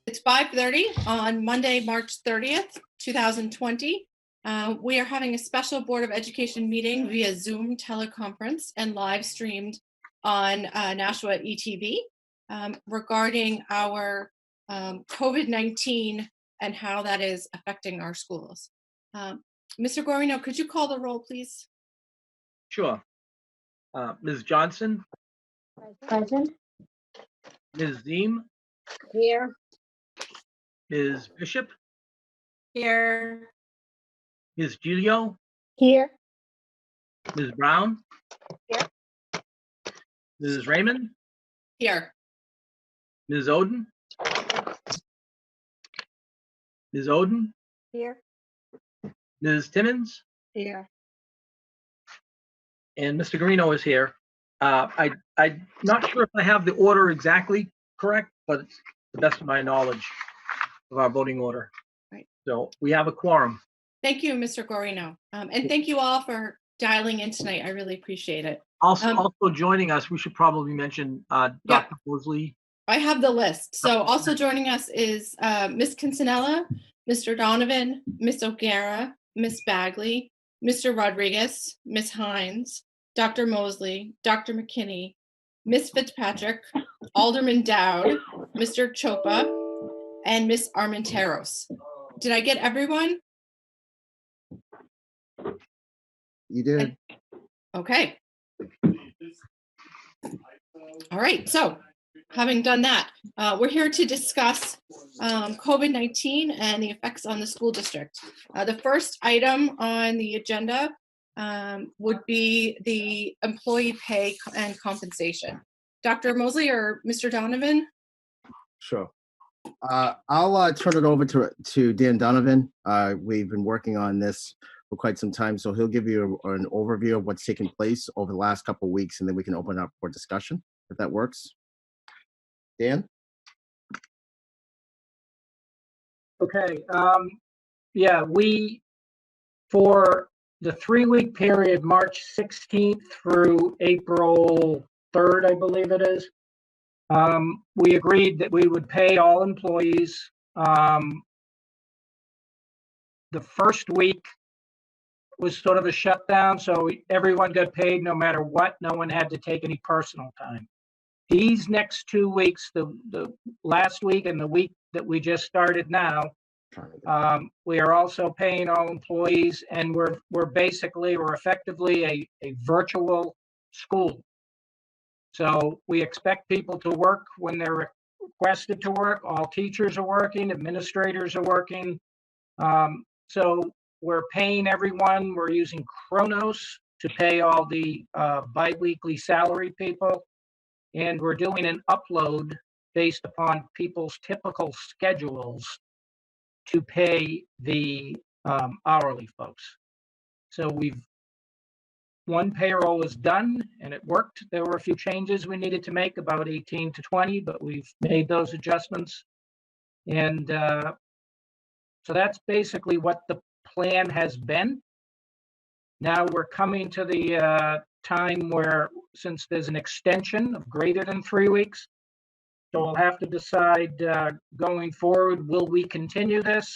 It's 5:30 on Monday, March 30th, 2020. We are having a special Board of Education meeting via Zoom teleconference and live streamed on Nashua ETV regarding our COVID-19 and how that is affecting our schools. Mr. Goren, could you call the roll, please? Sure. Ms. Johnson, Present. Ms. Zeem, Here. Ms. Bishop, Here. Ms. Gilio, Here. Ms. Brown, Here. Ms. Raymond, Here. Ms. Oden, Ms. Oden, Here. Ms. Timmons, Here. and Mr. Garino is here. I'm not sure if I have the order exactly correct, but it's the best of my knowledge of our voting order. Right. So we have a quorum. Thank you, Mr. Goren. And thank you all for dialing in tonight. I really appreciate it. Also joining us, we should probably mention Dr. Moseley. I have the list. So also joining us is Ms. Kinsanella, Mr. Donovan, Ms. O'Gara, Ms. Bagley, Mr. Rodriguez, Ms. Hines, Dr. Moseley, Dr. McKinney, Ms. Fitzpatrick, Alderman Dowd, Mr. Chopa, and Ms. Armenteros. Did I get everyone? You did. Okay. All right. So having done that, we're here to discuss COVID-19 and the effects on the school district. The first item on the agenda would be the employee pay and compensation. Dr. Moseley or Mr. Donovan? Sure. I'll turn it over to Dan Donovan. We've been working on this for quite some time, so he'll give you an overview of what's taken place over the last couple of weeks, and then we can open up for discussion, if that works. Dan? Okay. Yeah, for the 3-week period, March 16th through April 3rd, I believe it is, we agreed that we would pay all employees. The first week was sort of a shutdown, so everyone got paid no matter what. No one had to take any personal time. These next 2 weeks, the last week and the week that we just started now, we are also paying all employees, and we're effectively a virtual school. So we expect people to work when they're requested to work. All teachers are working, administrators are working. So we're paying everyone. We're using Kronos to pay all the biweekly salary people. And we're doing an upload based upon people's typical schedules to pay the hourly folks. So one payroll is done and it worked. There were a few changes we needed to make, about 18 to 20, but we've made those adjustments. And so that's basically what the plan has been. Now we're coming to the time where, since there's an extension of greater than 3 weeks, so we'll have to decide going forward, will we continue this,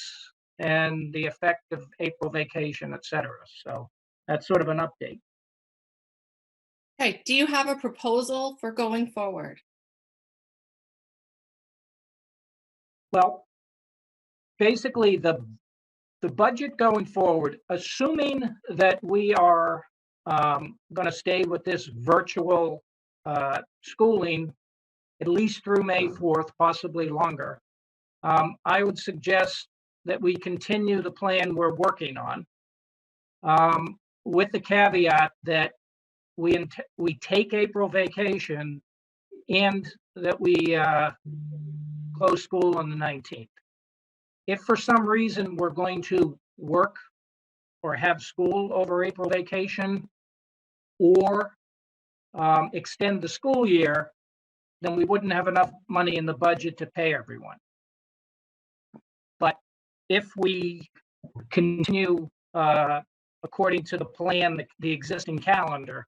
and the effect of April vacation, et cetera. So that's sort of an update. Okay, do you have a proposal for going forward? Well, basically the budget going forward, assuming that we are going to stay with this virtual schooling at least through May 4th, possibly longer, I would suggest that we continue the plan we're working on, with the caveat that we take April vacation and that we close school on the 19th. If for some reason we're going to work or have school over April vacation or extend the school year, then we wouldn't have enough money in the budget to pay everyone. But if we continue according to the plan, the existing calendar,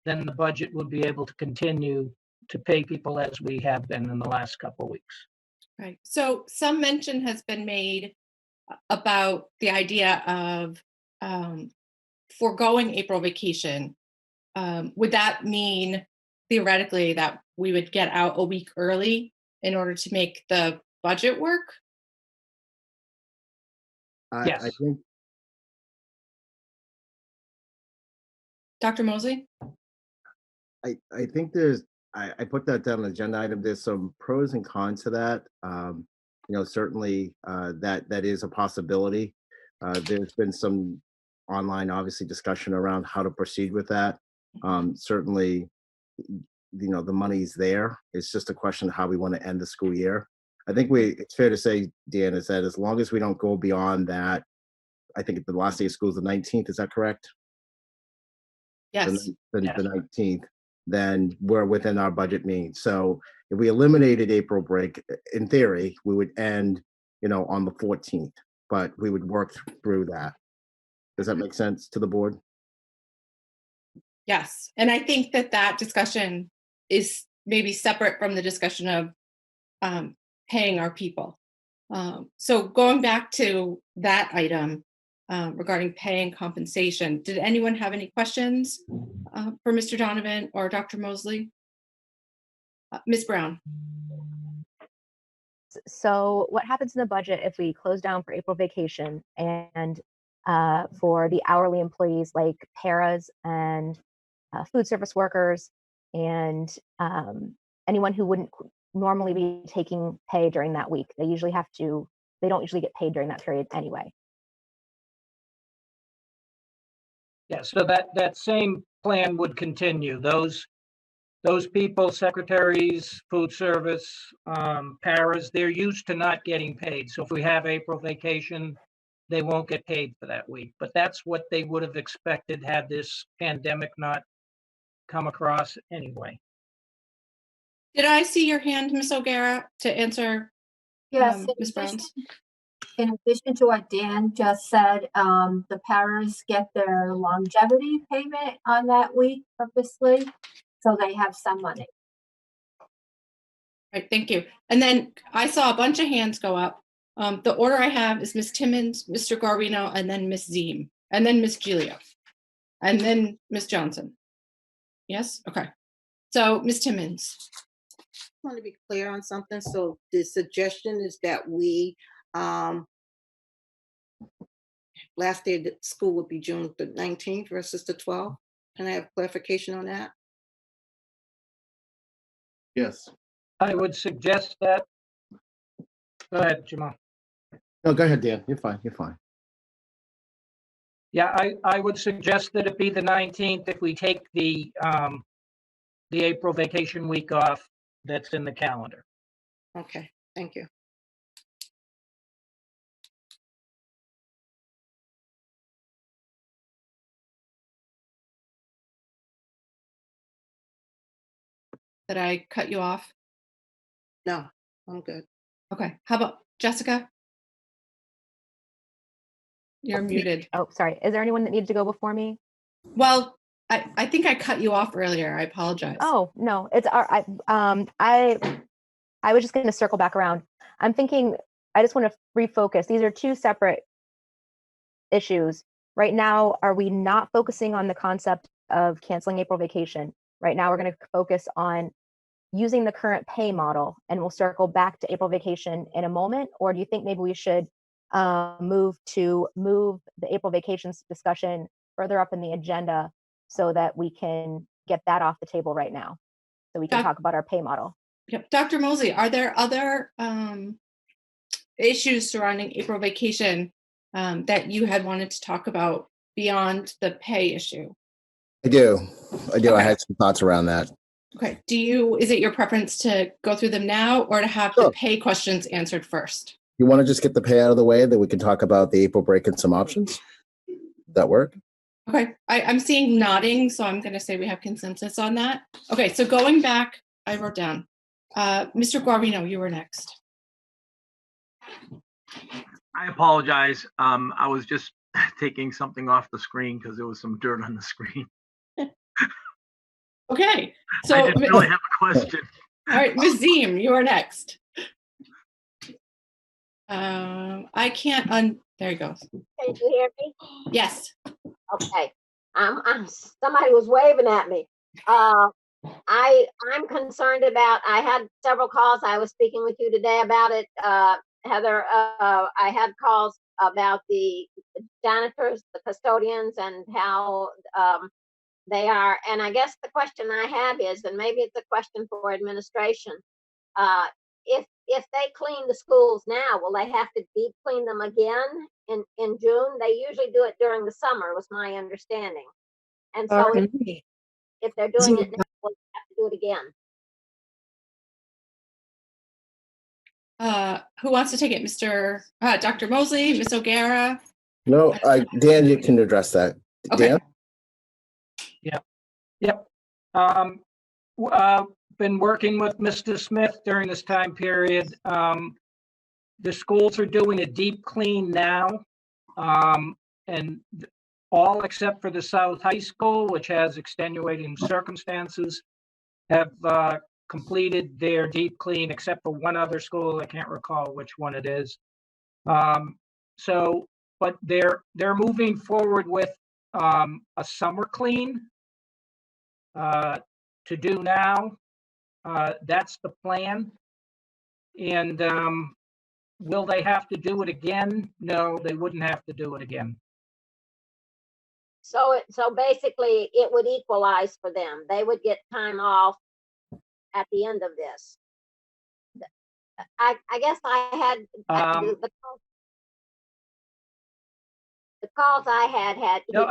then the budget would be able to continue to pay people as we have been in the last couple of weeks. Okay, so some mention has been made about the idea of foregoing April vacation. Would that mean theoretically that we would get out a week early in order to make the budget work? I Yes. think Dr. Moseley? I think there's I put that down on the agenda item. There's some pros and cons to that. Certainly that is a possibility. There's been some online, obviously, discussion around how to proceed with that. Certainly, the money's there. It's just a question of how we want to end the school year. I think it's fair to say, Dan, is that as long as we don't go beyond that, I think the last day of school is the 19th. Is that correct? Yes. The Yes. 19th, then we're within our budget means. So if we eliminated April break, in theory, we would end, on the 14th, but we would work through that. Does that make sense to the board? Yes. And I think that discussion is maybe separate from the discussion of paying our people. So going back to that item regarding pay and compensation, did anyone have any questions for Mr. Donovan or Dr. Moseley? Ms. Brown? So what happens in the budget if we close down for April vacation and for the hourly employees like paras and food service workers and anyone who wouldn't normally be taking pay during that week? They don't usually get paid during that period anyway. Yeah, so that same plan would continue. Those people, secretaries, food service, paras, they're used to not getting paid. So if we have April vacation, they won't get paid for that week. But that's what they would have expected had this pandemic not come across anyway. Did I see your hand, Ms. O'Gara, to answer Yes, Ms. Brown's? in addition to what Dan just said, the paras get their longevity payment on that week purposely, so they have some money. Right, thank you. And then I saw a bunch of hands go up. The order I have is Ms. Timmons, Mr. Garvino, and then Ms. Ziem, and then Ms. Gilio, and then Ms. Johnson. Yes, okay. So Ms. Timmons. Want to be clear on something. So the suggestion is that we last day of the school would be June the 19th versus the 12th. Can I have clarification on that? Yes. I would suggest that. Go ahead, Jamal. No, go ahead, Dan. You're fine. You're fine. Yeah, I would suggest that it be the 19th if we take the April vacation week off that's in the calendar. Okay, thank you. Did I cut you off? No, I'm good. Okay. How about Jessica? You're muted. Oh, sorry. Is there anyone that needed to go before me? Well, I think I cut you off earlier. I apologize. Oh, no, it's I was just going to circle back around. I'm thinking, I just want to refocus. These are two separate issues. Right now, are we not focusing on the concept of canceling April vacation? Right now, we're going to focus on using the current pay model, and we'll circle back to April vacation in a moment. Or do you think maybe we should move the April vacations discussion further up in the agenda so that we can get that off the table right now, so we can talk about our pay model? Yep. Dr. Moseley, are there other issues surrounding April vacation that you had wanted to talk about beyond the pay issue? I do. Okay. I had some thoughts around that. Okay. Is it your preference to go through them now or to have Sure. the pay questions answered first? You want to just get the pay out of the way, then we can talk about the April break and some options? Does that work? Okay. I'm seeing nodding, so I'm going to say we have consensus on that. Okay. So going back, I wrote down, Mr. Guarino, you were next. I apologize. I was just taking something off the screen because there was some dirt on the screen. Okay. So I didn't really have a question. all right, Ms. Ziem, you are next. I can't there you go. Can you hear me? Yes. Okay. Somebody was waving at me. I'm concerned about, I had several calls. I was speaking with you today about it. Heather, I had calls about the janitors, the custodians, and how they are. And I guess the question I have is, and maybe it's a question for administration, if they clean the schools now, will they have to deep clean them again in June? They usually do it during the summer, was my understanding. And so if they're doing it now, we'll have to do it again. Who wants to take it? Dr. Moseley, Ms. O'Gara? No, Dan, you can address that. Okay. Dan? Yep. Been working with Mr. Smith during this time period. The schools are doing a deep clean now. And all except for the South High School, which has extenuating circumstances, have completed their deep clean, except for one other school. I can't recall which one it is. But they're moving forward with a summer clean to do now. That's the plan. And will they have to do it again? No, they wouldn't have to do it again. So basically it would equalize for them. They would get time off at the end of this. I guess I had the calls I had No,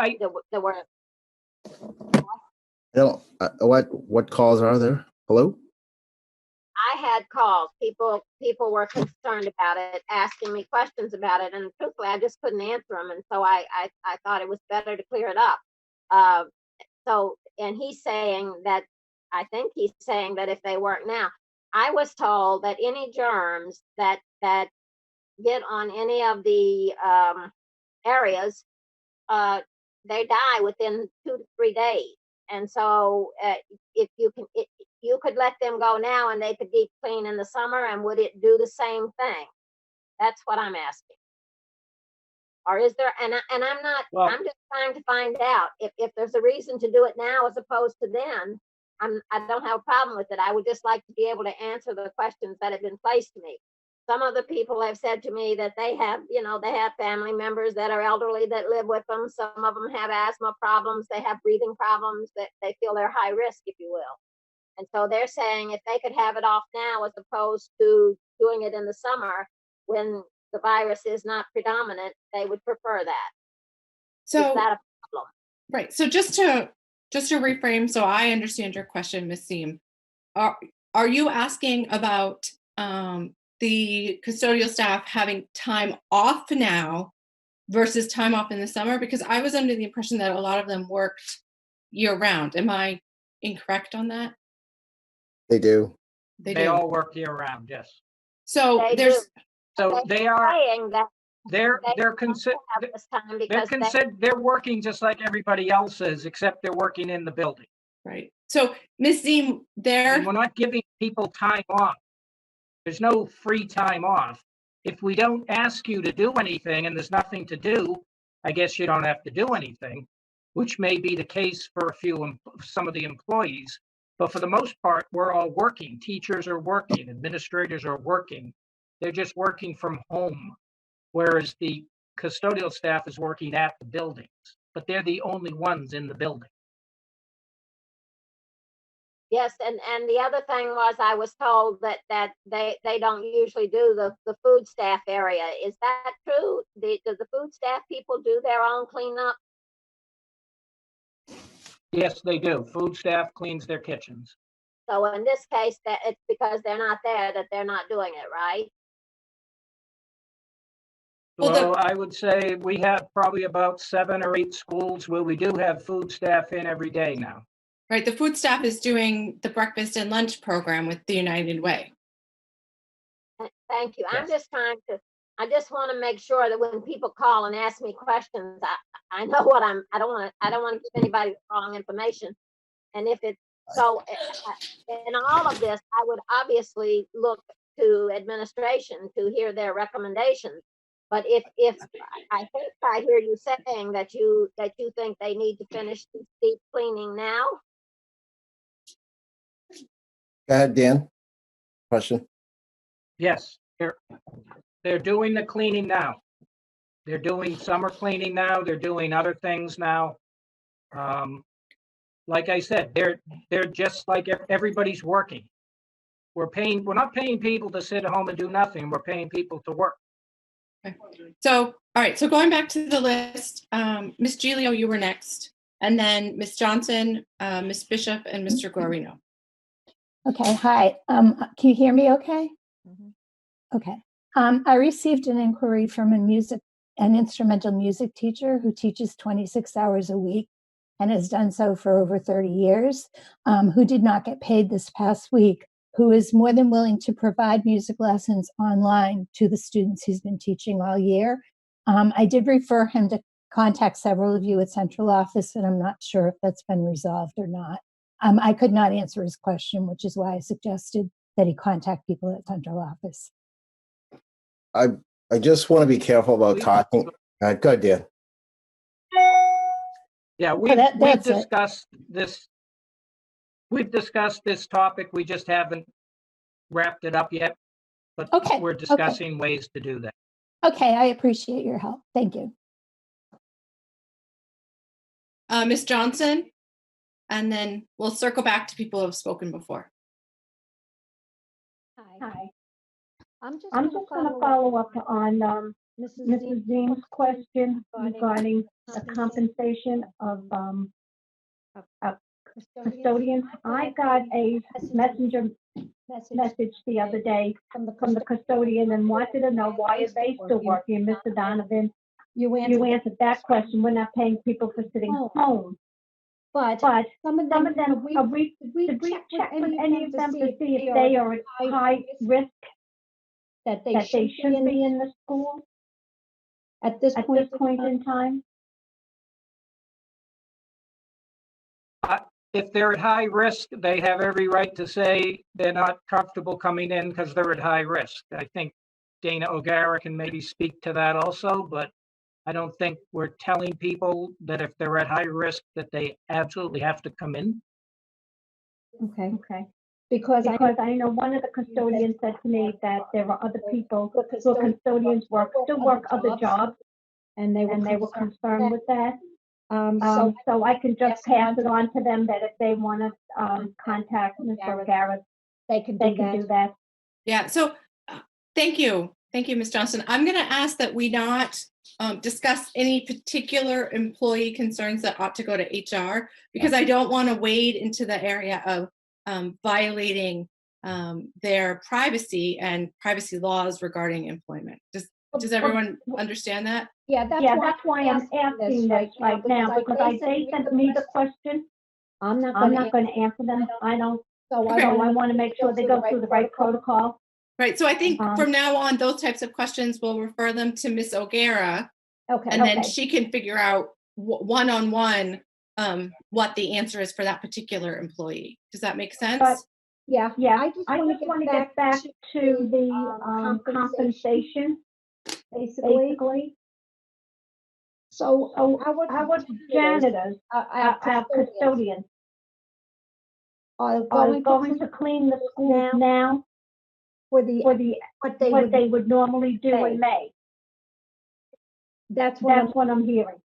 there were. No, what calls are there? Hello? I had calls. People were concerned about it, asking me questions about it, and truthfully, I just couldn't answer them. And so I thought it was better to clear it up. And he's saying that, I think he's saying that if they work now, I was told that any germs that get on any of the areas, they die within 2 to 3 days. And so if you could let them go now and they could deep clean in the summer, and would it do the same thing? That's what I'm asking. Or is there, and I'm not, Well, I'm just trying to find out if there's a reason to do it now as opposed to then. I don't have a problem with it. I would just like to be able to answer the questions that have been placed to me. Some of the people have said to me that they have family members that are elderly that live with them. Some of them have asthma problems. They have breathing problems, that they feel they're high risk, if you will. And so they're saying if they could have it off now as opposed to doing it in the summer when the virus is not predominant, they would prefer that. So is that a problem? Right. So just to reframe, so I understand your question, Ms. Seam. Are you asking about the custodial staff having time off now versus time off in the summer? Because I was under the impression that a lot of them worked year round. Am I incorrect on that? They do. they all work year round, yes. So They there's do. So they are, saying that they're have considered, this time because they're working just like everybody else is, except they're working in the building. right. So Ms. Seam, And we're not giving people time off. There's no free time off. If we don't ask you to do anything and there's nothing to do, I guess you don't have to do anything, which may be the case for some of the employees. But for the most part, we're all working. Teachers are working, administrators are working. They're just working from home, whereas the custodial staff is working at the buildings, but they're the only ones in the building. yes, and the other thing was I was told that they don't usually do the food staff area. Is that true? Does the food staff people do their own cleanup? Yes, they do. Food staff cleans their kitchens. So in this case, that it's because they're not there that they're not doing it, right? Well, I would say we have probably about 7 or 8 schools where we do have food staff in every day now. right. The food staff is doing the breakfast and lunch program with the United Way. Thank you. Yes. I just want to make sure that when people call and ask me questions, I know what I don't want to give anybody the wrong information. And if it's so, in all of this, I would obviously look to administration to hear their recommendations. But if I think I hear you saying that you think they need to finish the deep cleaning now. Go ahead, Dan. Question? Yes, they're doing the cleaning now. They're doing summer cleaning now. They're doing other things now. Like I said, they're just like everybody's working. We're not paying people to sit at home and do nothing. We're paying people to work. Okay. So, all right. So going back to the list, Ms. Giglio, you were next, and then Ms. Johnson, Ms. Bishop, and Mr. Guarino. Okay, hi. Can you hear me okay? Okay. I received an inquiry from an instrumental music teacher who teaches 26 hours a week and has done so for over 30 years, who did not get paid this past week, who is more than willing to provide music lessons online to the students he's been teaching all year. I did refer him to contact several of you at central office, and I'm not sure if that's been resolved or not. I could not answer his question, which is why I suggested that he contact people at central office. I just want to be careful about talking. Go ahead, Dan. Yeah, we've discussed this. We've discussed this topic. We just haven't wrapped it up yet, but we're discussing ways to do that. Okay, I appreciate your help. Thank you. Ms. Johnson, and then we'll circle back to people who have spoken before. Hi. I'm just going to follow up on Mrs. Zeem's question regarding the compensation of custodians. I got a messenger message the other day from the custodian and wanted to know why are they still working. Mr. Donovan, you answered that question. We're not paying people for sitting home. But some of them, did we check with any of them to see if they are at high risk that they should be in the school at this point in time? If they're at high risk, they have every right to say they're not comfortable coming in because they're at high risk. I think Dana O'Gara can maybe speak to that also, but I don't think we're telling people that if they're at high risk that they absolutely have to come in. Okay. Because I know one of the custodians said to me that there are other people who are custodians still work other jobs, and they were concerned with that. So I can just pass it on to them that if they want to contact Mr. O'Gara, they can do that. Yeah. So thank you, Ms. Johnson. I'm going to ask that we not discuss any particular employee concerns that ought to go to HR, because I don't want to wade into the area of violating their privacy and privacy laws regarding employment. Does everyone understand that? Yeah, that's why I'm asking this right now, because they sent me the question. I'm not going to answer them. I don't. So I want to make sure they go through the right protocol. Right. So I think from now on, those types of questions, we'll refer them to Ms. O'Gara. Okay. And then she can figure out one-on-one what the answer is for that particular employee. Does that make sense? Yeah. I just want to get back to the compensation, basically. So our janitors, our custodians, are going to clean the schools now for what they would normally do in May. That's what I'm hearing.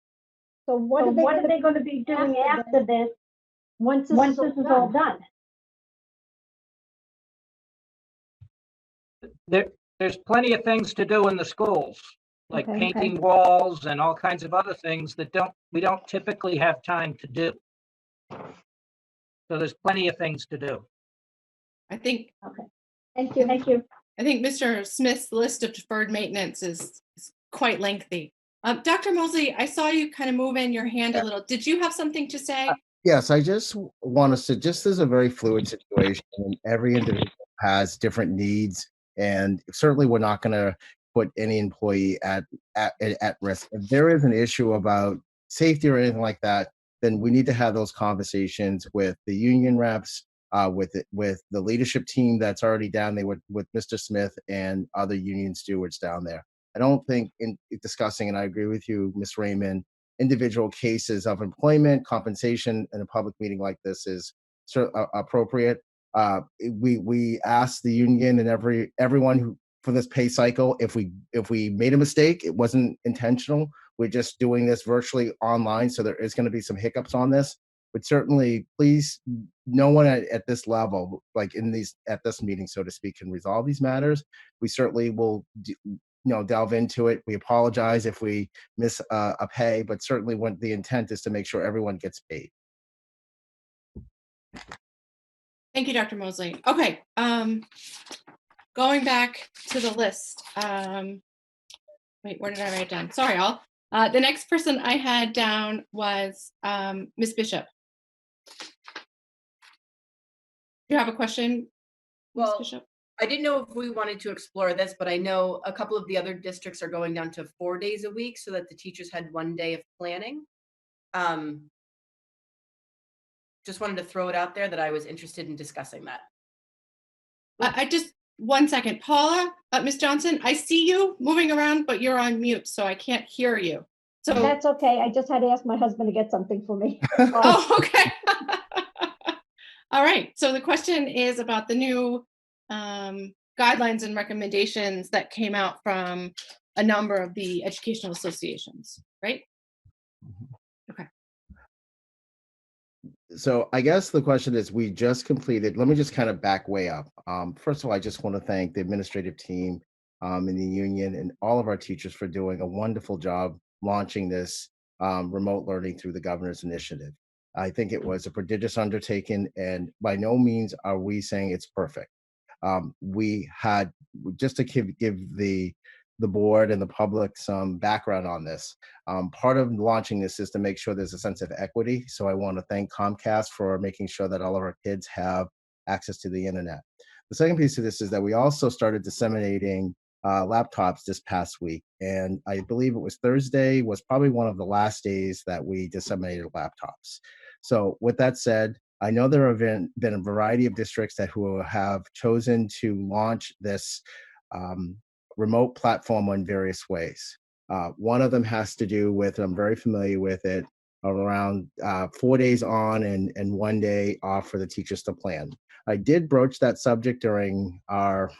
So what are they going to be doing after this once this is all done? There's plenty of things to do in the schools, like painting walls and all kinds of other things that we don't typically have time to do. So there's plenty of things to do. I think. Okay. Thank you. I think Mr. Smith's list of deferred maintenance is quite lengthy. Dr. Moseley, I saw you kind of move in your hand a little. Did you have something to say? Yes, I just want to suggest this is a very fluid situation, and every individual has different needs, and certainly we're not going to put any employee at risk. If there is an issue about safety or anything like that, then we need to have those conversations with the union reps, with the leadership team that's already down there with Mr. Smith and other union stewards down there. I don't think in discussing, and I agree with you, Ms. Raymond, individual cases of employment compensation in a public meeting like this is appropriate. We asked the union and everyone who for this pay cycle, if we made a mistake, it wasn't intentional. We're just doing this virtually online, so there is going to be some hiccups on this. But certainly, please, no one at this level, like at this meeting, so to speak, can resolve these matters. We certainly will, delve into it. We apologize if we miss a pay, but certainly when the intent is to make sure everyone gets paid. Thank you, Dr. Moseley. Okay, going back to the list. Wait, where did I write down? Sorry, all. The next person I had down was Ms. Bishop. Do you have a question, Ms. Well, Bishop? I didn't know if we wanted to explore this, but I know a couple of the other districts are going down to 4 days a week so that the teachers had 1 day of planning. Just wanted to throw it out there that I was interested in discussing that. I just, 1 second. Paula, Ms. Johnson, I see you moving around, but you're on mute, so I can't hear you. So That's okay. I just had to ask my husband to get something for me. oh, okay. All right. So the question is about the new guidelines and recommendations that came out from a number of the educational associations, right? Okay. So I guess the question is, we just completed, let me just kind of back way up. First of all, I just want to thank the administrative team in the union and all of our teachers for doing a wonderful job launching this remote learning through the governor's initiative. I think it was a prodigious undertaking, and by no means are we saying it's perfect. We had, just to give the board and the public some background on this. Part of launching this is to make sure there's a sense of equity. So I want to thank Comcast for making sure that all of our kids have access to the internet. The second piece of this is that we also started disseminating laptops this past week. And I believe it was Thursday was probably one of the last days that we disseminated laptops. So with that said, I know there have been a variety of districts who have chosen to launch this remote platform in various ways. One of them has to do with, I'm very familiar with it, around 4 days on and 1 day off for the teachers to plan. I did broach that subject during our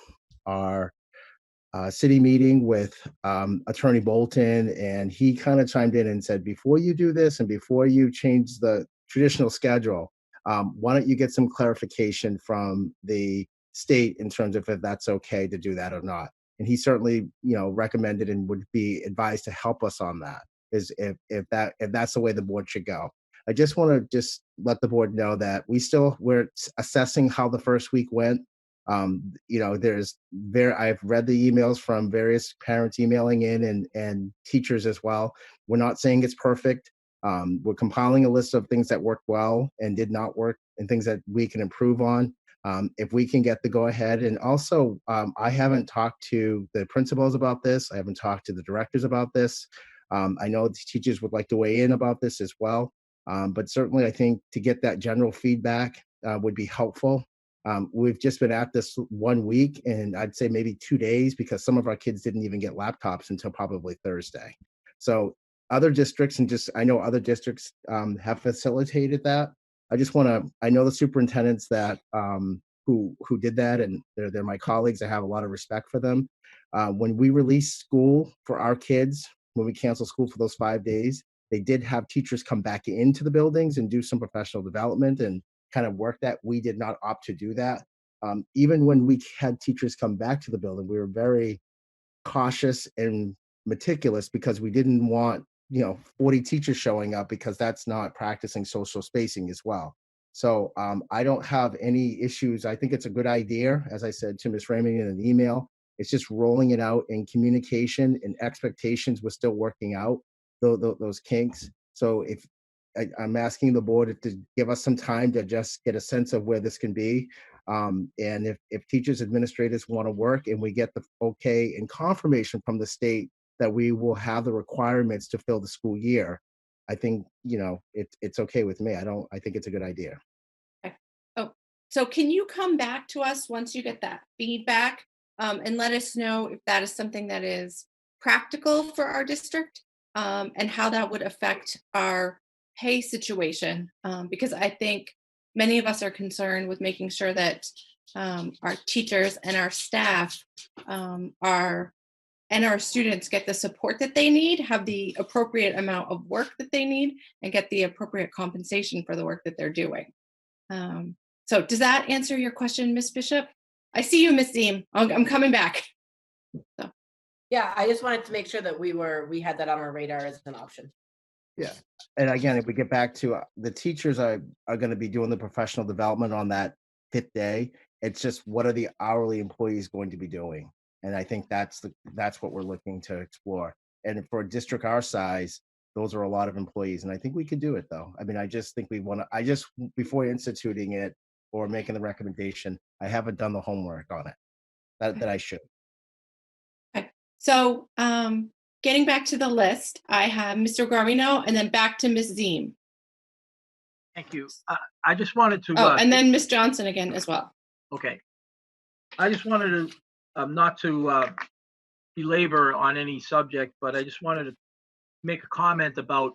city meeting with Attorney Bolton, and he kind of chimed in and said, before you do this and before you change the traditional schedule, why don't you get some clarification from the state in terms of if that's okay to do that or not. And he certainly, recommended and would be advised to help us on that, is if that's the way the board should go. I just want to just let the board know that we're assessing how the first week went. I've read the emails from various parents emailing in and teachers as well. We're not saying it's perfect. We're compiling a list of things that worked well and did not work and things that we can improve on. If we can get the go ahead. And also, I haven't talked to the principals about this. I haven't talked to the directors about this. I know the teachers would like to weigh in about this as well. But certainly I think to get that general feedback would be helpful. We've just been at this 1 week, and I'd say maybe 2 days, because some of our kids didn't even get laptops until probably Thursday. So other districts, and I know other districts have facilitated that. I know the superintendents that who did that, and they're my colleagues. I have a lot of respect for them. When we released school for our kids, when we canceled school for those 5 days, they did have teachers come back into the buildings and do some professional development and kind of work that. We did not opt to do that. Even when we had teachers come back to the building, we were very cautious and meticulous, because we didn't want 40 teachers showing up, because that's not practicing social spacing as well. So I don't have any issues. I think it's a good idea. As I said to Ms. Raymond in an email, it's just rolling it out in communication and expectations. We're still working out those kinks. So if I'm asking the board to give us some time to just get a sense of where this can be. And if teachers, administrators want to work, and we get the okay and confirmation from the state that we will have the requirements to fill the school year, I think, it's okay with me. I think it's a good idea. Okay. Oh, So can you come back to us once you get that feedback and let us know if that is something that is practical for our district and how that would affect our pay situation? Because I think many of us are concerned with making sure that our teachers and our staff and our students get the support that they need, have the appropriate amount of work that they need, and get the appropriate compensation for the work that they're doing. So does that answer your question, Ms. Bishop? I see you, Ms. Deem. I'm coming back. So. Yeah, I just wanted to make sure that we had that on our radar as an option. Yeah. And again, if we get back to the teachers are going to be doing the professional development on that 5th day. It's just what are the hourly employees going to be doing? And I think that's what we're looking to explore. And for a district our size, those are a lot of employees. And I think we could do it though. I mean, I just think before instituting it or making the recommendation, I haven't done the homework on it that I should. Okay. So getting back to the list, I have Mr. Guarino and then back to Ms. Zeem. Thank you. I just wanted to. And then Ms. Johnson again as well. Okay. I just wanted to not to belabor on any subject, but I just wanted to make a comment about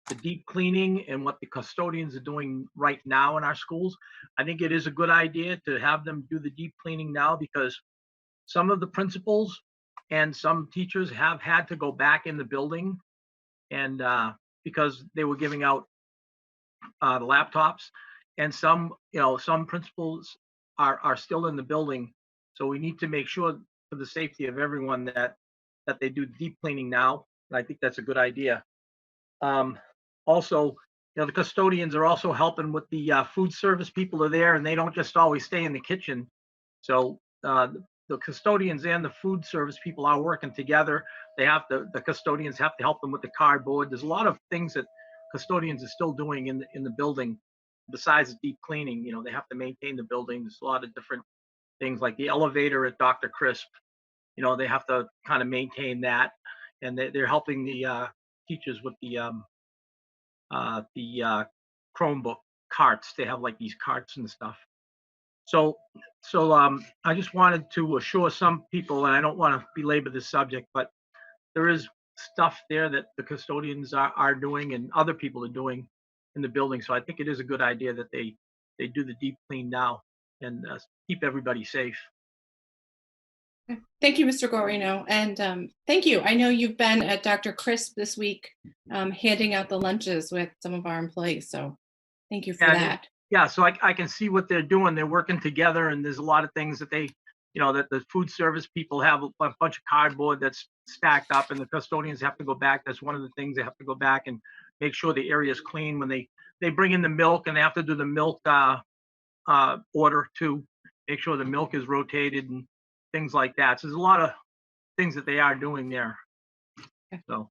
the deep cleaning and what the custodians are doing right now in our schools. I think it is a good idea to have them do the deep cleaning now because some of the principals and some teachers have had to go back in the building and because they were giving out the laptops, and some principals are still in the building. So we need to make sure for the safety of everyone that they do deep cleaning now. And I think that's a good idea. Also, the custodians are also helping with the food service people are there, and they don't just always stay in the kitchen. So the custodians and the food service people are working together. The custodians have to help them with the cardboard. There's a lot of things that custodians are still doing in the building besides deep cleaning. They have to maintain the building. There's a lot of different things like the elevator at Dr. Crisp. They have to kind of maintain that, and they're helping the teachers with the Chromebook carts. They have like these carts and stuff. So I just wanted to assure some people, and I don't want to belabor this subject, but there is stuff there that the custodians are doing and other people are doing in the building. So I think it is a good idea that they do the deep clean now and keep everybody safe. Thank you, Mr. Guarino. And thank you. I know you've been at Dr. Crisp this week handing out the lunches with some of our employees. So thank you for that. Yeah, so I can see what they're doing. They're working together, and there's a lot of things that that the food service people have a bunch of cardboard that's stacked up, and the custodians have to go back. That's one of the things they have to go back and make sure the area is clean when they bring in the milk, and they have to do the milk order too. Make sure the milk is rotated and things like that. So there's a lot of things that they are doing there. So.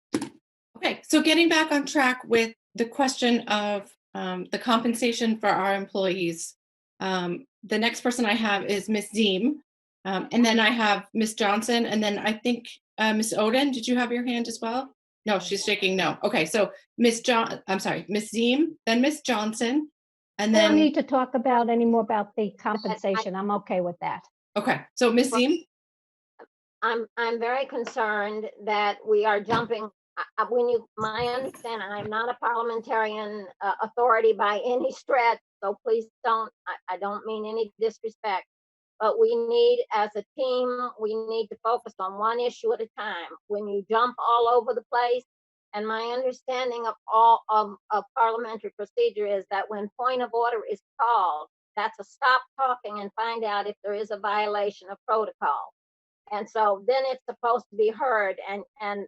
Okay, so getting back on track with the question of the compensation for our employees. The next person I have is Ms. Zeem, and then I have Ms. Johnson, and then I think Ms. Oden, did you have your hand as well? No, she's shaking no. Okay, so Ms. Zeem, then Ms. Johnson, and I then. don't need to talk about any more about the compensation. I'm okay with that. Okay, so Ms. Zeem? I'm very concerned that we are jumping. My understanding, I'm not a parliamentarian authority by any stretch, so please I don't mean any disrespect, but we need, as a team, we need to focus on one issue at a time. When you jump all over the place, and my understanding of all of parliamentary procedure is that when point of order is called, that's a stop talking and find out if there is a violation of protocol. And so then it's supposed to be heard and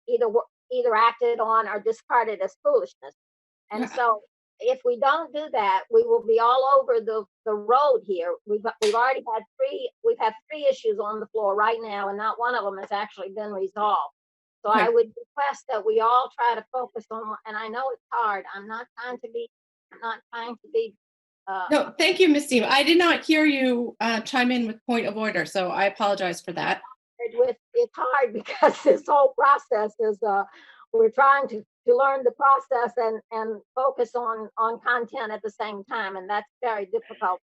either acted on or discarded as foolishness. And so if we don't do that, we will be all over the road here. We've already had three issues on the floor right now, and not one of them has actually been resolved. So I would request that we all try to focus on, and I know it's hard. I'm not trying to be no, thank you, Ms. Zeem. I did not hear you chime in with point of order, so I apologize for that. It's hard because this whole process is we're trying to learn the process and focus on content at the same time, and that's very difficult.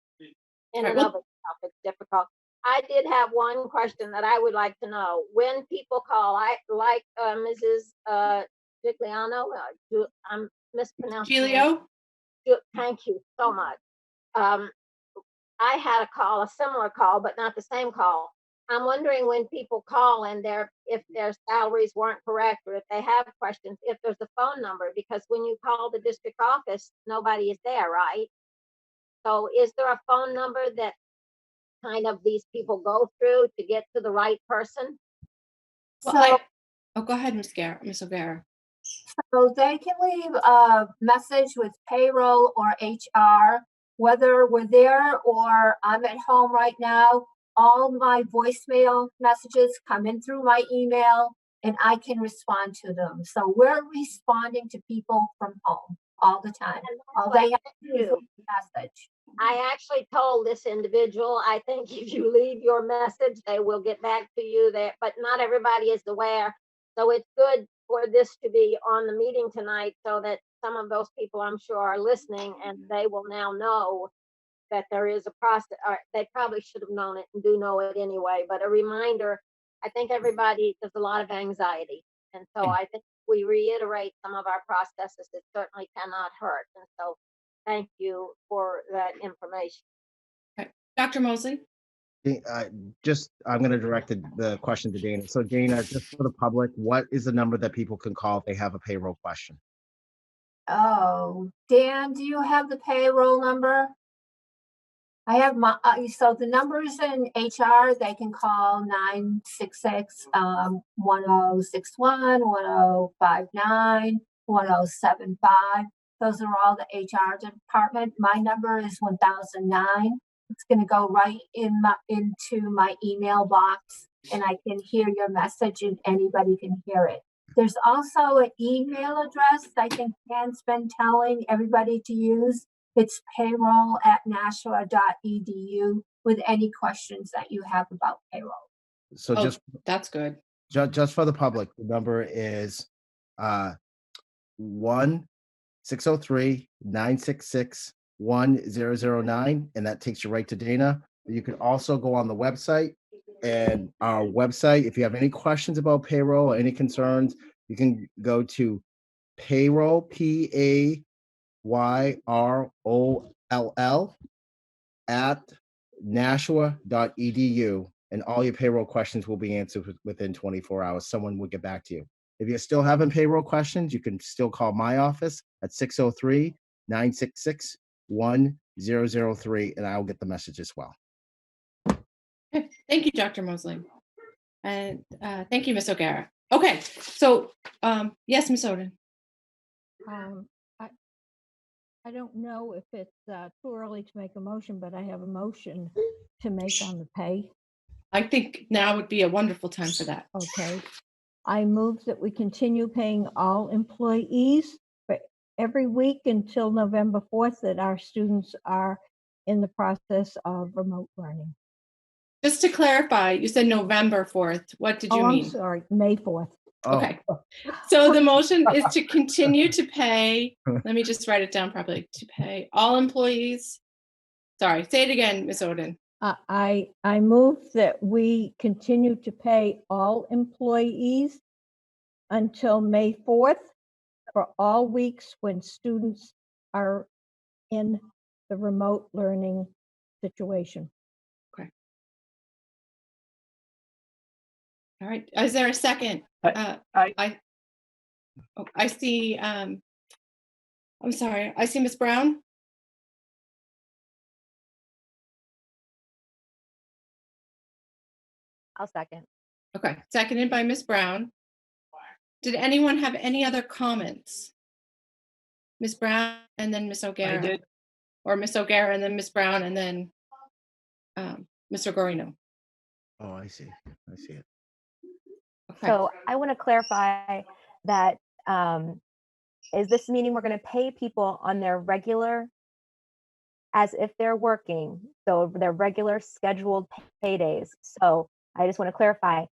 in Right, and well- of itself, it's difficult. I did have one question that I would like to know. When people call, I like Mrs. Giuliano, I'm mispronouncing her name. Gilio? Thank you so much. Um, I had a call, a similar call, but not the same call. I'm wondering when people call and if their salaries weren't correct or if they have questions, if there's a phone number, because when you call the district office, nobody is there, right? So is there a phone number that kind of these people go through to get to the right person? Well, So, oh, go ahead, Miss O'Gara. so they can leave a message with payroll or HR, whether we're there or I'm at home right now. All my voicemail messages come in through my email and I can respond to them. So we're responding to people from home all the time. And that's All what they I have said to do is to. leave a message. I actually told this individual, I think if you leave your message, they will get back to you there, but not everybody is aware. So it's good for this to be on the meeting tonight so that some of those people I'm sure are listening and they will now know that there is a process, or they probably should have known it and do know it anyway, but a reminder, I think everybody, there's a lot of anxiety. And so I think we reiterate some of our processes, it certainly cannot hurt. And so thank you for that information. Dr. Moseley? I'm going to direct the question to Dana. So Dana, just for the public, what is the number that people can call if they have a payroll question? Oh, Dan, do you have the payroll number? I have my, so the numbers in HR, they can call 966 1061, 1059, 1075. Those are all the HR department. My number is 1009. It's going to go right into my email box and I can hear your message and anybody can hear it. There's also an email address I think Dan's been telling everybody to use. It's payroll@nashua.edu with any questions that you have about payroll. So Oh, that's good. just for the public, the number is 1-603-966-1009, and that takes you right to Dana. You can also go on the website, and our website, if you have any questions about payroll or any concerns, you can go to payroll, PAYROLL at nashua.edu, and all your payroll questions will be answered within 24 hours. Someone will get back to you. If you're still having payroll questions, you can still call my office at 603-966-1003, and I'll get the message as well. Okay, thank you, Dr. Moseley. And thank you, Miss O'Gara. Okay, so yes, Miss Oden. I don't know if it's too early to make a motion, but I have a motion to make on the pay. I think now would be a wonderful time for that. Okay. I move that we continue paying all employees for every week until November 4th that our students are in the process of remote learning. Just to clarify, you said November 4th. What did you mean? I'm sorry, May 4th. Oh. Okay. So the motion is to continue to pay, let me just write it down properly, to pay all employees. Sorry, say it again, Ms. Oden. I move that we continue to pay all employees until May 4th for all weeks when students are in the remote learning situation. Okay. All right, is there a second? I see, I'm sorry, I see Ms. Brown. I'll second. Okay, seconded by Ms. Brown. Did anyone have any other comments? Ms. Brown and then Ms. O'Gara. I did. Or Ms. O'Gara and then Ms. Brown and then Mr. Gorino. Oh, I see it. Okay. So I want to clarify that is this meaning we're going to pay people on their regular, as if they're working, so their regular scheduled paydays. So I just want to clarify,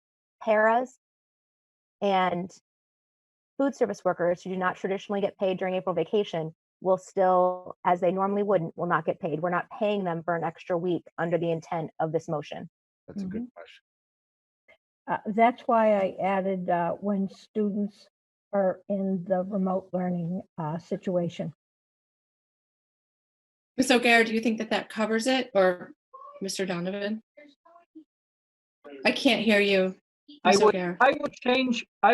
paras and food service workers who do not traditionally get paid during April vacation will still, as they normally wouldn't, will not get paid. We're not paying them for an extra week under the intent of this motion. That's a good question. That's why I added when students are in the remote learning situation. Ms. O'Gara, do you think that that covers it, or Mr. Donovan? I can't hear you, Ms. O'Gara. I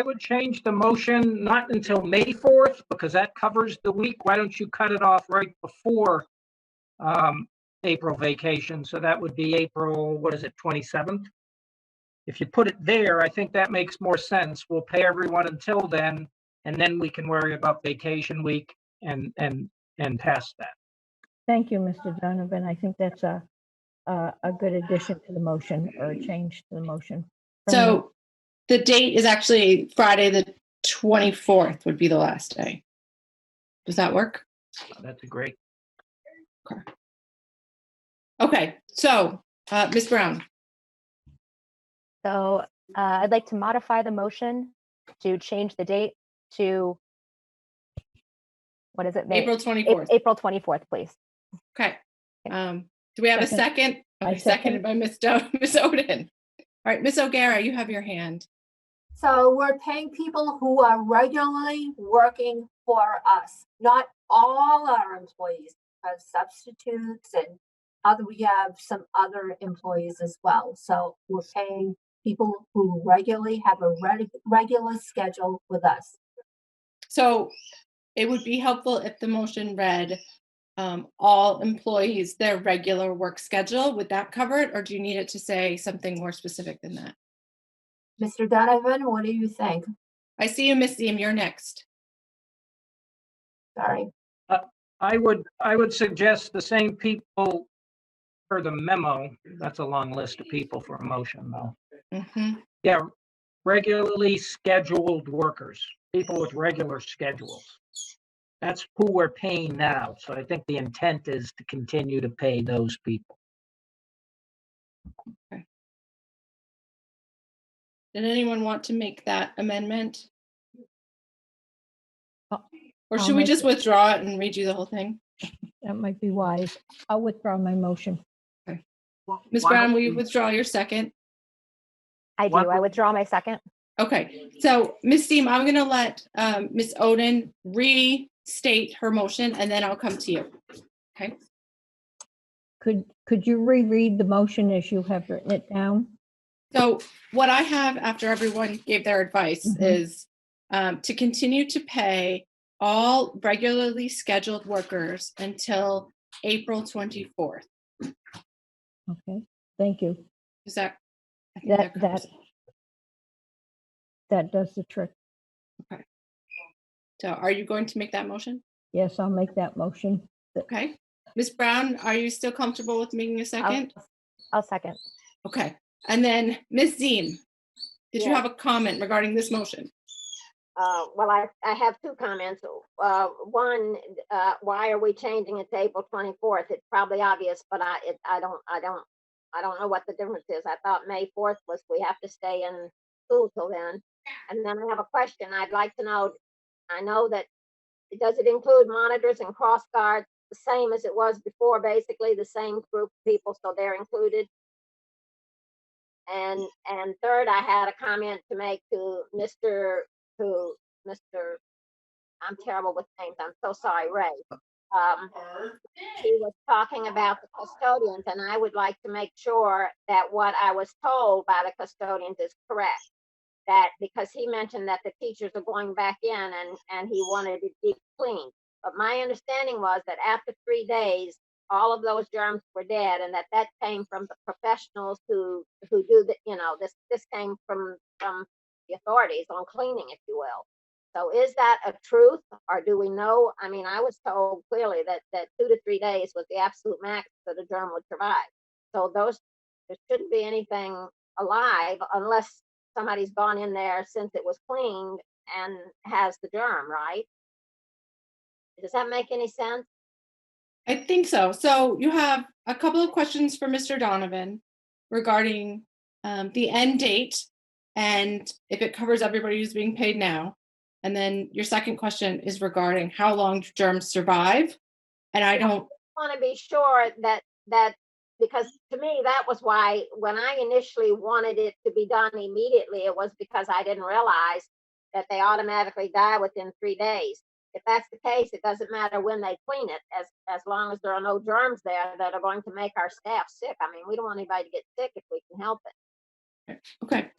would change the motion not until May 4th, because that covers the week. Why don't you cut it off right before April vacation? So that would be April, what is it, 27th? If you put it there, I think that makes more sense. We'll pay everyone until then, and then we can worry about vacation week and past that. Thank you, Mr. Donovan. I think that's a good addition to the motion, or a change to the motion. So the date is actually Friday, the 24th would be the last day. Does that work? That's a great. Okay, so Ms. Brown. So I'd like to modify the motion to change the date to, what is it? April 24th. April 24th, please. Okay. Do we have a second? Okay, seconded by Ms. Oden. All right, Ms. O'Gara, you have your hand. So we're paying people who are regularly working for us, not all our employees, because substitutes and we have some other employees as well. So we're paying people who regularly have a regular schedule with us. So it would be helpful if the motion read all employees, their regular work schedule. Would that cover it, or do you need it to say something more specific than that? Mr. Donovan, what do you think? I see you, Miss Seam. You're next. Sorry. I would suggest the same people for the memo. That's a long list of people for a motion, though. Mm-hmm. Yeah, regularly scheduled workers, people with regular schedules. That's who we're paying now. So I think the intent is to continue to pay those people. Okay. Did anyone want to make that amendment? Or should we just withdraw it and read you the whole thing? That might be wise. I'll withdraw my motion. Okay. Ms. Brown, will you withdraw your second? I do. I withdraw my second. Okay. So Ms. Seam, I'm going to let Ms. Oden restate her motion, and then I'll come to you. Okay. Could you reread the motion as you have written it down? So what I have after everyone gave their advice is to continue to pay all regularly scheduled workers until April 24th. Okay, thank you. Is that? I think that does the trick. Okay. So are you going to make that motion? Yes, I'll make that motion. Okay. Ms. Brown, are you still comfortable with making a second? I'll second. Okay. And then Ms. Ziem, did you Yes. have a comment regarding this motion? Well, I have two comments. One, why are we changing it to April 24th? It's probably obvious, but I don't know what the difference is. I thought May 4th was we have to stay in school till then. And then I have a question. I'd like to know, I know that, does it include monitors and cross guards, the same as it was before, basically the same group of people, so they're included? And third, I had a comment to make to Mr. I'm terrible with names, I'm so sorry, Ray. He was talking about the custodians, and I would like to make sure that what I was told by the custodians is correct. That because he mentioned that the teachers are going back in and he wanted it deep cleaned. But my understanding was that after 3 days, all of those germs were dead, and that came from the professionals who do the, this came from the authorities on cleaning, if you will. So is that a truth, or do we know? I mean, I was told clearly that 2 to 3 days was the absolute max that a germ would survive. So there shouldn't be anything alive unless somebody's gone in there since it was cleaned and has the germ, right? Does that make any sense? I think so. So you have a couple of questions for Mr. Donovan regarding the end date and if it covers everybody who's being paid now. And then your second question is regarding how long do germs survive? And I don't, Want to be sure that because to me, that was why when I initially wanted it to be done immediately, it was because I didn't realize that they automatically die within 3 days. If that's the case, it doesn't matter when they clean it, as long as there are no germs there that are going to make our staff sick. I mean, we don't want anybody to get sick if we can help it. okay.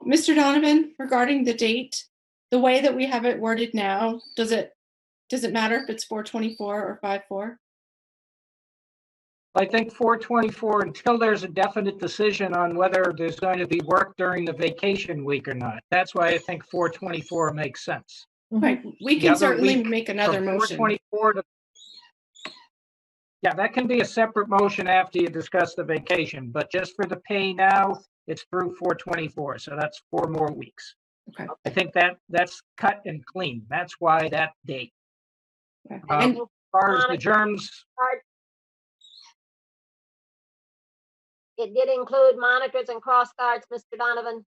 Mr. Donovan, regarding the date, the way that we have it worded now, does it matter if it's 4/24 or 5/4? I think 4/24, until there's a definite decision on whether there's going to be work during the vacation week or not. That's why I think 4/24 makes sense. Right, we The can other certainly week make another From motion. 4/24 to, yeah, that can be a separate motion after you discuss the vacation, but just for the pay now, it's through 4/24, so that's 4 more weeks. Okay. I think that's cut and clean. That's why that date. Okay. As And far as the germs, It did include monitors and cross guards, Mr. Donovan.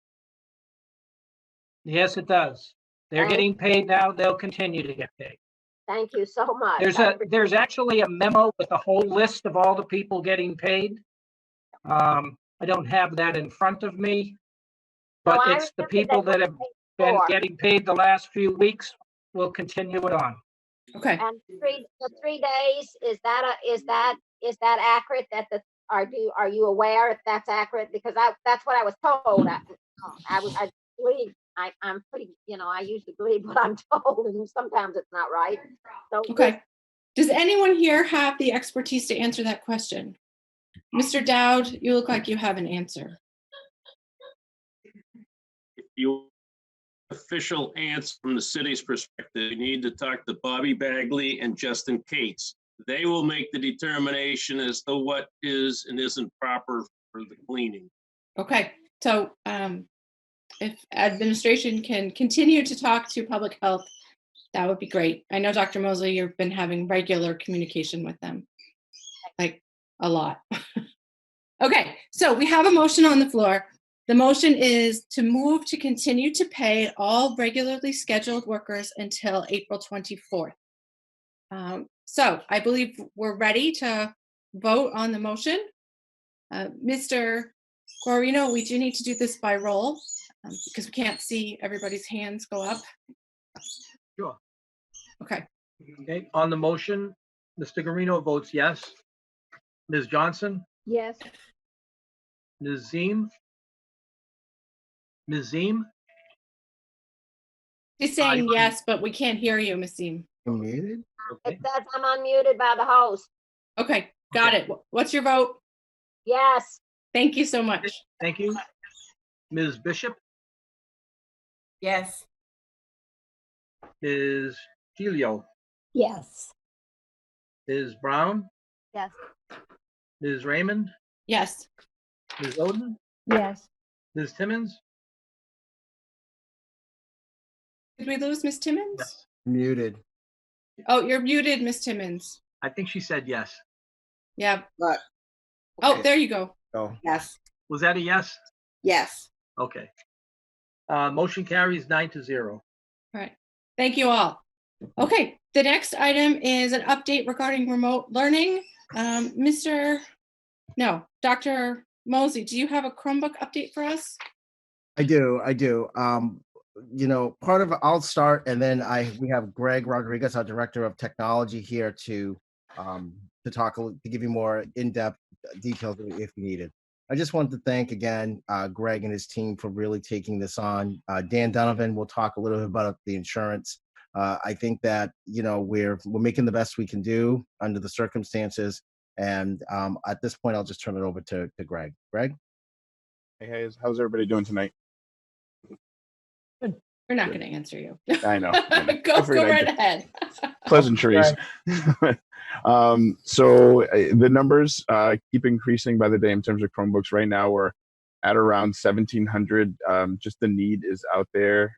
yes, it does. They're Thank- getting paid now. They'll continue to get paid. Thank you so much. There's actually a memo with a whole list of all the people getting paid. I don't have that in front of me, No, but I it's the remember they people that were have paid been for. getting paid the last few weeks will continue it on. okay, And the 3 days, is that accurate? Are you aware if that's accurate? Because that's what I was told. I believe, I'm pretty, I usually believe what I'm told, and sometimes it's not right. So okay. Does anyone here have the expertise to answer that question? Mr. Dowd, you look like you have an answer. If you official answer from the city's perspective, you need to talk to Bobby Bagley and Justin Cates. They will make the determination as to what is and isn't proper for the cleaning. Okay, so if administration can continue to talk to public health, that would be great. I know, Dr. Moseley, you've been having regular communication with them, like a lot. Okay, so we have a motion on the floor. The motion is to move to continue to pay all regularly scheduled workers until April 24th. So I believe we're ready to vote on the motion. Mr. Guarino, we do need to do this by roll because we can't see everybody's hands go up. Sure. Okay. Okay, on the motion, Mr. Guarino votes yes. Ms. Johnson, Yes. Ms. Ziem? Ms. Ziem? She's saying yes, but we can't hear you, Ms. Seem. You muted? Okay. it says I'm unmuted by the host. Okay, got it. What's your vote? Yes. Thank you so much. Thank you. Ms. Bishop, Yes. Ms. Gilio, Yes. Ms. Brown, Yes. Ms. Raymond, Yes. Ms. Oden, Yes. Ms. Timmons? Did we lose Ms. Timmons? Yes. Muted. Oh, you're muted, Ms. Timmons. I think she said yes. Yeah. But, Oh, okay. there you go. Oh, Yes, Was that a yes? yes. Okay. Motion carries 9-0. All right. Thank you all. Okay, the next item is an update regarding remote learning. Dr. Moseley, do you have a Chromebook update for us? I do. Part of it, I'll start, and then we have Greg Rodriguez, our director of technology, here to talk to give you more in-depth details if needed. I just wanted to thank again Greg and his team for really taking this on. Dan Donovan will talk a little bit about the insurance. I think that we're making the best we can do under the circumstances, and at this point, I'll just turn it over to Greg. Greg? Hey, how's everybody doing tonight? We're not going to answer you. I know. Go right ahead. Pleasantries. So the numbers keep increasing by the day in terms of Chromebooks. Right now, we're at around 1,700. Just the need is out there.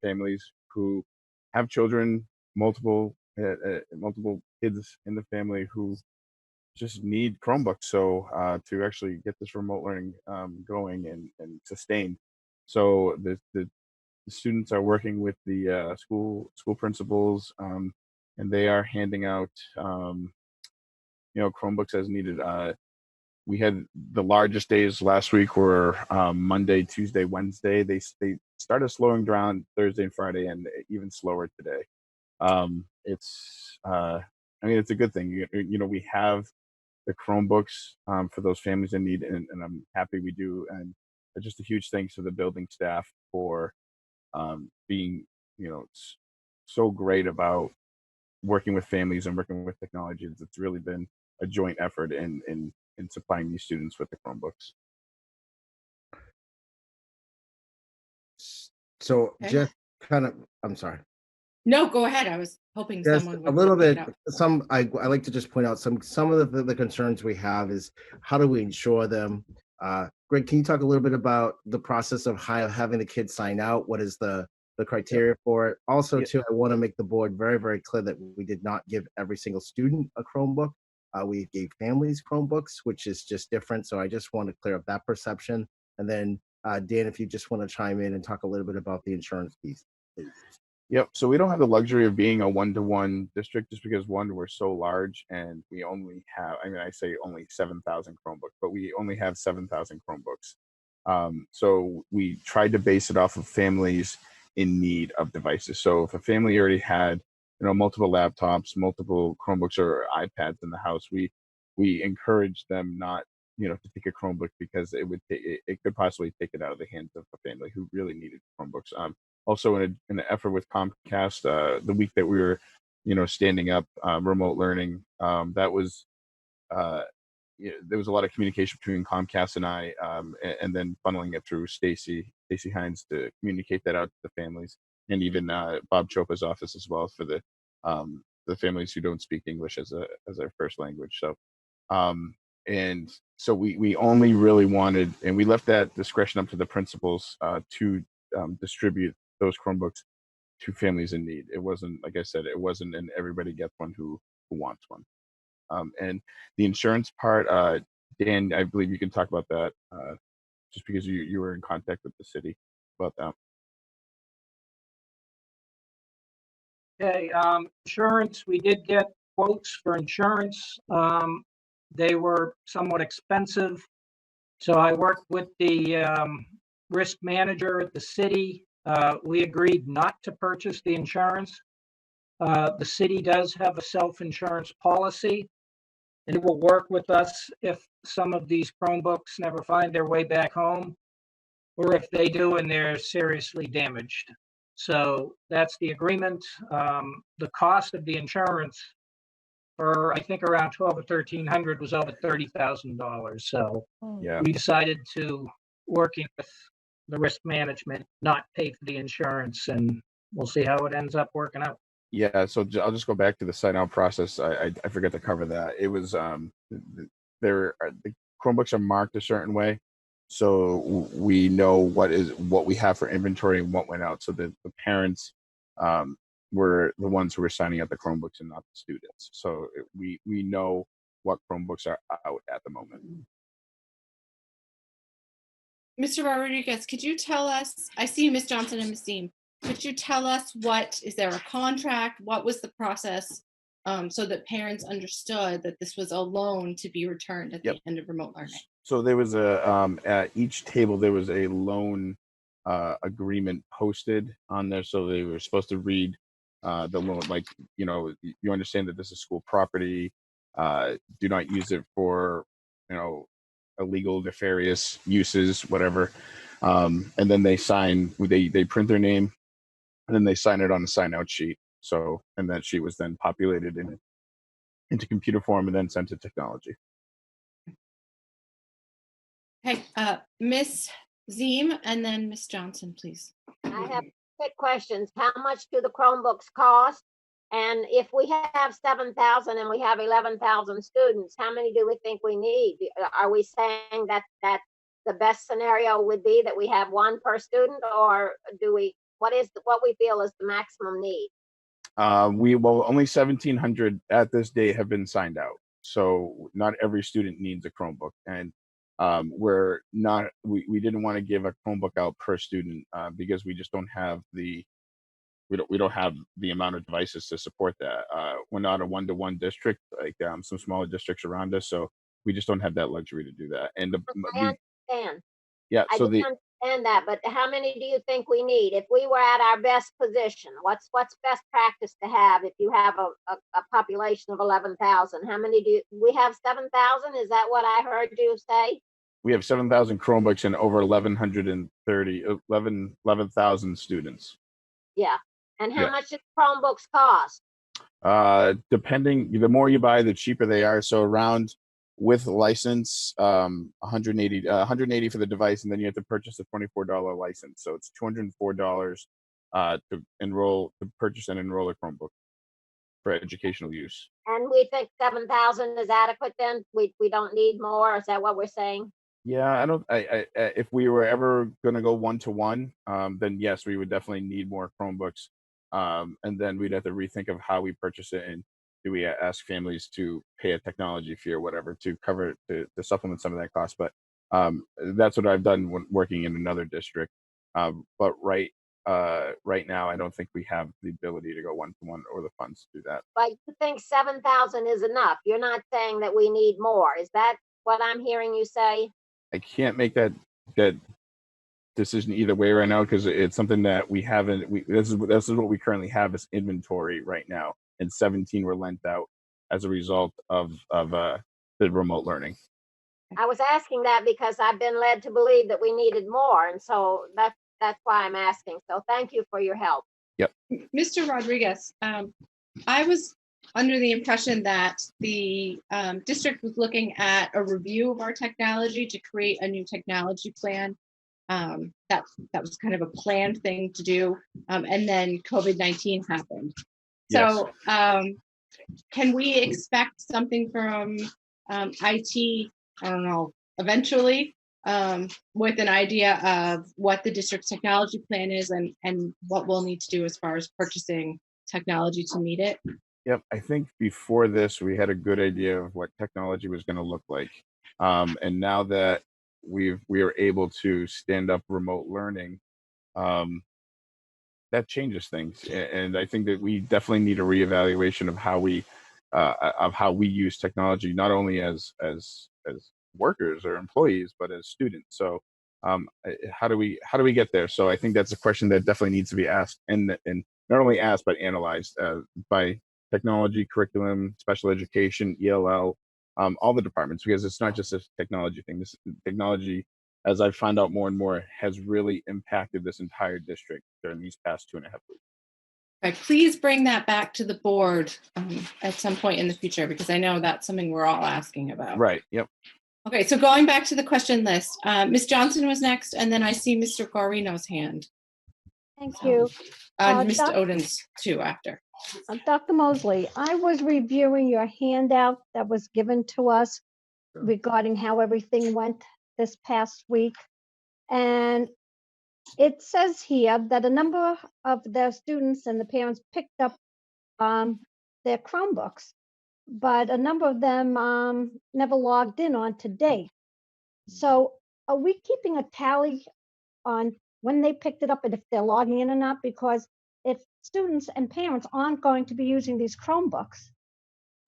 Families who have children, multiple kids in the family who just need Chromebooks. So to actually get this remote learning going and sustained. So the the students are working with the school principals, and they are handing out Chromebooks as needed. We had the largest days last week were Monday, Tuesday, Wednesday. They started slowing down Thursday and Friday, and even slower today. It's it's a good thing. We have the Chromebooks for those families in need, and I'm happy we do. And just a huge thanks to the building staff for being so great about working with families and working with technologies. It's really been a joint effort in supplying these students with the Chromebooks. So Okay. just kind of, I'm sorry. No, go ahead. I was hoping Just someone a would little pick it bit, up. I like to just point out some of the concerns we have is how do we ensure them? Greg, can you talk a little bit about the process of having the kids sign out? What is the criteria for it? Also, Yeah. too, I want to make the board very, very clear that we did not give every single student a Chromebook. We gave families Chromebooks, which is just different. So I just want to clear up that perception. And then, Dan, if you just want to chime in and talk a little bit about the insurance piece, please. Yep. So we don't have the luxury of being a one-to-one district just because we're so large and we only have, I say only 7,000 Chromebooks, but we only have 7,000 Chromebooks. So we tried to base it off of families in need of devices. So if a family already had, multiple laptops, multiple Chromebooks or iPads in the house, we encourage them not, to take a Chromebook because it could possibly take it out of the hands of a family who really needed Chromebooks. Also in an effort with Comcast, the week that we were, standing up remote learning, that was, there was a lot of communication between Comcast and I, and then funneling it through Stacy Hines to communicate that out to the families, and even Bob Chopa's office as well for the families who don't speak English as their first language. So, and so we only really wanted, and we left that discretion up to the principals to distribute those Chromebooks to families in need. It wasn't, like I said, it wasn't an everybody gets one who wants one. And the insurance part, Dan, I believe you can talk about that just because you were in contact with the city about that. Okay, insurance, we did get quotes for insurance. They were somewhat expensive. So I worked with the risk manager at the city. We agreed not to purchase the insurance. The city does have a self-insurance policy, and it will work with us if some of these Chromebooks never find their way back home, or if they do and they're seriously damaged. So that's the agreement. The cost of the insurance for, I think, around 12 or 1,300 was over $30,000. So Yeah. we decided to, working with the risk management, not pay for the insurance, and we'll see how it ends up working out. Yeah, so I'll just go back to the sign out process. I forgot to cover that. It was the Chromebooks are marked a certain way, so we know what we have for inventory and what went out. So the parents were the ones who were signing out the Chromebooks and not the students. So we know what Chromebooks are out at the moment. Mr. Rodriguez, could you tell us, I see Ms. Johnson and Ms. Dean, could you tell us is there a contract? What was the process so that parents understood that this was a loan to be returned at the end of remote learning? So there was at each table, there was a loan agreement posted on there. So they were supposed to read the loan, like, you understand that this is school property. Do not use it for, illegal, nefarious uses, whatever. And then they they print their name, and then they sign it on a sign out sheet. So, and that sheet was then populated into computer form and then sent to technology. Okay, Ms. Ziem and then Ms. Johnson, please. I have quick questions. How much do the Chromebooks cost? And if we have 7,000 and we have 11,000 students, how many do we think we need? Are we saying that the best scenario would be that we have one per student, or what we feel is the maximum need? Only 1,700 at this date have been signed out. So not every student needs a Chromebook. And we didn't want to give a Chromebook out per student because we just don't have we don't have the amount of devices to support that. We're not a one-to-one district like some smaller districts around us, so we just don't have that luxury to do that. And I understand. yeah, I so do understand that, but how many do you think we need? If we were at our best position, what's best practice to have if you have a population of 11,000? How many we have 7,000? Is that what I heard you say? we have 7,000 Chromebooks and over 11,000 students. Yeah. And how Yeah. much does Chromebooks cost? Depending, the more you buy, the cheaper they are. So around with license, 180 for the device, and then you have to purchase a $24 license. So it's $204 to purchase and enroll a Chromebook for educational use. And we think 7,000 is adequate then? We don't need more? Is that what we're saying? Yeah, I don't. If we were ever going to go one-to-one, then yes, we would definitely need more Chromebooks, and then we'd have to rethink of how we purchase it, and do we ask families to pay a technology fee or whatever to cover to supplement some of that cost. But that's what I've done when working in another district. But right now, I don't think we have the ability to go one-to-one or the funds to do that. But you think 7,000 is enough? You're not saying that we need more. Is that what I'm hearing you say? I can't make that decision either way right now because it's something that we haven't. This is what we currently have as inventory right now, and 17 were lent out as a result of the remote learning. I was asking that because I've been led to believe that we needed more, and so that's why I'm asking. So thank you for your help. Yep. Mr. Rodriguez, I was under the impression that the district was looking at a review of our technology to create a new technology plan. That was kind of a planned thing to do, and then COVID-19 happened. Yes. So can we expect something from IT, I don't know, eventually, with an idea of what the district's technology plan is and what we'll need to do as far as purchasing technology to meet it? Yep. I think before this, we had a good idea of what technology was going to look like. And now that we are able to stand up remote learning, that changes things. And I think that we definitely need a reevaluation of how we use technology, not only as workers or employees, but as students. So how do we get there? So I think that's a question that definitely needs to be asked and not only asked, but analyzed by technology, curriculum, special education, ELL, all the departments, because it's not just a technology thing. This technology, as I've found out more and more, has really impacted this entire district during these past 2.5 weeks. Right, please bring that back to the board at some point in the future, because I know that's something we're all asking about. Right. Yep. Okay, so going back to the question list, Ms. Johnson was next, and then I see Mr. Guarino's hand. Thank you. Mr. Oden's too after. Dr. Moseley, I was reviewing your handout that was given to us regarding how everything went this past week. And it says here that a number of the students and the parents picked up their Chromebooks, but a number of them never logged in on to date. So are we keeping a tally on when they picked it up and if they're logging in or not? Because if students and parents aren't going to be using these Chromebooks,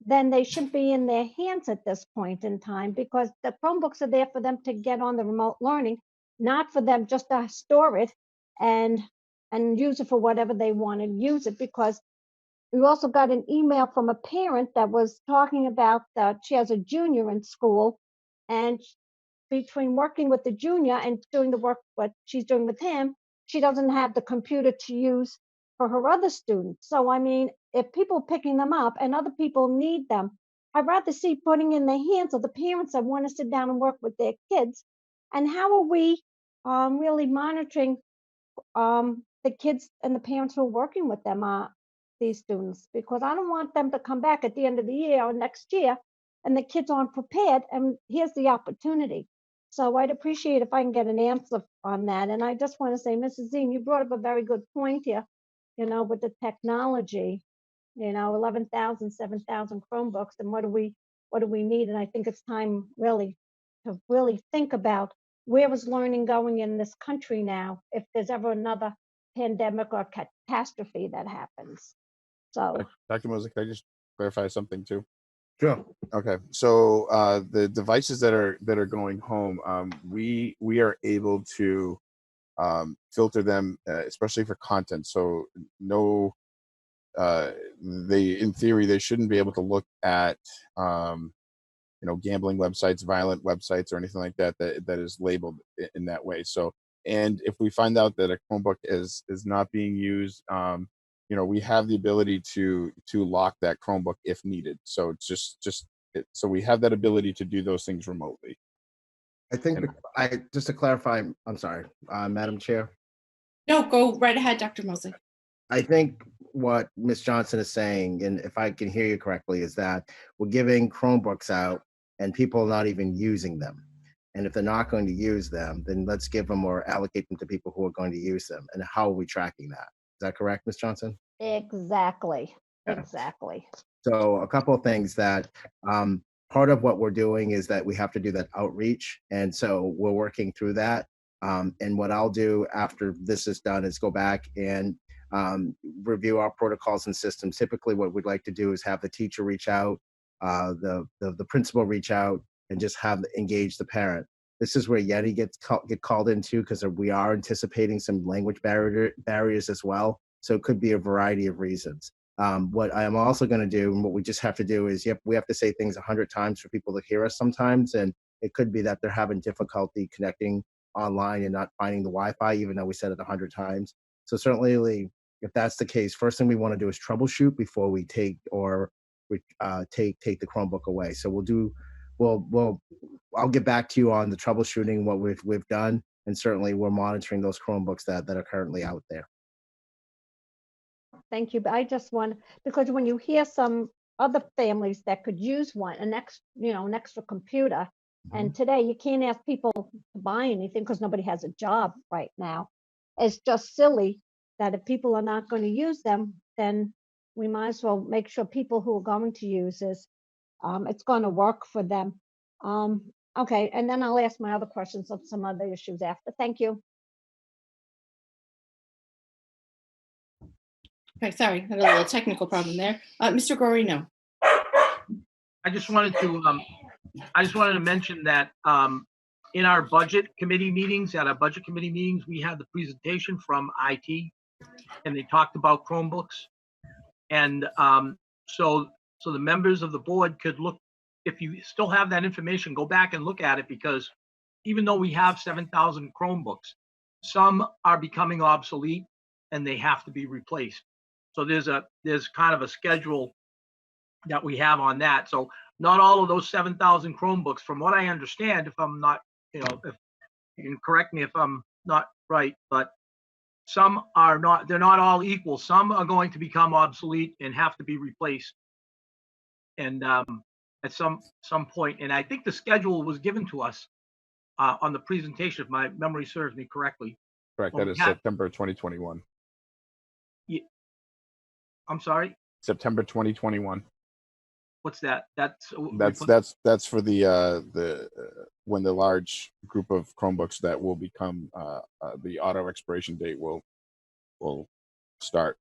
then they should be in their hands at this point in time, because the Chromebooks are there for them to get on the remote learning, not for them just to store it and use it for whatever they want to use it. Because we also got an email from a parent that was talking about that she has a junior in school, and between working with the junior and doing the work what she's doing with him, she doesn't have the computer to use for her other students. So I mean, if people picking them up and other people need them, I'd rather see putting in the hands of the parents that want to sit down and work with their kids. And how are we really monitoring the kids and the parents who are working with them, these students? Because I don't want them to come back at the end of the year or next year and the kids aren't prepared, and here's the opportunity. So I'd appreciate if I can get an answer on that. And I just want to say, Mrs. Zine, you brought up a very good point here, with the technology, 11,000, 7,000 Chromebooks, and what do we need? And I think it's time really to really think about where is learning going in this country now if there's ever another pandemic or catastrophe that happens. So, Dr. Moseley, can I just clarify something too? Sure. Okay, so the devices that are going home, we are able to filter them, especially for content. So no, in theory they shouldn't be able to look at gambling websites, violent websites, or anything like that that is labeled in that way. So, and if we find out that a Chromebook is not being used, we have the ability to lock that Chromebook if needed. So it's so we have that ability to do those things remotely. I think just to clarify, I'm sorry, Madam Chair. No, go right ahead, Dr. Moseley. I think what Ms. Johnson is saying, and if I can hear you correctly, is that we're giving Chromebooks out and people are not even using them. And if they're not going to use them, then let's give them or allocate them to people who are going to use them. And how are we tracking that? Is that correct, Ms. Johnson? exactly. Yeah. Exactly. So a couple of things that part of what we're doing is that we have to do that outreach. And so we're working through that. And what I'll do after this is done is go back and review our protocols and systems. Typically what we'd like to do is have the teacher reach out, the principal reach out, and just engage the parent. This is where Yeti get called into, because we are anticipating some language barriers as well. So it could be a variety of reasons. What I am also going to do, and what we just have to do is, we have to say things 100 times for people to hear us sometimes. And it could be that they're having difficulty connecting online and not finding the Wi-Fi, even though we said it 100 times. So certainly, if that's the case, first thing we want to do is troubleshoot before we take the Chromebook away. So I'll get back to you on the troubleshooting, what we've done, and certainly we're monitoring those Chromebooks that are currently out there. Thank you. But I just want, because when you hear some other families that could use an extra computer, and today you can't ask people to buy anything because nobody has a job right now. It's just silly that if people are not going to use them, then we might as well make sure people who are going to use this, it's going to work for them. Okay, and then I'll ask my other questions of some other issues after. Thank you. Okay, sorry, had a little technical problem there. Mr. Gorino. I just wanted to mention that in our budget committee meetings, we had the presentation from IT, and they talked about Chromebooks. And so the members of the board could look, if you still have that information, go back and look at it, because even though we have 7,000 Chromebooks, some are becoming obsolete and they have to be replaced. So there's kind of a schedule that we have on that. So not all of those 7,000 Chromebooks, from what I understand, if I'm not, if you can correct me if I'm not right, but some are not, they're not all equal. Some are going to become obsolete and have to be replaced. And at some point, and I think the schedule was given to us on the presentation, if my memory serves me correctly. Correct. That is September 2021. Yeah. I'm sorry? September 2021. What's that? That's for the when the large group of Chromebooks that will become the auto expiration date will start.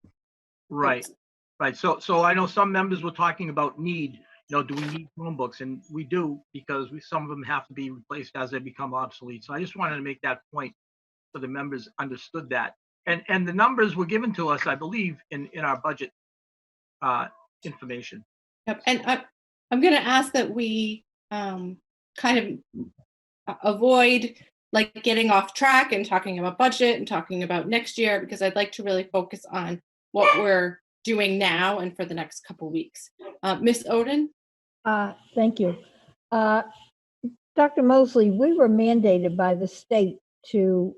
Right. So I know some members were talking about need. Do we need Chromebooks? And we do, because some of them have to be replaced as they become obsolete. So I just wanted to make that point so the members understood that. And the numbers were given to us, I believe, in our budget information. Yep. And I'm going to ask that we kind of avoid getting off track and talking about budget and talking about next year, because I'd like to really focus on what we're doing now and for the next couple weeks. Ms. Oden? Thank you. Dr. Moseley, we were mandated by the state to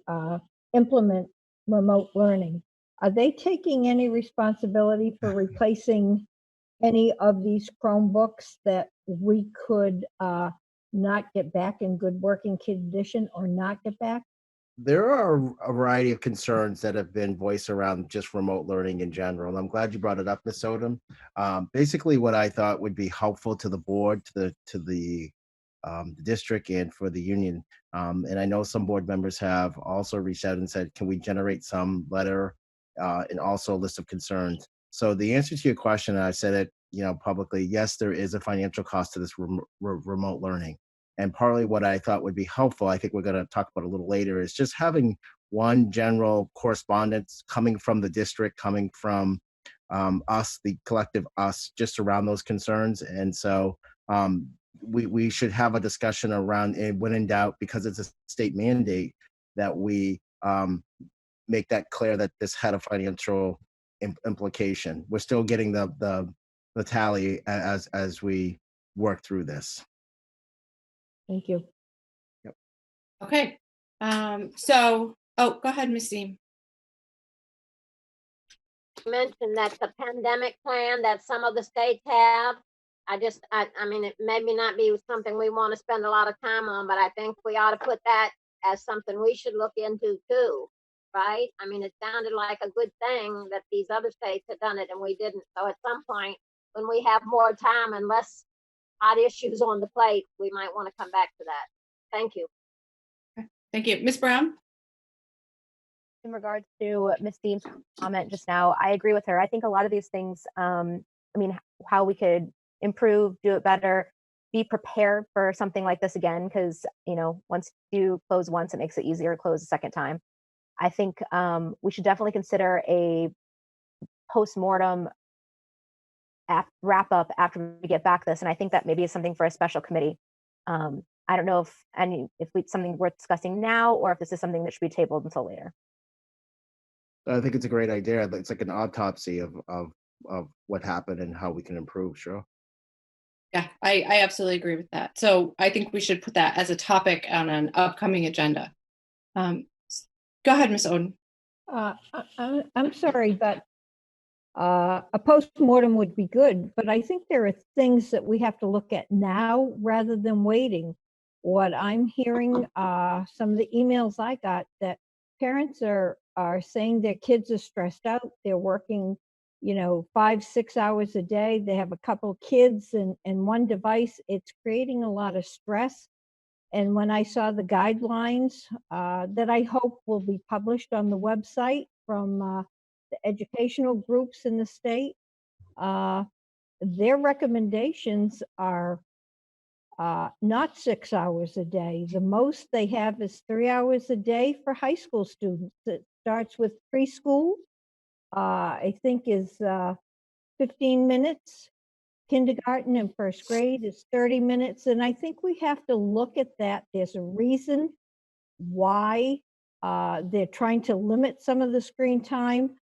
implement remote learning. Are they taking any responsibility for replacing any of these Chromebooks that we could not get back in good working condition or not get back? There are a variety of concerns that have been voiced around just remote learning in general. And I'm glad you brought it up, Ms. Odom. Basically, what I thought would be helpful to the board, to the the district and for the union. And I know some board members have also reached out and said, can we generate some letter and also a list of concerns? So the answer to your question, and I said it, publicly, yes, there is a financial cost to this remote learning. And partly what I thought would be helpful, I think we're going to talk about a little later, is just having one general correspondence coming from the district, coming from us, the collective us, just around those concerns. And so we should have a discussion around, and when in doubt, because it's a state mandate, that we make that clear that this had a financial implication. We're still getting the tally as we work through this. Thank you. Yep. Okay. Oh, go ahead, Ms. Deem. You mentioned that the pandemic plan that some of the states have. I mean, it maybe not be something we want to spend a lot of time on, but I think we ought to put that as something we should look into too, right? I mean, it sounded like a good thing that these other states had done it and we didn't. So at some point, when we have more time and less hot issues on the plate, we might want to come back to that. Thank you. Thank you. Ms. Brown? In regards to Ms. Dean's comment just now, I agree with her. I think a lot of these things, I mean, how we could improve, do it better, be prepared for something like this again, because, once you close once, it makes it easier to close a second time. I think we should definitely consider a post-mortem wrap up after we get back this. And I think that maybe is something for a special committee. I don't know if it's something worth discussing now, or if this is something that should be tabled until later. I think it's a great idea. It's like an autopsy of what happened and how we can improve. Sure. Yeah, I absolutely agree with that. So I think we should put that as a topic on an upcoming agenda. Go ahead, Ms. Oden. I'm sorry, but a post-mortem would be good, but I think there are things that we have to look at now rather than waiting. What I'm hearing, some of the emails I got, that parents are saying their kids are stressed out. They're working, 5-6 hours a day. They have a couple of kids and one device. It's creating a lot of stress. And when I saw the guidelines that I hope will be published on the website from the educational groups in the state, their recommendations are not 6 hours a day. The most they have is 3 hours a day for high school students. It starts with preschool, I think is 15 minutes. Kindergarten and first grade is 30 minutes. And I think we have to look at that. There's a reason why they're trying to limit some of the screen time.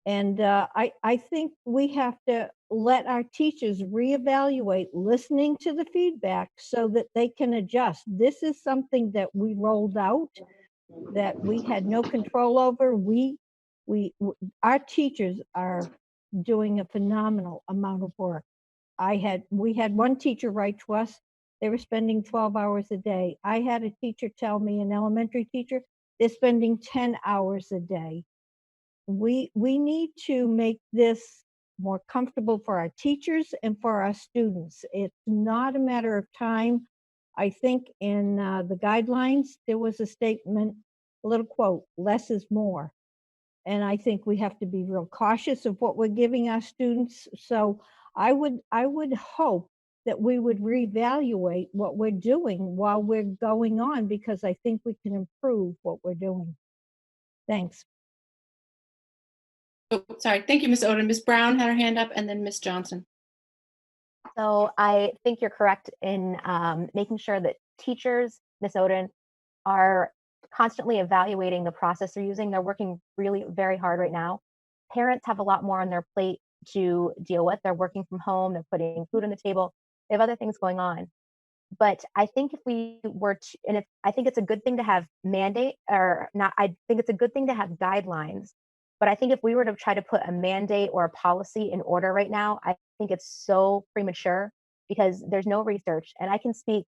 And I think we have to let our teachers reevaluate, listening to the feedback so that they can adjust. This is something that we rolled out that we had no control over. Our teachers are doing a phenomenal amount of work. We had one teacher write to us, they were spending 12 hours a day. I had a teacher tell me, an elementary teacher, they're spending 10 hours a day. We need to make this more comfortable for our teachers and for our students. It's not a matter of time. I think in the guidelines, there was a statement, a little quote, less is more. And I think we have to be real cautious of what we're giving our students. So I would hope that we would reevaluate what we're doing while we're going on, because I think we can improve what we're doing. Thanks. Oh, sorry. Thank you, Ms. Oden. Ms. Brown had her hand up, and then Ms. Johnson. So I think you're correct in making sure that teachers, Ms. Oden, are constantly evaluating the process they're using. They're working really very hard right now. Parents have a lot more on their plate to deal with. They're working from home, they're putting food on the table, they have other things going on. But I think if we were to, and I think it's a good thing to have mandate, or not, I think it's a good thing to have guidelines. But I think if we were to try to put a mandate or a policy in order right now, I think it's so premature, because there's no research. And I can speak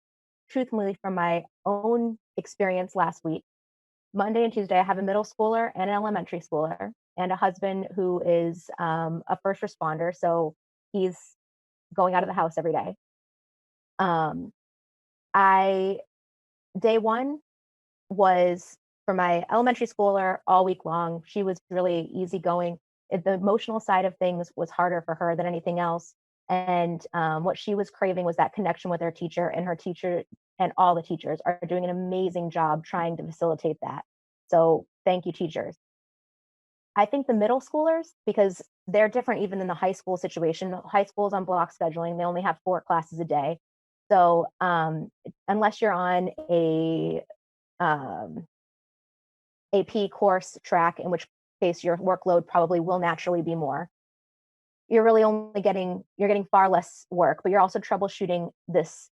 truthfully from my own experience last week. Monday and Tuesday, I have a middle schooler and an elementary schooler, and a husband who is a first responder. So he's going out of the house every day. Day one was for my elementary schooler all week long. She was really easygoing. The emotional side of things was harder for her than anything else. And what she was craving was that connection with her teacher, and her teacher and all the teachers are doing an amazing job trying to facilitate that. So thank you, teachers. I think the middle schoolers, because they're different even than the high school situation. The high school's on block scheduling. They only have 4 classes a day. So unless you're on a AP course track, in which case your workload probably will naturally be more, you're really only getting far less work, but you're also troubleshooting this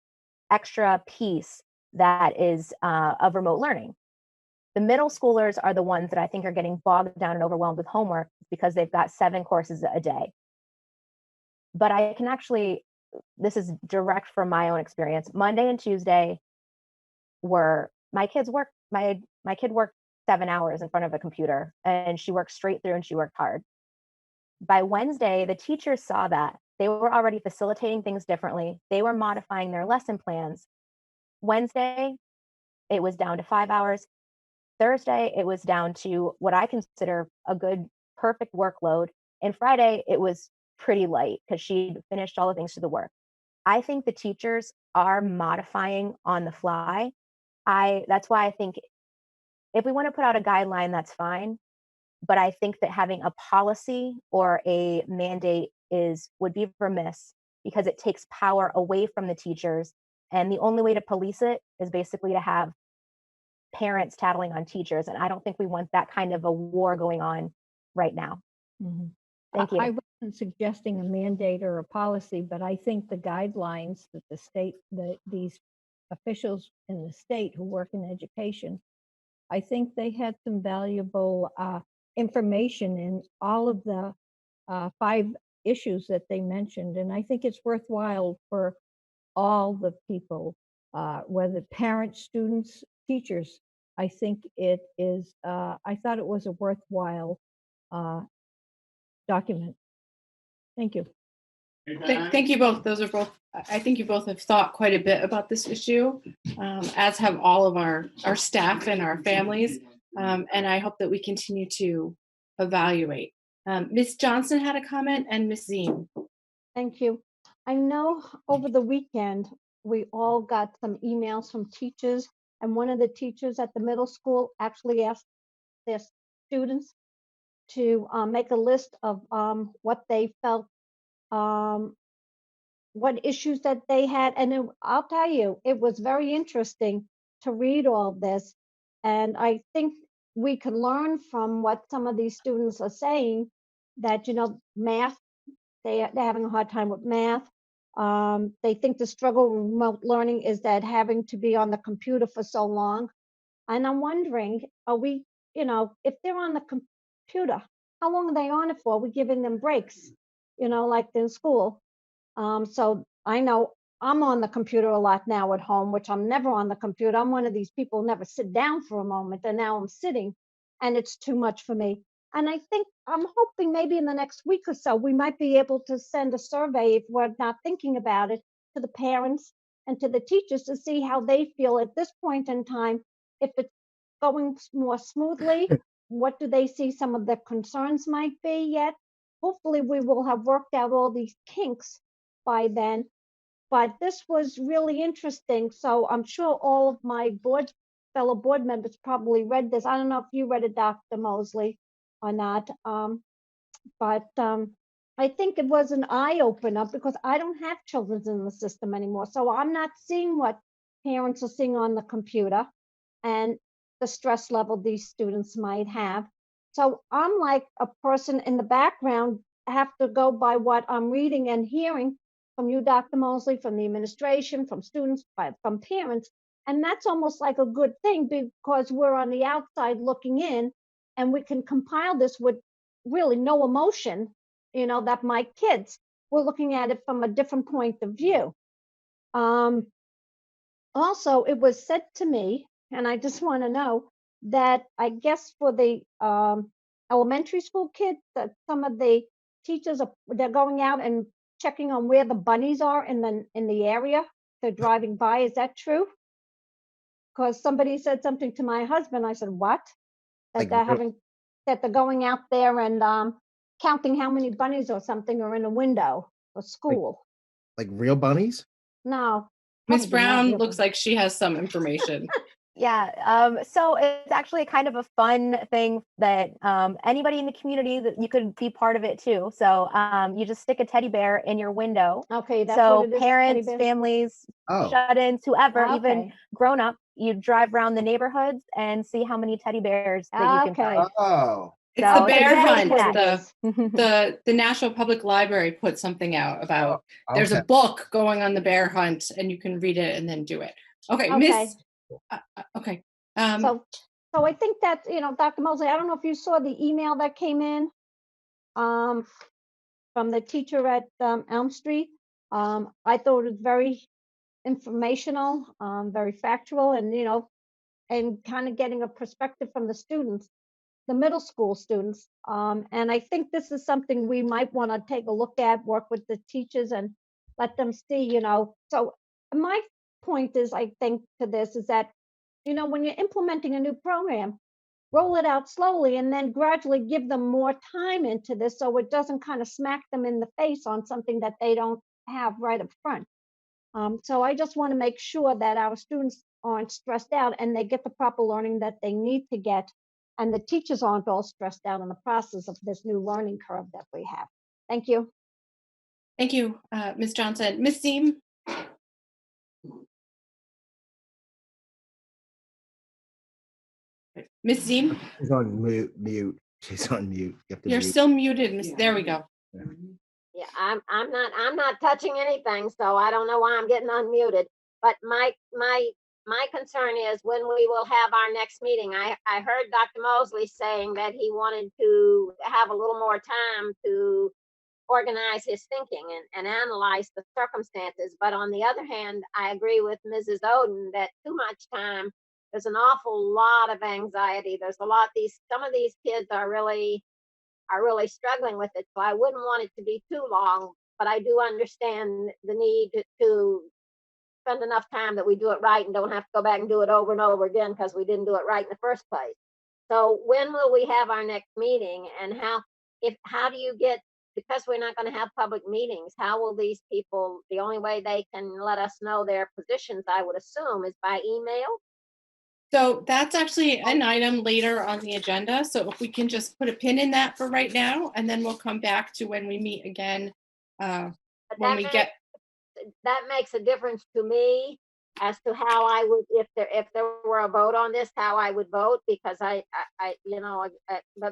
extra piece that is of remote learning. The middle schoolers are the ones that I think are getting bogged down and overwhelmed with homework because they've got 7 courses a day. But I can actually, this is direct from my own experience. Monday and Tuesday were my kid worked 7 hours in front of a computer, and she worked straight through and she worked hard. By Wednesday, the teachers saw that. They were already facilitating things differently. They were modifying their lesson plans. Wednesday, it was down to 5 hours. Thursday, it was down to what I consider a good, perfect workload. And Friday, it was pretty light because she'd finished all the things to the work. I think the teachers are modifying on the fly. That's why I think if we want to put out a guideline, that's fine. But I think that having a policy or a mandate would be remiss, because it takes power away from the teachers. And the only way to police it is basically to have parents tattling on teachers. And I don't think we want that kind of a war going on right now. Mhm. Thank you. I wasn't suggesting a mandate or a policy, but I think the guidelines that the state, these officials in the state who work in education, I think they had some valuable information in all of the 5 issues that they mentioned. And I think it's worthwhile for all the people, whether parents, students, teachers. I think it is, I thought it was a worthwhile document. Thank you. Thank you both. Those are both, I think you both have thought quite a bit about this issue, as have all of our staff and our families. And I hope that we continue to evaluate. Ms. Johnson had a comment, and Ms. Zine. Thank you. I know over the weekend, we all got some emails from teachers, and one of the teachers at the middle school actually asked their students to make a list of what they felt, what issues that they had. And I'll tell you, it was very interesting to read all this. And I think we could learn from what some of these students are saying, that, math, they're having a hard time with math. They think the struggle with remote learning is that having to be on the computer for so long. And I'm wondering, are we, if they're on the computer, how long are they on it for? Are we giving them breaks, like in school? So I know I'm on the computer a lot now at home, which I'm never on the computer. I'm one of these people who never sit down for a moment, and now I'm sitting, and it's too much for me. And I think I'm hoping maybe in the next week or so, we might be able to send a survey, if we're not thinking about it, to the parents and to the teachers to see how they feel at this point in time. If it's going more smoothly, what do they see some of the concerns might be yet? Hopefully we will have worked out all these kinks by then. But this was really interesting. So I'm sure all of my fellow board members probably read this. I don't know if you read it, Dr. Moseley, or not. But I think it was an eye opener, because I don't have children in the system anymore. So I'm not seeing what parents are seeing on the computer and the stress level these students might have. So I'm like a person in the background, have to go by what I'm reading and hearing from you, Dr. Moseley, from the administration, from students, from parents. And that's almost like a good thing, because we're on the outside looking in, and we can compile this with really no emotion, that my kids, we're looking at it from a different point of view. Also, it was said to me, and I just want to know, that I guess for the elementary school kids, that some of the teachers they're going out and checking on where the bunnies are in the area, they're driving by. Is that true? Because somebody said something to my husband. I said, what? Like That they're going out there and counting how many bunnies or something are in a window for school. like real bunnies? No. Miss probably not Brown real looks like she has some information. Yeah, so it's actually kind of a fun thing that anybody in the community that you could be part of it too. So you just stick a teddy bear in your window. Okay, that's So what it is. parents, Teddy bears? families, Oh. shut-ins, whoever, even Okay. grown up, you drive around the neighborhoods and see how many teddy bears that you can Okay. find. Oh. It's So the it's a bear good way to hunt. connect. The National Public Library put something out about, there's a Okay. book going on the bear hunt and you can read it and then do it. Okay, Miss, okay. So I think that, Dr. Moseley, I don't know if you saw the email that came in from the teacher at Elm Street. I thought it was very informational, very factual, and, and kind of getting a perspective from the students, the middle school students. And I think this is something we might want to take a look at, work with the teachers and let them see, So my point is, I think to this is that, when you're implementing a new program, roll it out slowly and then gradually give them more time into this so it doesn't kind of smack them in the face on something that they don't have right up front. So I just want to make sure that our students aren't stressed out and they get the proper learning that they need to get, and the teachers aren't all stressed out in the process of this new learning curve that we have. Thank you. Thank you, Ms. Johnson. Ms. Seam? Ms. Seam? She's on mute. She's on mute. You have to You're mute. still muted, Miss. There we go. Yeah, I'm not touching anything, so I don't know why I'm getting unmuted. But my concern is when we will have our next meeting. I heard Dr. Moseley saying that he wanted to have a little more time to organize his thinking and analyze the circumstances. But on the other hand, I agree with Mrs. Oden that too much time, there's an awful lot of anxiety. There's a lot, some of these kids are really struggling with it. So I wouldn't want it to be too long, but I do understand the need to spend enough time that we do it right and don't have to go back and do it over and over again because we didn't do it right in the first place. So when will we have our next meeting, and how do you get, because we're not going to have public meetings, how will these people, the only way they can let us know their positions, I would assume, is by email? So that's actually an item later on the agenda. So if we can just put a pin in that for right now, and then we'll come back to when we meet again. That makes a difference to me as to how I would, if there were a vote on this, how I would vote, because but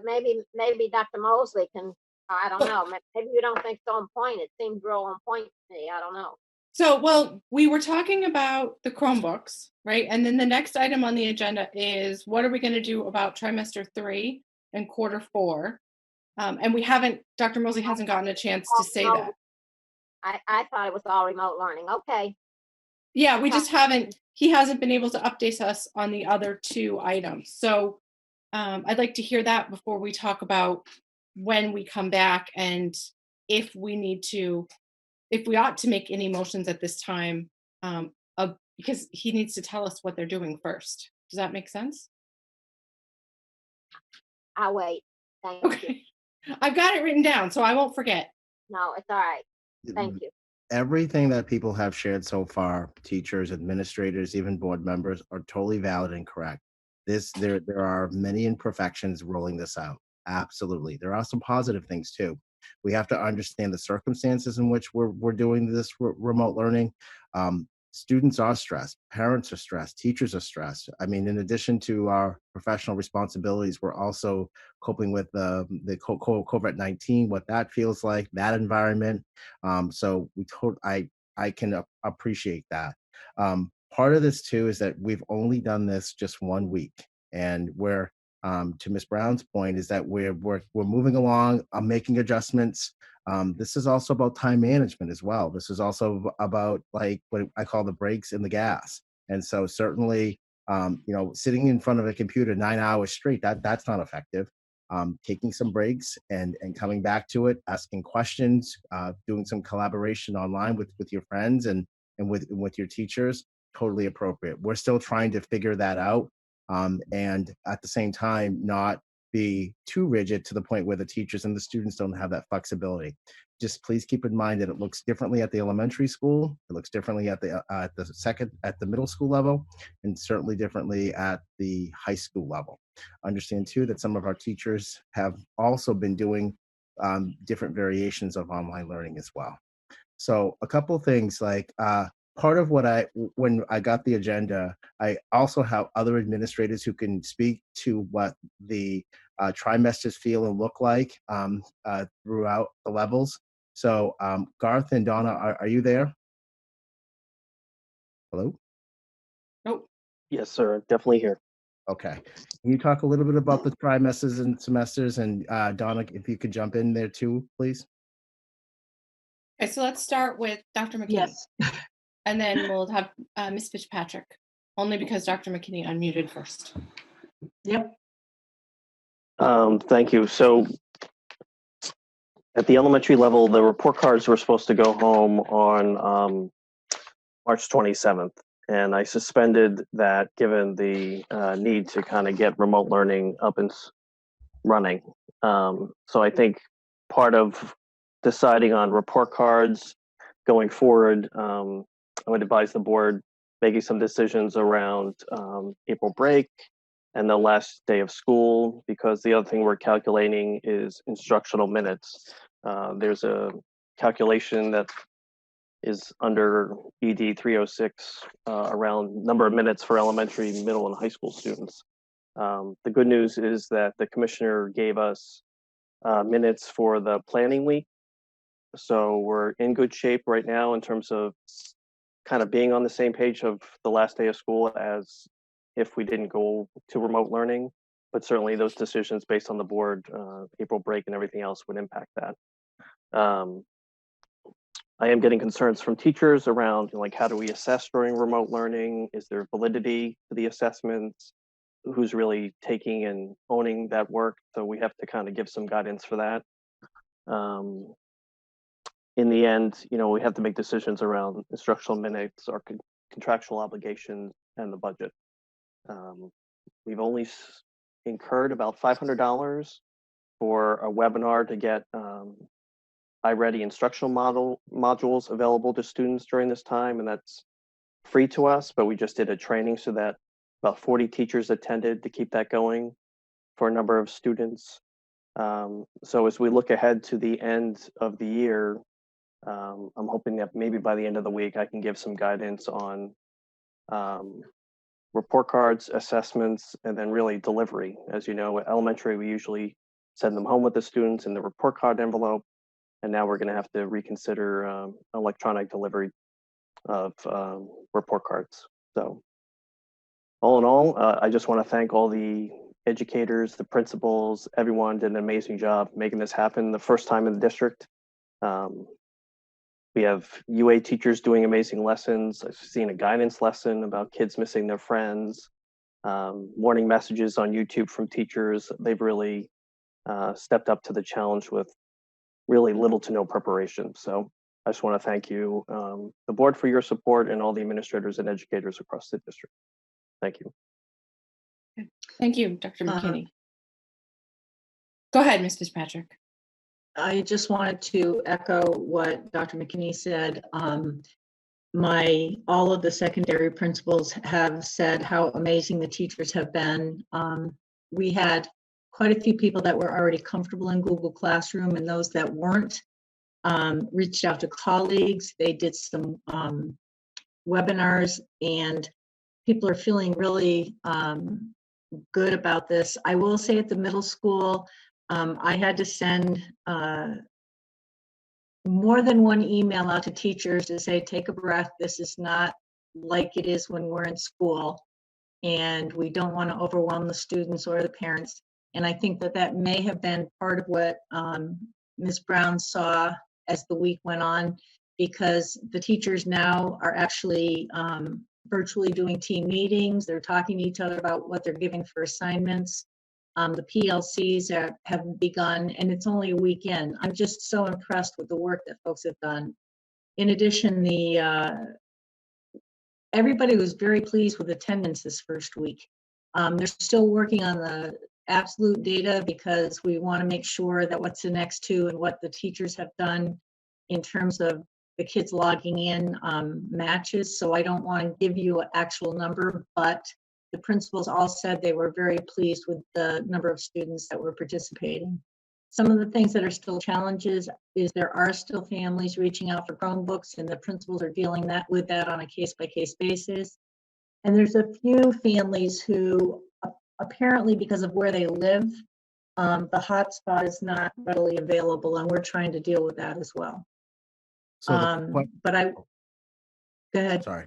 maybe Dr. Moseley can, I don't know, maybe you don't think so on point. It seems real on point to me. I don't know. So, well, we were talking about the Chromebooks, right? And then the next item on the agenda is what are we going to do about trimester 3 and quarter 4? And we haven't, Dr. Moseley hasn't gotten a chance to say that. I thought it was all remote learning. Okay. Yeah, we just haven't, he hasn't been able to update us on the other 2 items. So I'd like to hear that before we talk about when we come back and if we ought to make any motions at this time, because he needs to tell us what they're doing first. Does that make sense? I'll wait. Thank you. I've got it written down, so I won't forget. No, it's all right. Thank you. Everything that people have shared so far, teachers, administrators, even board members, are totally valid and correct. There are many imperfections rolling this out. Absolutely. There are some positive things too. We have to understand the circumstances in which we're doing this remote learning. Students are stressed, parents are stressed, teachers are stressed. I mean, in addition to our professional responsibilities, we're also coping with the COVID-19, what that feels like, that environment. So I can appreciate that. Part of this too is that we've only done this just 1 week, and we're to Ms. Brown's point is that we're moving along, making adjustments. This is also about time management as well. This is also about like what I call the brakes in the gas. And so certainly, sitting in front of a computer 9 hours straight, that's not effective. Taking some breaks and coming back to it, asking questions, doing some collaboration online with your friends, and and with your teachers, totally appropriate. We're still trying to figure that out, and at the same time, not be too rigid to the point where the teachers and the students don't have that flexibility. Just please keep in mind that it looks differently at the elementary school. It looks differently at the middle school level, and certainly differently at the high school level. Understand too that some of our teachers have also been doing different variations of online learning as well. So a couple things like part of when I got the agenda, I also have other administrators who can speak to what the trimesters feel and look like throughout the levels. So Garth and Donna, are you there? Hello? Nope. Yes, sir. Definitely here. Okay. Can you talk a little bit about the trimesters and semesters? And Donna, if you could jump in there too, please. Okay, so let's start with Dr. McKinney. Yes. And then we'll have Ms. Fitzpatrick, only because Dr. McKinney unmuted first. Yep. Thank you. So at the elementary level, the report cards were supposed to go home on March 27th. And I suspended that given the need to kind of get remote learning up and running. So I think part of deciding on report cards going forward, I would advise the board making some decisions around April break and the last day of school, because the other thing we're calculating is instructional minutes. There's a calculation that is under ED 306 around number of minutes for elementary, middle, and high school students. The good news is that the commissioner gave us minutes for the planning week. So we're in good shape right now in terms of kind of being on the same page of the last day of school as if we didn't go to remote learning. But certainly those decisions based on the board, April break and everything else would impact that. I am getting concerns from teachers around like, how do we assess during remote learning? Is there validity to the assessments? Who's really taking and owning that work? So we have to kind of give some guidance for that. In the end, we have to make decisions around instructional minutes, our contractual obligations, and the budget. We've only incurred about $500 for a webinar to get iReady instructional modules available to students during this time, and that's free to us, but we just did a training so that about 40 teachers attended to keep that going for a number of students. So as we look ahead to the end of the year, I'm hoping that maybe by the end of the week, I can give some guidance on report cards, assessments, and then really delivery. As you know, at elementary, we usually send them home with the students in the report card envelope. And now we're going to have to reconsider electronic delivery of report cards. So all in all, I just want to thank all the educators, the principals, everyone did an amazing job making this happen the first time in the district. We have UA teachers doing amazing lessons. I've seen a guidance lesson about kids missing their friends, warning messages on YouTube from teachers. They've really stepped up to the challenge with really little to no preparation. So I just want to thank you, the board, for your support, and all the administrators and educators across the district. Thank you. Thank you, Dr. McKinney. Go ahead, Ms. Fitzpatrick. I just wanted to echo what Dr. McKinney said. All of the secondary principals have said how amazing the teachers have been. We had quite a few people that were already comfortable in Google Classroom, and those that weren't reached out to colleagues. They did some webinars, and people are feeling really good about this. I will say at the middle school, I had to send more than one email out to teachers to say, take a breath. This is not like it is when we're in school, and we don't want to overwhelm the students or the parents. And I think that may have been part of what Ms. Brown saw as the week went on, because the teachers now are actually virtually doing team meetings. They're talking to each other about what they're giving for assignments. The PLCs have begun, and it's only a weekend. I'm just so impressed with the work that folks have done. In addition, the everybody was very pleased with attendance this first week. They're still working on the absolute data because we want to make sure that what's annexed to and what the teachers have done in terms of the kids logging in matches. So I don't want to give you an actual number, but the principals all said they were very pleased with the number of students that were participating. Some of the things that are still challenges is there are still families reaching out for Chromebooks, and the principals are dealing with that on a case-by-case basis. And there's a few families who apparently, because of where they live, the hotspot is not readily available, and we're trying to deal with that as well. So the But go ahead. sorry.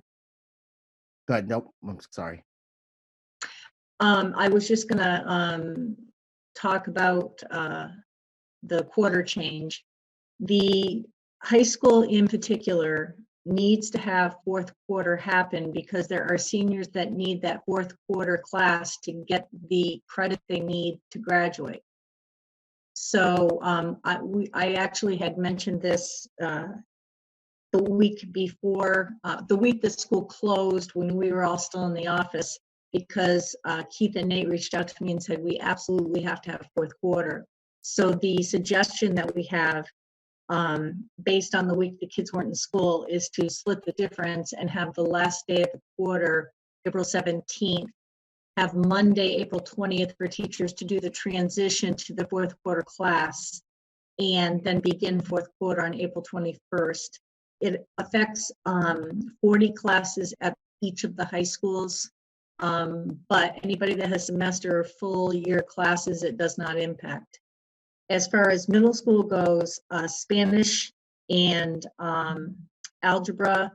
Go ahead. Nope. I'm sorry. I was just gonna talk about the quarter change. The high school in particular needs to have fourth quarter happen because there are seniors that need that fourth quarter class to get the credit they need to graduate. So I actually had mentioned this the week before, the week the school closed when we were all still in the office, because Keith and Nate reached out to me and said, we absolutely have to have fourth quarter. So the suggestion that we have, based on the week the kids weren't in school, is to split the difference and have the last day of the quarter, April 17th, have Monday, April 20th for teachers to do the transition to the fourth quarter class, and then begin fourth quarter on April 21st. It affects 40 classes at each of the high schools, but anybody that has semester or full year classes, it does not impact. As far as middle school goes, Spanish and algebra,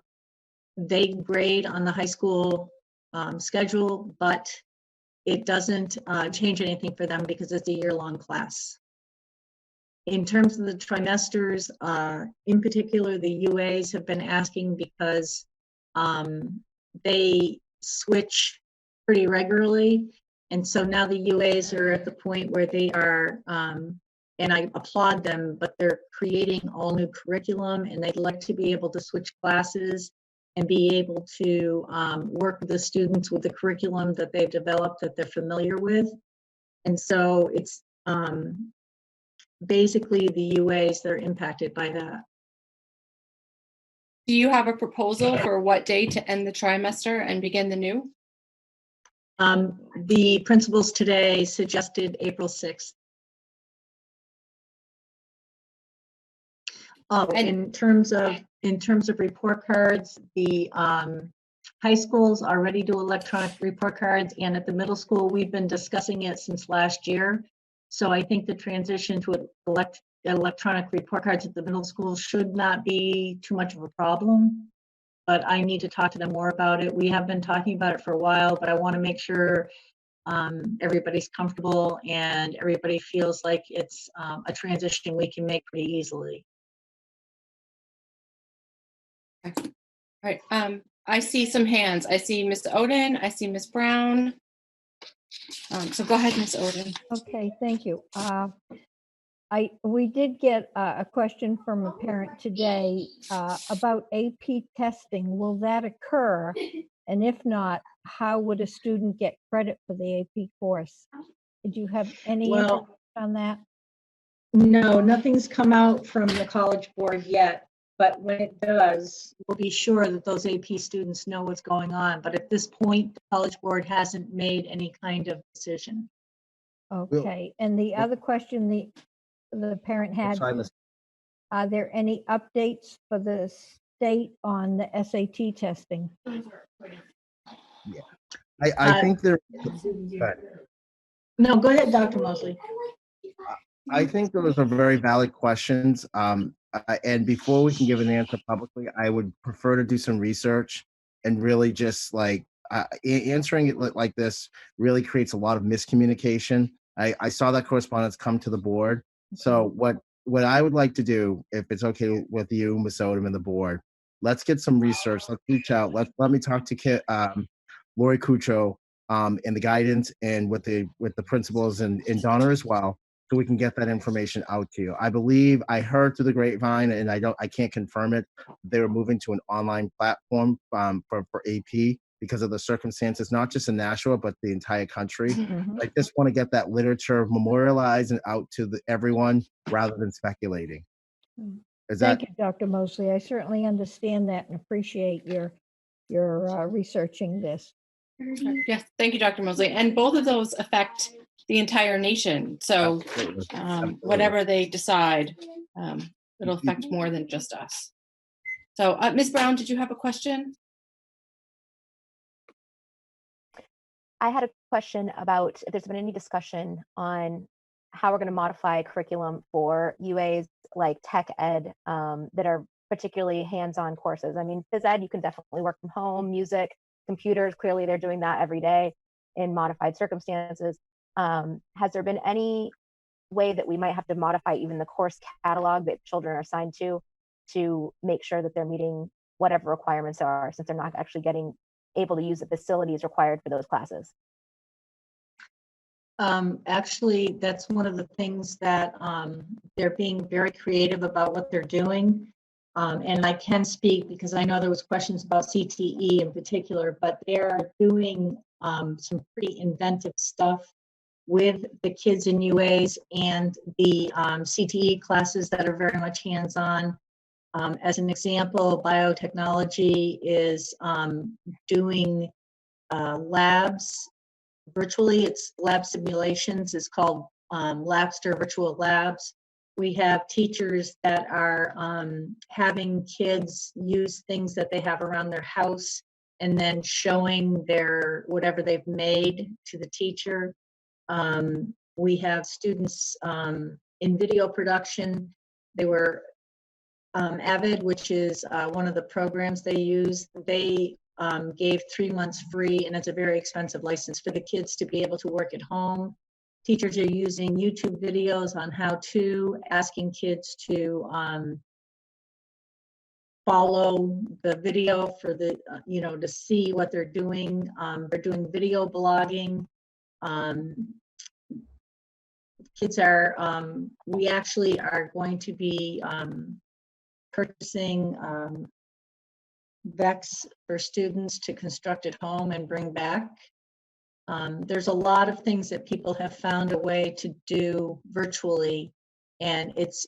they grade on the high school schedule, but it doesn't change anything for them because it's a year-long class. In terms of the trimesters, in particular, the UAs have been asking because they switch pretty regularly. And so now the UAs are at the point where they are, and I applaud them, but they're creating all new curriculum, and they'd like to be able to switch classes and be able to work with the students with the curriculum that they've developed that they're familiar with. And so it's basically the UAs that are impacted by that. Do you have a proposal for what day to end the trimester and begin the new? The principals today suggested April 6th. Oh, in terms of report cards, the high schools already do electronic report cards, and at the middle school, we've been discussing it since last year. So I think the transition to electronic report cards at the middle school should not be too much of a problem, but I need to talk to them more about it. We have been talking about it for a while, but I want to make sure everybody's comfortable and everybody feels like it's a transition we can make pretty easily. All right. I see some hands. I see Ms. Oden. I see Ms. Brown. So go ahead, Ms. Oden. Okay, thank you. We did get a question from a parent today about AP testing. Will that occur? And if not, how would a student get credit for the AP course? Did you have any information on that? No, nothing's come out from the College Board yet, but when it does, we'll be sure that those AP students know what's going on. But at this point, the College Board hasn't made any kind of decision. Okay, and the other question the parent had, are there any updates for the state on the SAT testing? Yeah, I think there. No, go ahead, Dr. Moseley. I think those are very valid questions. And before we can give an answer publicly, I would prefer to do some research and really just like answering it like this really creates a lot of miscommunication. I saw that correspondence come to the board. So what I would like to do, if it's okay with you, Ms. Odom, and the board, let's get some research. Let's reach out. Let me talk to Lori Cuccio and the guidance and with the principals and Donna as well. so we can get that information out to you. I believe I heard through the grapevine, and I can't confirm it. They were moving to an online platform for AP because of the circumstances, not just in Nashua, but the entire country. Mhm. I just want to get that literature memorialized and out to everyone rather than speculating. Is that Thank you, Dr. Moseley. I certainly understand that and appreciate your researching this. Yes, thank you, Dr. Moseley. And both of those affect the entire nation. So whatever they decide, it'll affect more than just us. So Ms. Brown, did you have a question? I had a question about if there's been any discussion on how we're going to modify curriculum for UAs like tech ed that are particularly hands-on courses. I mean, phys ed, you can definitely work from home, music, computers, clearly they're doing that every day in modified circumstances. Has there been any way that we might have to modify even the course catalog that children are assigned to make sure that they're meeting whatever requirements there are, since they're not actually able to use the facilities required for those classes? Actually, that's one of the things that they're being very creative about what they're doing. And I can speak because I know there was questions about CTE in particular, but they're doing some pretty inventive stuff with the kids in UAs and the CTE classes that are very much hands-on. As an example, biotechnology is doing labs virtually. It's lab simulations. It's called Labster Virtual Labs. We have teachers that are having kids use things that they have around their house and then showing their whatever they've made to the teacher. We have students in video production. They were Avid, which is one of the programs they use. They gave 3 months free, and it's a very expensive license for the kids to be able to work at home. Teachers are using YouTube videos on how to, asking kids to follow the video for the, to see what they're doing. They're doing video blogging. Kids are, we actually are going to be purchasing VEX for students to construct at home and bring back. There's a lot of things that people have found a way to do virtually, and it's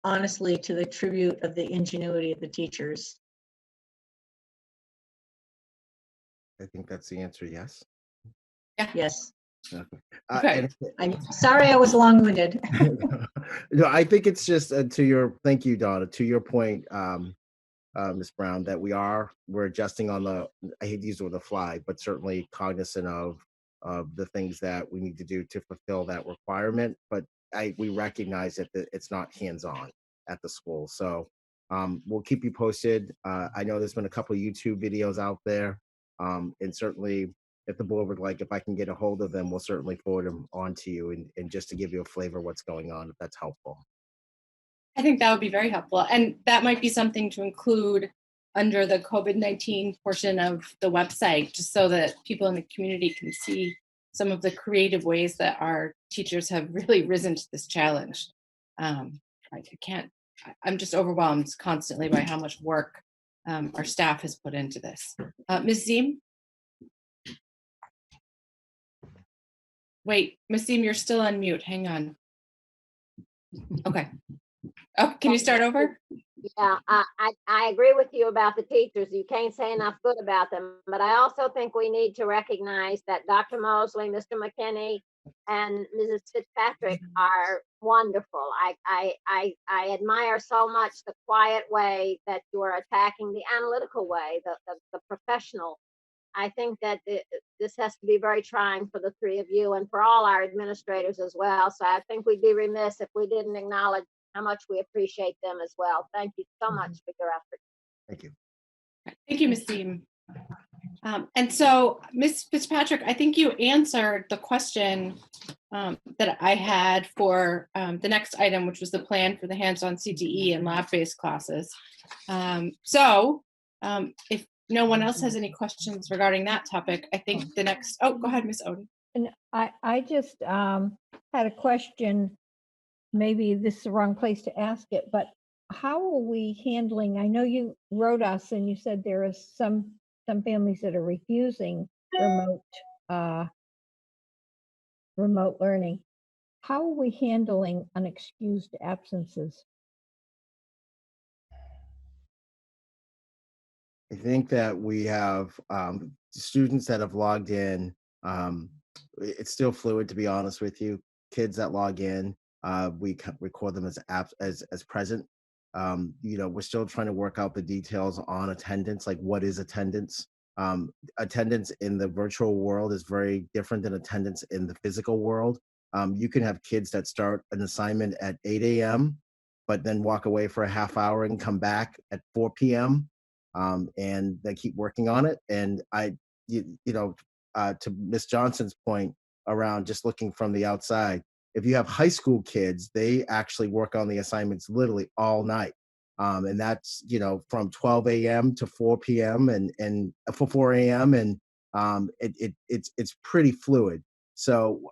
honestly to the tribute of the ingenuity of the teachers. I think that's the answer, yes. Yeah. Yes. Okay. I'm sorry I was long-winded. No, I think it's just thank you, Donna, to your point, Ms. Brown, that we're adjusting on I hate to use the word the fly, but certainly cognizant of the things that we need to do to fulfill that requirement. But we recognize that it's not hands-on at the school. So we'll keep you posted. I know there's been a couple of YouTube videos out there, and certainly if the board would like, if I can get a hold of them, we'll certainly forward them on to you and just to give you a flavor of what's going on, if that's helpful. I think that would be very helpful. And that might be something to include under the COVID-19 portion of the website, just so that people in the community can see some of the creative ways that our teachers have really risen to this challenge. I'm just overwhelmed constantly by how much work our staff has put into this. Ms. Ziem? Wait, Ms. Ziem, you're still on mute. Hang on. Okay. Oh, can you start over? Yeah, I agree with you about the teachers. You can't say enough good about them, but I also think we need to recognize that Dr. Moseley, Mr. McKinney, and Mrs. Fitzpatrick are wonderful. I admire so much the quiet way that you are attacking the analytical way, the professional. I think that this has to be very trying for the three of you and for all our administrators as well. So I think we'd be remiss if we didn't acknowledge how much we appreciate them as well. Thank you so much for your effort. Thank you. Thank you, Ms. Ziem. And so, Ms. Fitzpatrick, I think you answered the question that I had for the next item, which was the plan for the hands-on CTE and lab-based classes. If no one else has any questions regarding that topic, I think the next, go ahead, Ms. Oden. And I just had a question. Maybe this is the wrong place to ask it, but how are we handling? I know you wrote us and you said there are some families that are refusing remote learning. How are we handling unexcused absences? I think that we have students that have logged in. It's still fluid, to be honest with you. Kids that log in, we record them as as present. We're still trying to work out the details on attendance, like what is attendance. Attendance in the virtual world is very different than attendance in the physical world. You can have kids that start an assignment at 8 a.m., but then walk away for a half hour and come back at 4 p.m. And they keep working on it. And to Miss Johnson's point around just looking from the outside, if you have high school kids, they actually work on the assignments literally all night. And that's, from 12 a.m. to 4 p.m. and for 4 a.m. And it's pretty fluid. So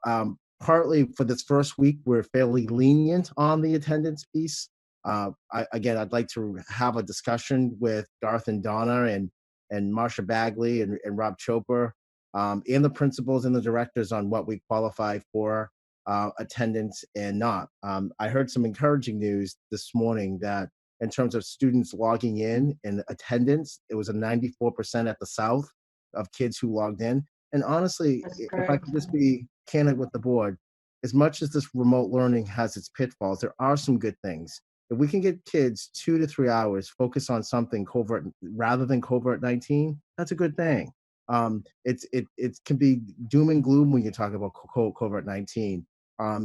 partly for this first week, we're fairly lenient on the attendance piece. I'd like to have a discussion with Garth and Donna and Marsha Bagley and Rob Chopra and the principals and the directors on what we qualify for attendance and not. I heard some encouraging news this morning that in terms of students logging in and attendance, it was a 94% at the South of kids who logged in. And honestly, if I could just be candid with the board, as much as this remote learning has its pitfalls, there are some good things. If we can get kids 2 to 3 hours focus on something covert rather than COVID-19, that's a good thing. It can be doom and gloom when you talk about COVID-19.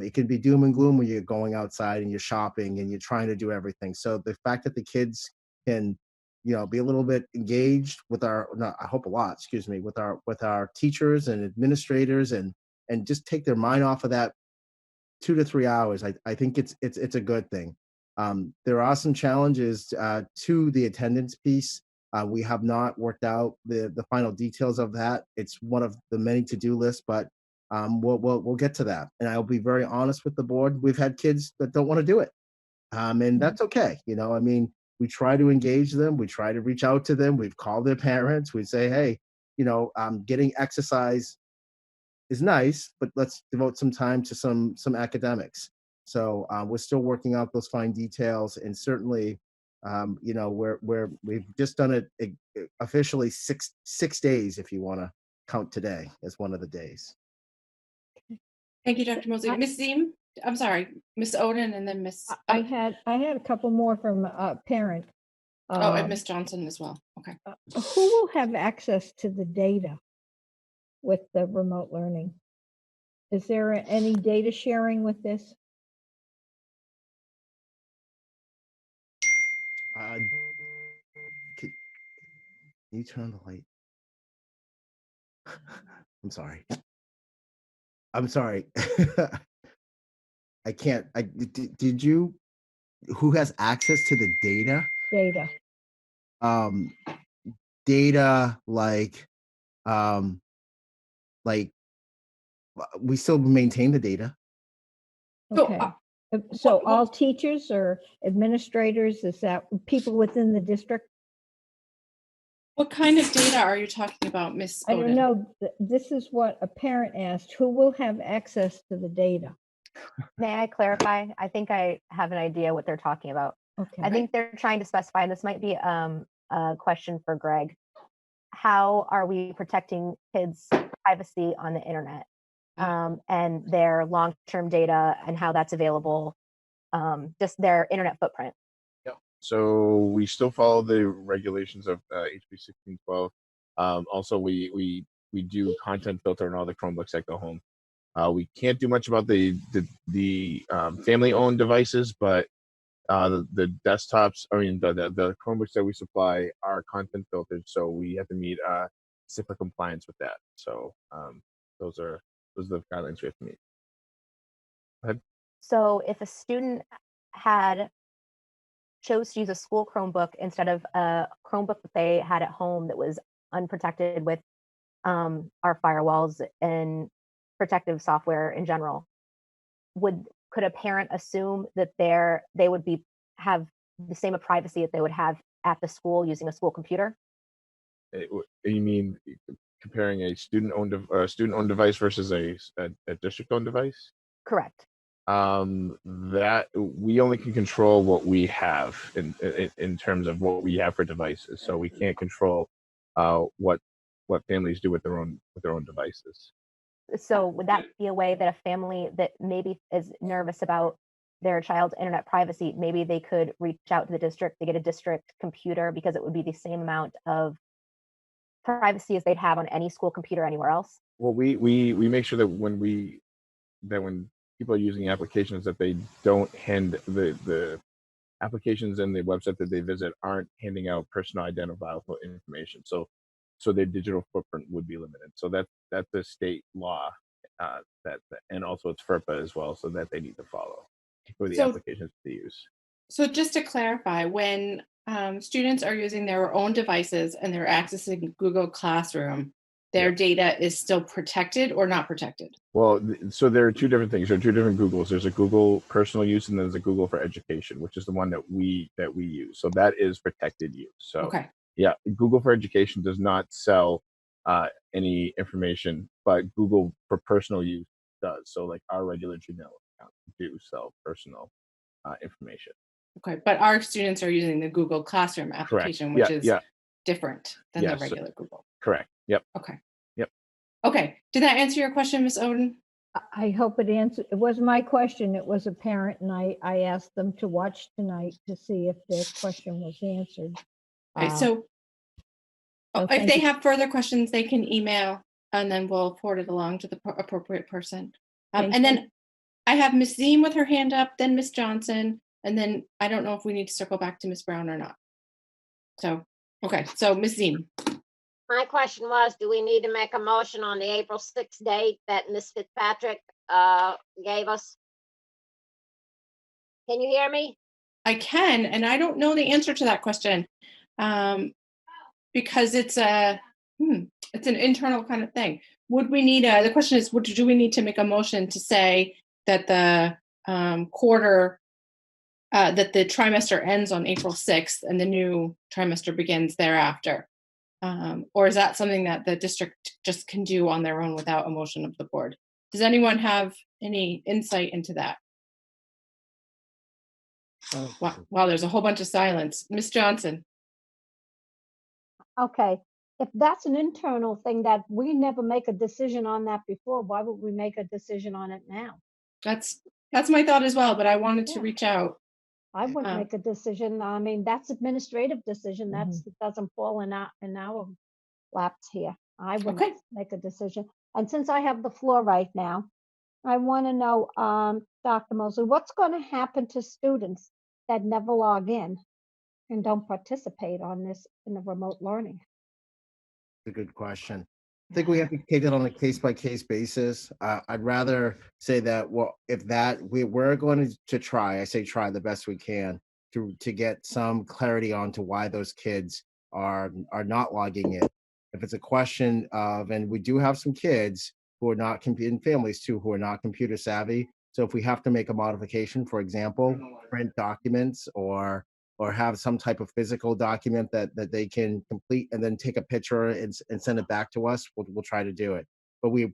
It can be doom and gloom when you're going outside and you're shopping and you're trying to do everything. So the fact that the kids can, be a little bit engaged with I hope a lot, excuse me, with our teachers and administrators and just take their mind off of that 2 to 3 hours. I think it's a good thing. There are some challenges to the attendance piece. We have not worked out the final details of that. It's one of the many to-do lists, but we'll get to that. And I'll be very honest with the board. We've had kids that don't want to do it, and that's okay. We try to engage them. We try to reach out to them. We've called their parents. We say, hey, getting exercise is nice, but let's devote some time to some academics. So we're still working out those fine details, and certainly, we've just done it officially six days, if you want to count today as one of the days. Thank you, Dr. Moseley. Ms. Ziem, I'm sorry, Ms. Oden, and then Ms. I had a couple more from a parent. And Ms. Johnson as well. Okay. Who will have access to the data with the remote learning? Is there any data sharing with this? Can you turn the light? I'm sorry. I can't. Did you? Who has access to the data? Data. Data like we still maintain the data. Okay. So all teachers or administrators, is that people within the district? What kind of data are you talking about, Ms. Oden? I don't know. This is what a parent asked. Who will have access to the data? May I clarify? I think I have an idea what they're talking about. Okay. I think they're trying to specify, and this might be a question for Greg. How are we protecting kids' privacy on the internet and their long-term data and how that's available, just their internet footprint? Yep. So we still follow the regulations of HB 1612. Also, we do content filter on all the Chromebooks that go home. We can't do much about the family-owned devices, but the desktops, the Chromebooks that we supply are content filtered, so we have to meet CIPA compliance with that. So those are the guidelines we have to meet. Go ahead. So if a student chose to use a school Chromebook instead of a Chromebook that they had at home that was unprotected with our firewalls and protective software in general, could a parent assume that they would have the same privacy that they would have at the school using a school computer? You mean comparing a student-owned device versus a district-owned device? Correct. That we only can control what we have in terms of what we have for devices. So we can't control what families do with their own devices. So would that be a way that a family that maybe is nervous about their child's internet privacy, maybe they could reach out to the district to get a district computer, because it would be the same amount of privacy as they'd have on any school computer anywhere else? Well, we make sure that when people are using applications, that they don't hand the applications and the website that they visit aren't handing out personal identifiable information. So their digital footprint would be limited. So that's the state law, and also it's FERPA as well, so that they need to follow for the applications they use. So just to clarify, when students are using their own devices and they're accessing Google Classroom, their data is still protected or not protected? Well, so there are two different things. There are two different Googles. There's a Google personal use, and there's a Google for education, which is the one that we use. So that is protected use. So okay. Yeah, Google for education does not sell any information, but Google for personal use does. So like our regular Gmail account do sell personal information. Okay, but our students are using the Google Classroom application, which is different than the regular Google. Correct. Yep. Okay. Yep. Okay. Did that answer your question, Ms. Oden? I hope it answered. It wasn't my question. It was a parent, and I asked them to watch tonight to see if their question was answered. Okay, so if they have further questions, they can email, and then we'll forward it along to the appropriate person. And then I have Ms. Ziem with her hand up, then Ms. Johnson, and then I don't know if we need to circle back to Ms. Brown or not. So, okay, so Ms. Ziem. My question was, do we need to make a motion on the April 6th date that Ms. Fitzpatrick gave us? Can you hear me? I can, and I don't know the answer to that question because it's an internal kind of thing. Would we need the question is, do we need to make a motion to say that the that the trimester ends on April 6th and the new trimester begins thereafter? Or is that something that the district just can do on their own without a motion of the board? Does anyone have any insight into that? Oh, wow, there's a whole bunch of silence. Ms. Johnson. Okay, if that's an internal thing that we never make a decision on that before, why would we make a decision on it now? That's my thought as well, but I wanted to reach out. I wouldn't make a decision. I mean, that's administrative decision. It doesn't fall in our laps here. I wouldn't make a decision. And since I have the floor right now, I want to know, Dr. Moseley, what's going to happen to students that never log in and don't participate on this in the remote learning? A good question. I think we have to take it on a case-by-case basis. I'd rather say that, well, if that we're going to try, I say try the best we can to get some clarity onto why those kids are not logging in. If it's a question of, and we do have some kids who are not in families too, who are not computer savvy. So if we have to make a modification, for example, print documents or have some type of physical document that they can complete and then take a picture and send it back to us, we'll try to do it. But I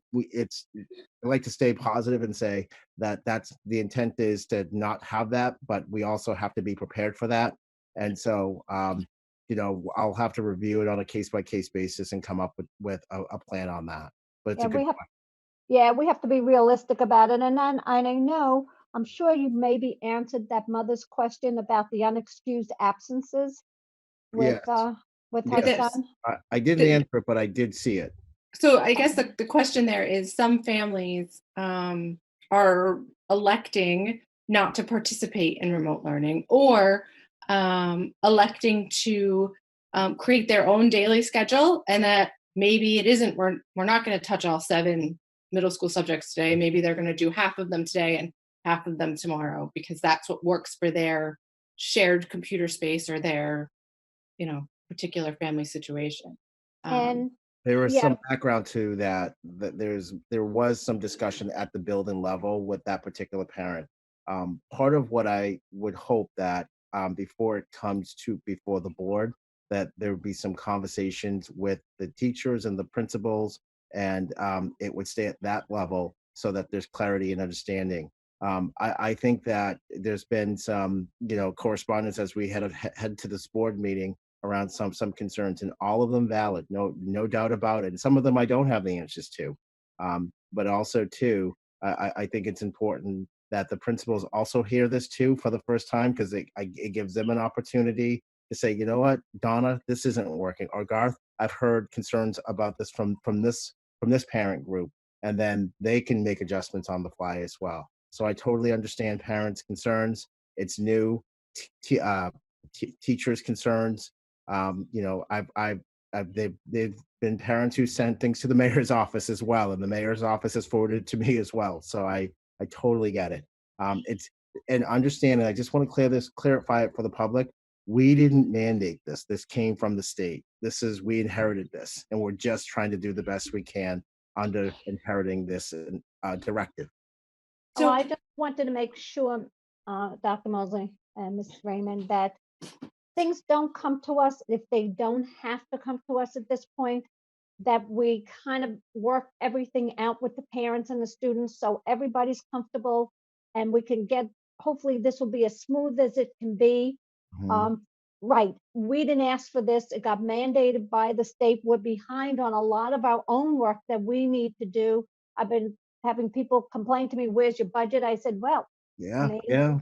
like to stay positive and say that that's the intent is to not have that, but we also have to be prepared for that. And so, I'll have to review it on a case-by-case basis and come up with a plan on that. But it's a good question. We have to be realistic about it. And then I know, I'm sure you maybe answered that mother's question about the unexcused absences with her son. I didn't answer it, but I did see it. So I guess the question there is some families are electing not to participate in remote learning or electing to create their own daily schedule, and that maybe it isn't, we're not going to touch all 7 middle school subjects today. Maybe they're going to do half of them today and half of them tomorrow because that's what works for their shared computer space or their, particular family situation. And There was Yeah. some background to that, there was some discussion at the building level with that particular parent. Part of what I would hope that, before it comes to before the board, that there would be some conversations with the teachers and the principals, and, it would stay at that level so that there's clarity and understanding. I think that there's been some, correspondence as we head to this board meeting around some concerns, and all of them valid, no doubt about it. And some of them I don't have the answers to. But also too, I think it's important that the principals also hear this too for the first time, because it gives them an opportunity to say, you know what, Donna, this isn't working, or Garth, I've heard concerns about this from this parent group, and then they can make adjustments on the fly as well. So I totally understand parents' concerns. It's new. Teachers' concerns. They've been parents who sent things to the mayor's office as well, and the mayor's office has forwarded to me as well. So I totally get it. It's and understand, and I just want to clarify it for the public. We didn't mandate this. This came from the state. We inherited this, and we're just trying to do the best we can under inheriting this directive. So I just wanted to make sure, Dr. Moseley and Mrs. Raymond, that things don't come to us if they don't have to come to us at this point, that we kind of work everything out with the parents and the students so everybody's comfortable, and we can hopefully this will be as smooth as it can be. Right, we didn't ask for this. It got mandated by the state. We're behind on a lot of our own work that we need to do. I've been having people complain to me, where's your budget? I said, well, Yeah,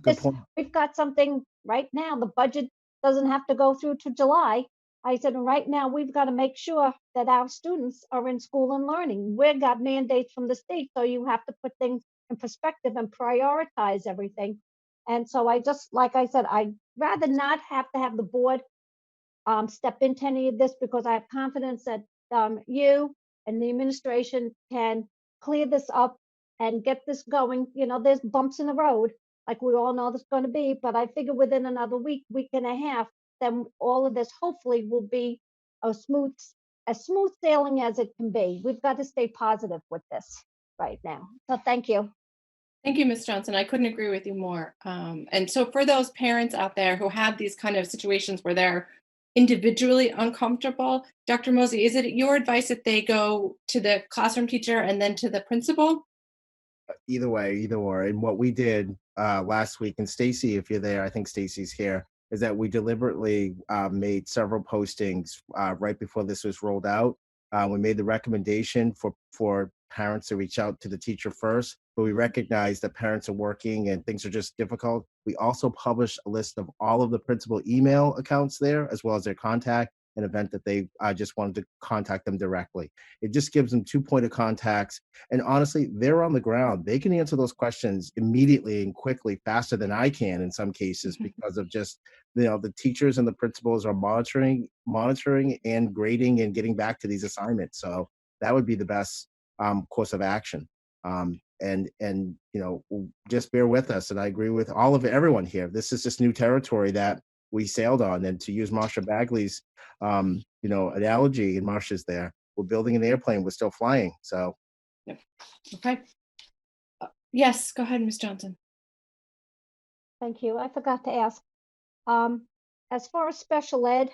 good point. we've got something right now. The budget doesn't have to go through to July. I said, right now we've got to make sure that our students are in school and learning. We've got mandates from the state, so you have to put things in perspective and prioritize everything. And so like I said, I'd rather not have to have the board step into any of this, because I have confidence that you and the administration can clear this up and get this going. There's bumps in the road, like we all know there's going to be, but I figure within another week and a half, then all of this hopefully will be as smooth sailing as it can be. We've got to stay positive with this right now. So thank you. Thank you, Ms. Johnson. I couldn't agree with you more. And so for those parents out there who have these kind of situations where they're individually uncomfortable, Dr. Moseley, is it your advice that they go to the classroom teacher and then to the principal? Either way, either or. And what we did last week, and Stacy, if you're there, I think Stacy's here, is that we deliberately made several postings right before this was rolled out. We made the recommendation for parents to reach out to the teacher first, but we recognize that parents are working and things are just difficult. We also published a list of all of the principal email accounts there, as well as their contact, an event that they just wanted to contact them directly. It just gives them 2 point of contacts. And honestly, they're on the ground. They can answer those questions immediately and quickly, faster than I can in some cases, because of just, the teachers and the principals are monitoring and grading and getting back to these assignments. So that would be the best course of action. And just bear with us. And I agree with everyone here. This is just new territory that we sailed on. And to use Marsha Bagley's, analogy, and Marsha's there, we're building an airplane, we're still flying. So. Yep. Okay. Yes, go ahead, Ms. Johnson. Thank you. I forgot to ask. As far as special ed,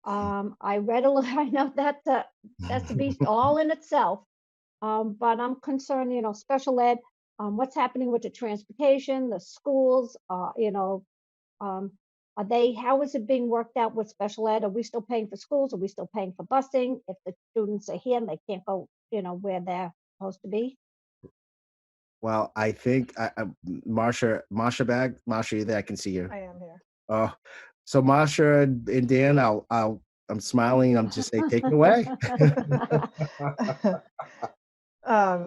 I read a little. I know that's a beast all in itself. But I'm concerned, special ed, what's happening with the transportation, the schools, how is it being worked out with special ed? Are we still paying for schools? Are we still paying for busing? If the students are here and they can't go, where they're supposed to be? Well, I think Marsha, you there? I can see you. I am here. Oh, so Marsha and Dan, I'm smiling. I'm just saying, take it away.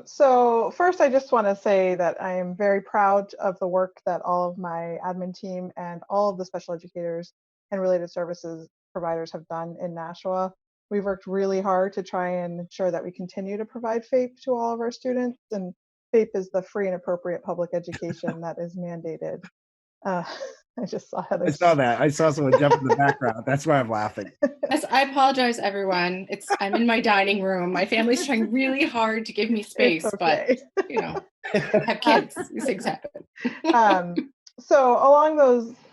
So first, I just want to say that I am very proud of the work that all of my admin team and all of the special educators and related services providers have done in Nashua. We've worked really hard to try and ensure that we continue to provide FAPE to all of our students, and FAPE is the free and appropriate public education that is mandated. I just saw I Heather's. saw that. I saw someone jump in the background. That's why I'm laughing. Yes, I apologize, everyone. I'm in my dining room. My family's trying really hard to give me space, okay. but you know, I have kids. These things happen. So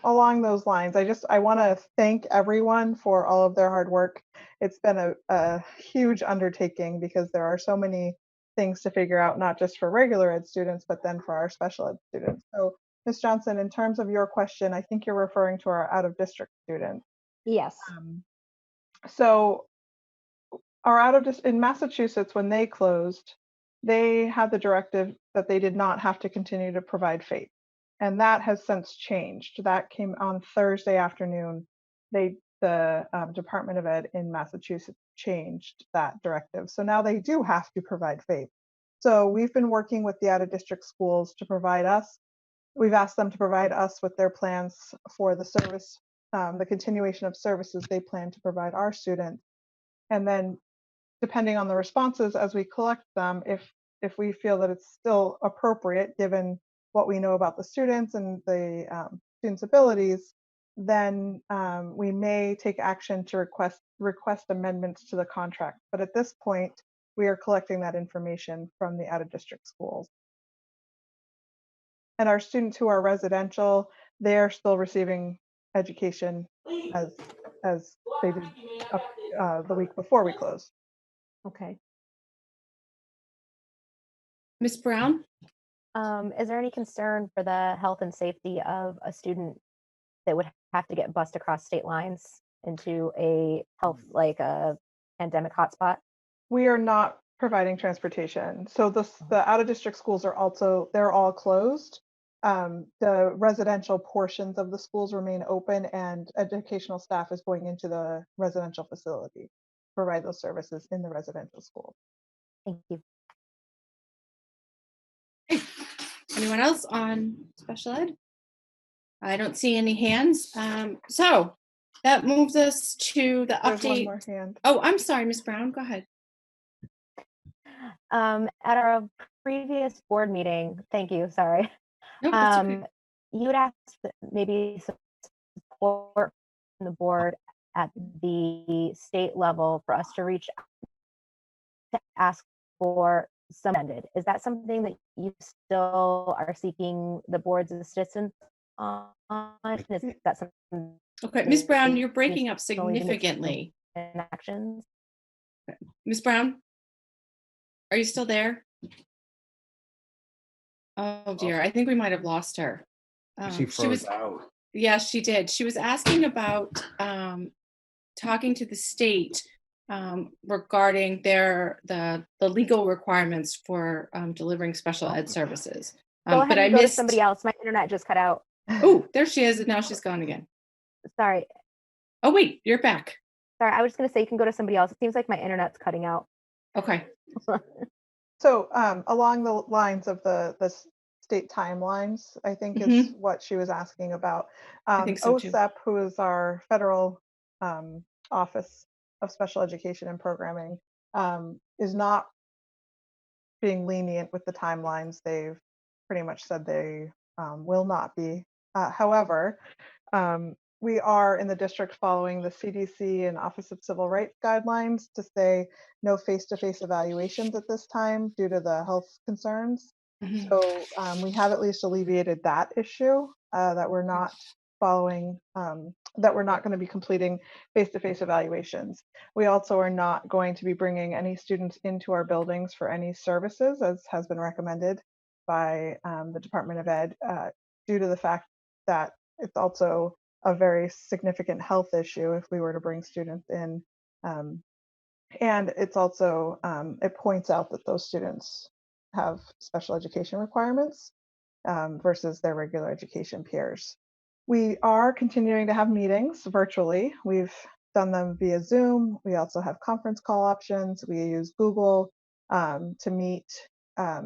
along those lines, I want to thank everyone for all of their hard work. It's been a huge undertaking because there are so many things to figure out, not just for regular ed students, but then for our special ed students. So Ms. Johnson, in terms of your question, I think you're referring to our out-of-district students. Yes. So our in Massachusetts, when they closed, they had the directive that they did not have to continue to provide FAPE. And that has since changed. That came on Thursday afternoon. The Department of Ed in Massachusetts changed that directive. So now they do have to provide FAPE. So we've been working with the out-of-district schools to provide us. We've asked them to provide us with their plans for the service, the continuation of services they plan to provide our students. And then depending on the responses as we collect them, if we feel that it's still appropriate given what we know about the students and the students' abilities, then we may take action to request amendments to the contract. But at this point, we are collecting that information from the out-of-district schools. And our students who are residential, they are still receiving education as they did the week before we closed. Okay. Ms. Brown? Is there any concern for the health and safety of a student that would have to get bussed across state lines into a health, like a pandemic hotspot? We are not providing transportation. So the out-of-district schools are they're all closed. The residential portions of the schools remain open, and educational staff is going into the residential facility to provide those services in the residential school. Thank you. Anyone else on special ed? I don't see any hands. So that moves us to the There's update. one more hand. Oh, I'm sorry, Ms. Brown, go ahead. At our previous board meeting, thank you, sorry. No, that's okay. You would ask maybe support from the board at the state level for us to reach out to ask for some ended. Is that something that you still are seeking the board's assistance on? Is that something? Okay, Ms. Brown, you're breaking up going to make some significantly. actions? Ms. Brown, are you still there? Oh dear, I think we might have lost her. She froze out. Yeah, she did. She was asking about talking to the state regarding the legal requirements for delivering special ed services. Go ahead but and I go missed to somebody else. My internet just cut out. Oh, there she is, and now she's gone again. Sorry. Oh wait, you're back. Sorry, I was just gonna say you can go to somebody else. It seems like my internet's cutting out. Okay. So along the lines of the state timelines, I think is what she was asking about. I think so too. OSEP, who is our federal Office of Special Education and Programming, is not being lenient with the timelines. They've pretty much said they will not be. However, we are in the district following the CDC and Office of Civil Rights guidelines to say no face-to-face evaluations at this time due to the health concerns. So we have at least alleviated that issue, that we're not following, that we're not going to be completing face-to-face evaluations. We also are not going to be bringing any students into our buildings for any services, as has been recommended by the Department of Ed, due to the fact that it's also a very significant health issue if we were to bring students in. And it's also, it points out that those students have special education requirements versus their regular education peers. We are continuing to have meetings virtually. We've done them via Zoom. We also have conference call options. We use Google to meet.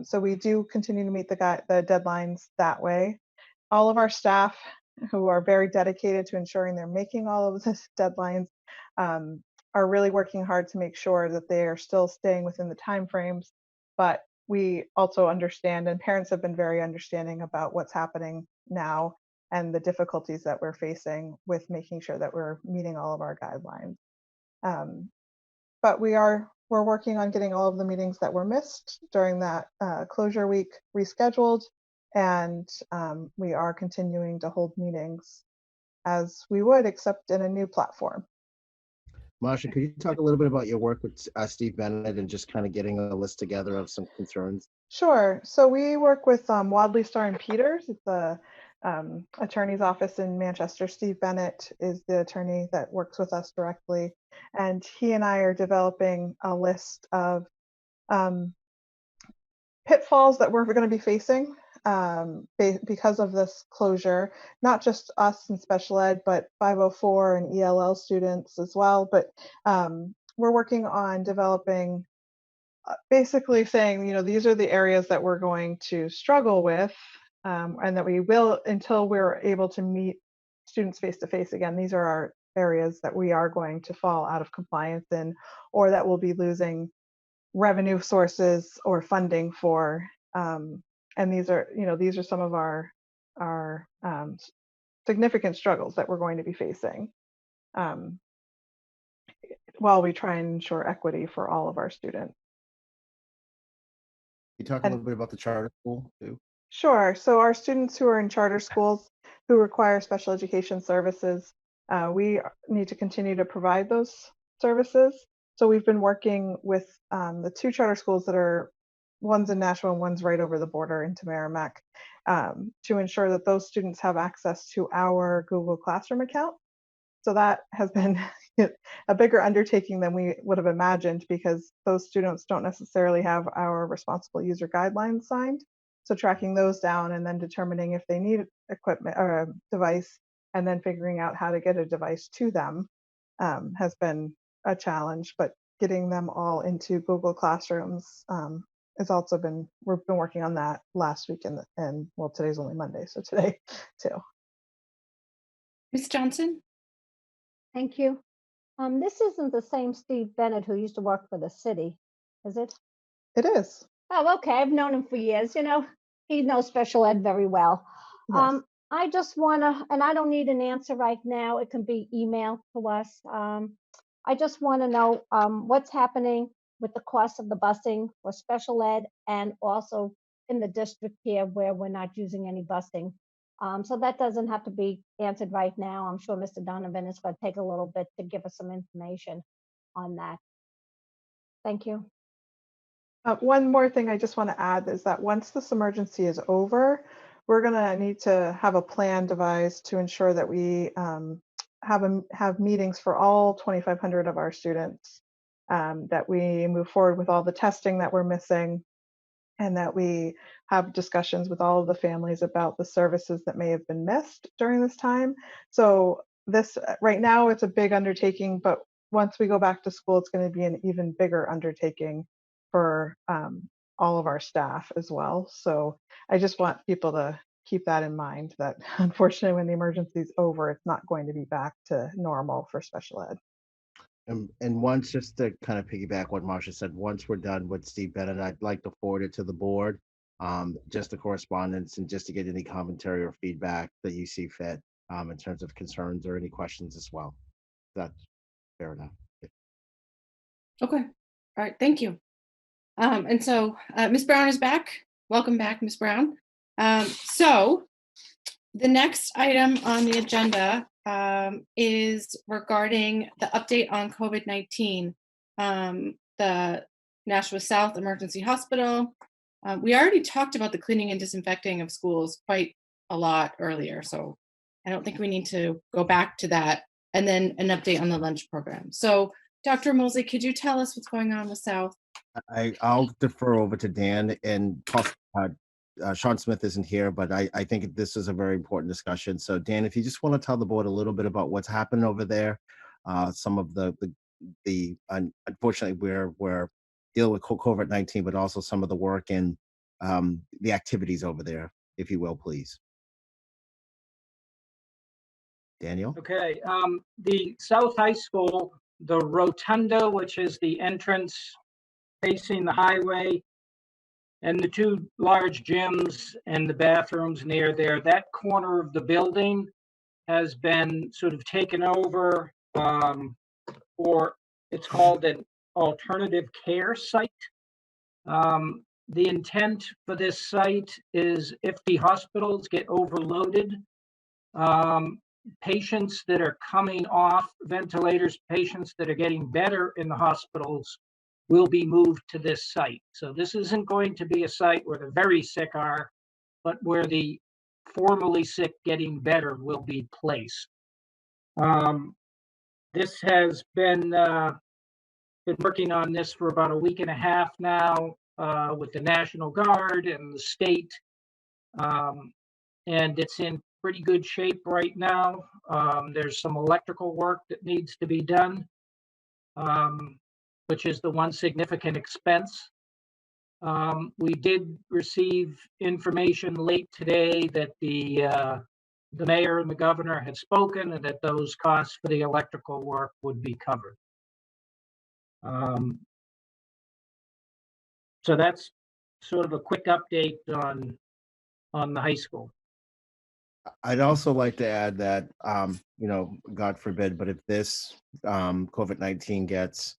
So we do continue to meet the deadlines that way. All of our staff who are very dedicated to ensuring they're making all of these deadlines are really working hard to make sure that they are still staying within the timeframes. But we also understand, and parents have been very understanding about what's happening now. and the difficulties that we're facing with making sure that we're meeting all of our guidelines. But we're working on getting all of the meetings that were missed during that closure week rescheduled, and we are continuing to hold meetings as we would, except in a new platform. Marsha, could you talk a little bit about your work with Steve Bennett and just kind of getting a list together of some concerns? Sure. So we work with Wadley, Starr and Peters. It's a attorney's office in Manchester. Steve Bennett is the attorney that works with us directly, and he and I are developing a list of pitfalls that we're going to be facing because of this closure, not just us in special ed, but 504 and ELL students as well. But we're working on developing, basically saying, these are the areas that we're going to struggle with, and that we will until we're able to meet students face to face again. These are our areas that we are going to fall out of compliance in, or that we'll be losing revenue sources or funding for. And these are some of our significant struggles that we're going to be facing while we try and ensure equity for all of our students. You talk a little bit about the charter school too? Sure. So our students who are in charter schools who require special education services, we need to continue to provide those services. So we've been working with the two charter schools that are, one's in Nashua and one's right over the border into Merrimack, to ensure that those students have access to our Google Classroom account. So that has been a bigger undertaking than we would have imagined, because those students don't necessarily have our responsible user guidelines signed. So tracking those down and then determining if they need equipment or a device, and then figuring out how to get a device to them has been a challenge. But getting them all into Google Classrooms has also been, we've been working on that last week, and well, today's only Monday, so today too. Ms. Johnson? Thank you. This isn't the same Steve Bennett who used to work for the city, is it? It is. Oh, okay. I've known him for years. He knows special ed very well. Yes. I just want to, and I don't need an answer right now. It can be emailed to us. I just want to know what's happening with the cost of the busing for special ed, and also in the district here where we're not using any busing. So that doesn't have to be answered right now. I'm sure Mr. Donovan is going to take a little bit to give us some information on that. Thank you. One more thing I just want to add is that once this emergency is over, we're going to need to have a plan devised to ensure that we have meetings for all 2,500 of our students, that we move forward with all the testing that we're missing, and that we have discussions with all of the families about the services that may have been missed during this time. So this, right now, it's a big undertaking, but once we go back to school, it's going to be an even bigger undertaking for all of our staff as well. So I just want people to keep that in mind, that unfortunately when the emergency is over, it's not going to be back to normal for special ed. And once, just to kind of piggyback what Marsha said, once we're done with Steve Bennett, I'd like to forward it to the board, just the correspondence, and just to get any commentary or feedback that you see fit in terms of concerns or any questions as well. That's fair enough. Okay. All right. Thank you. And so Ms. Brown is back. Welcome back, Ms. Brown. So the next item on the agenda is regarding the update on COVID-19, the Nashua South Emergency Hospital. We already talked about the cleaning and disinfecting of schools quite a lot earlier, so I don't think we need to go back to that. And then an update on the lunch program. So Dr. Moseley, could you tell us what's going on with South? I'll defer over to Dan, and Sean Smith isn't here, but I think this is a very important discussion. So Dan, if you just want to tell the board a little bit about what's happening over there, some of the unfortunately we're dealing with COVID-19, but also some of the work and the activities over there, if you will, please. Daniel? Okay, the South High School, the rotunda, which is the entrance facing the highway, And the two large gyms and the bathrooms near there, that corner of the building has been sort of taken over for, it's called an alternative care site. The intent for this site is if the hospitals get overloaded, patients that are coming off ventilators, patients that are getting better in the hospitals will be moved to this site. So this isn't going to be a site where the very sick are, but where the formerly sick getting better will be placed. This has been working on this for about a week and a half now with the National Guard and the state. And it's in pretty good shape right now. There's some electrical work that needs to be done, which is the one significant expense. We did receive information late today that the mayor and the governor had spoken and that those costs for the electrical work would be covered. So that's sort of a quick update on the high school. I'd also like to add that, you know, God forbid, but if this COVID-19 gets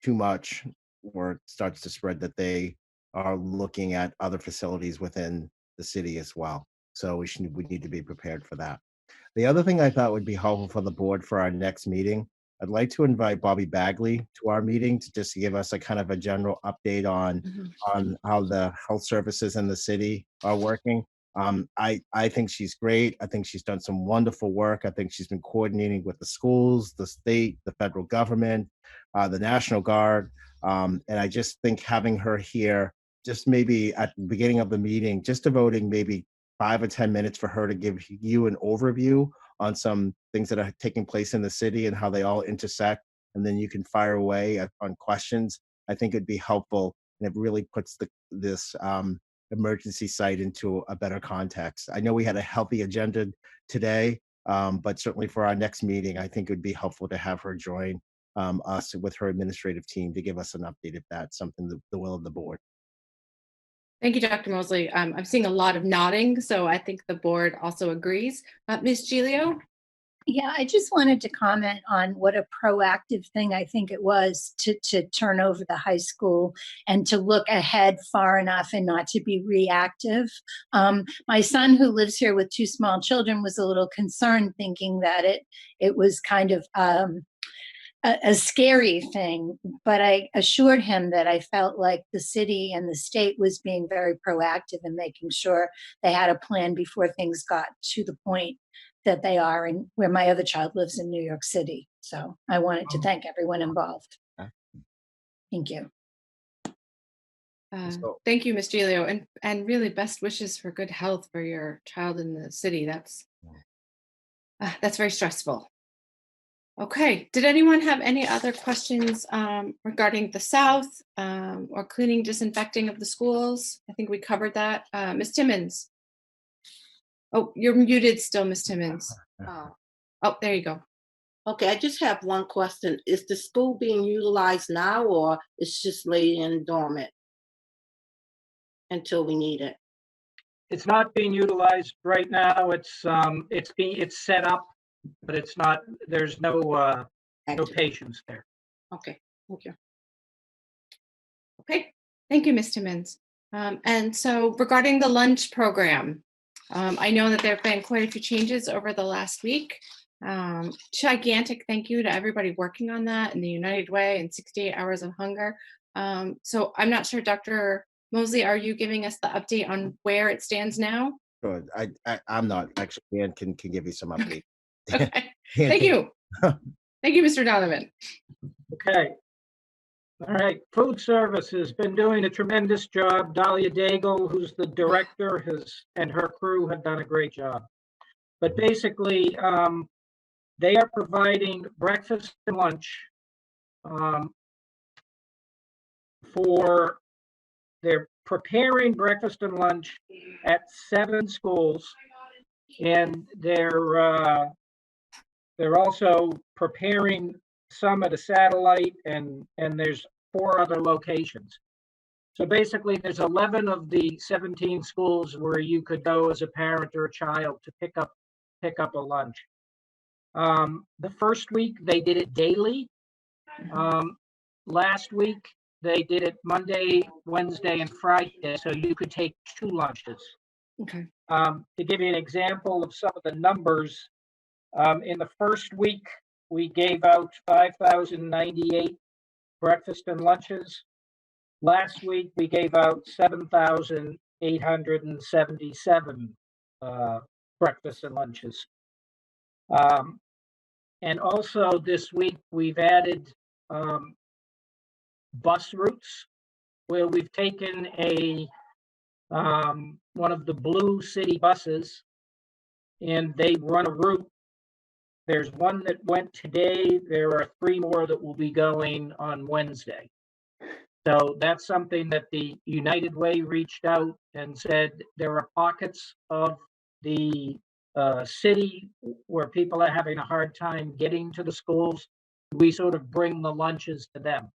too much or starts to spread, that they are looking at other facilities within the city as well. So we need to be prepared for that. The other thing I thought would be helpful for the board for our next meeting, I'd like to invite Bobby Bagley to our meeting to just give us a kind of a general update on how the health services in the city are working. I think she's great. I think she's done some wonderful work. I think she's been coordinating with the schools, the state, the federal government, the National Guard. And I just think having her here, just maybe at the beginning of the meeting, just devoting maybe 5 or 10 minutes for her to give you an overview on some things that are taking place in the city and how they all intersect. And then you can fire away on questions. I think it'd be helpful, and it really puts this emergency site into a better context. I know we had a healthy agenda today, but certainly for our next meeting, I think it would be helpful to have her join us with her administrative team to give us an update if that's something the will of the board. Thank you, Dr. Moseley. I'm seeing a lot of nodding, so I think the board also agrees. Ms. Giglio? Yeah, I just wanted to comment on what a proactive thing I think it was to turn over the high school and to look ahead far enough and not to be reactive. My son, who lives here with 2 small children, was a little concerned, thinking that it was kind of a scary thing, but I assured him that I felt like the city and the state was being very proactive in making sure they had a plan before things got to the point that they are, and where my other child lives in New York City. So I wanted to thank everyone involved. Thank you. Thank you, Ms. Giglio, and really best wishes for good health for your child in the city. That's very stressful. Okay, did anyone have any other questions regarding the South or cleaning, disinfecting of the schools? I think we covered that. Ms. Timmons. Oh, you're muted still, Ms. Timmons. Oh, there you go. Okay, I just have one question. Is the school being utilized now, or it's just laying dormant until we need it? It's not being utilized right now. It's set up, but it's not. There's no patients there. Okay, thank you. Okay, thank you, Ms. Timmons. And so regarding the lunch program, I know that there have been quite a few changes over the last week. Gigantic thank you to everybody working on that in the United Way and 68 Hours of Hunger. So I'm not sure, Dr. Moseley, are you giving us the update on where it stands now? Good. I'm not actually. Dan can give you some update. Okay. Thank you. Thank you, Mr. Donovan. Okay. All right. Food Service has been doing a tremendous job. Dahlia Daigle, who's the director, and her crew have done a great job. But basically, they are providing breakfast and lunch they're preparing breakfast and lunch at 7 schools, and they're also preparing some at a satellite, and there's 4 other locations. So basically, there's 11 of the 17 schools where you could go as a parent or a child to pick up a lunch. The first week they did it daily. Last week they did it Monday, Wednesday, and Friday, so you could take 2 lunches. Okay. To give you an example of some of the numbers, in the first week we gave out 5,098 breakfast and lunches. Last week we gave out 7,877 breakfast and lunches. And also this week we've added bus routes where we've taken one of the blue city buses and they run a route. There's one that went today. There are 3 more that will be going on Wednesday. So that's something that the United Way reached out and said there are pockets of the city where people are having a hard time getting to the schools. We sort of bring the lunches to them.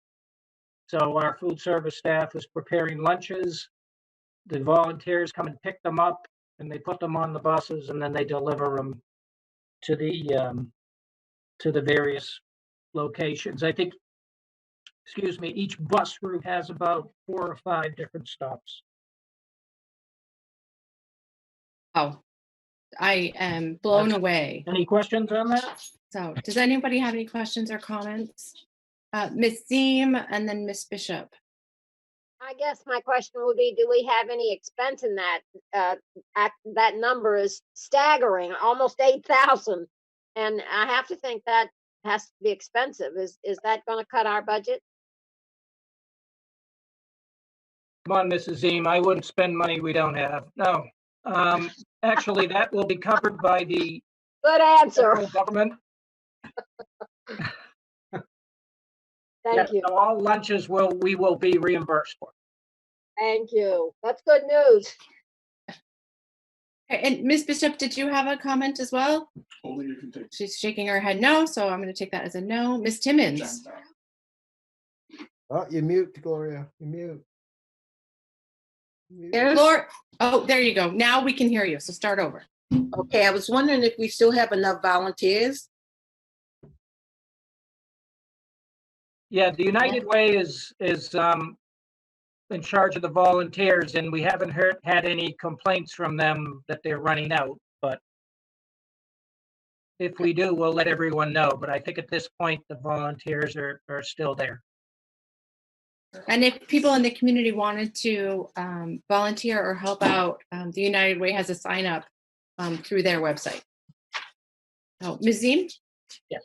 So our food service staff is preparing lunches. The volunteers come and pick them up and they put them on the buses and then they deliver them to the various locations. I think, excuse me, each bus route has about 4 or 5 different stops. Oh, I am blown away. Any questions on that? So does anybody have any questions or comments? Ms. Ziem and then Ms. Bishop. I guess my question would be, do we have any expense in that? That number is staggering, almost 8,000. And I have to think that has to be expensive. Is that going to cut our budget? Come on, Mrs. Ziem, I wouldn't spend money we don't have. No. Actually, that will be covered by the good answer. federal government. Thank you. So all lunches we will be reimbursed for. Thank you. That's good news. And Ms. Bishop, did you have a comment as well? Only you can take. She's shaking her head no, so I'm going to take that as a no. Ms. Timmons. Oh, you're mute, Gloria. You're mute. Laura, oh, there you go. Now we can hear you. So start over. Okay, I was wondering if we still have enough volunteers. Yeah, the United Way is in charge of the volunteers, and we haven't had any complaints from them that they're running out. But if we do, we'll let everyone know. But I think at this point, the volunteers are still there. And if people in the community wanted to volunteer or help out, the United Way has a sign up through their website. Oh, Ms. Ziem? Yes.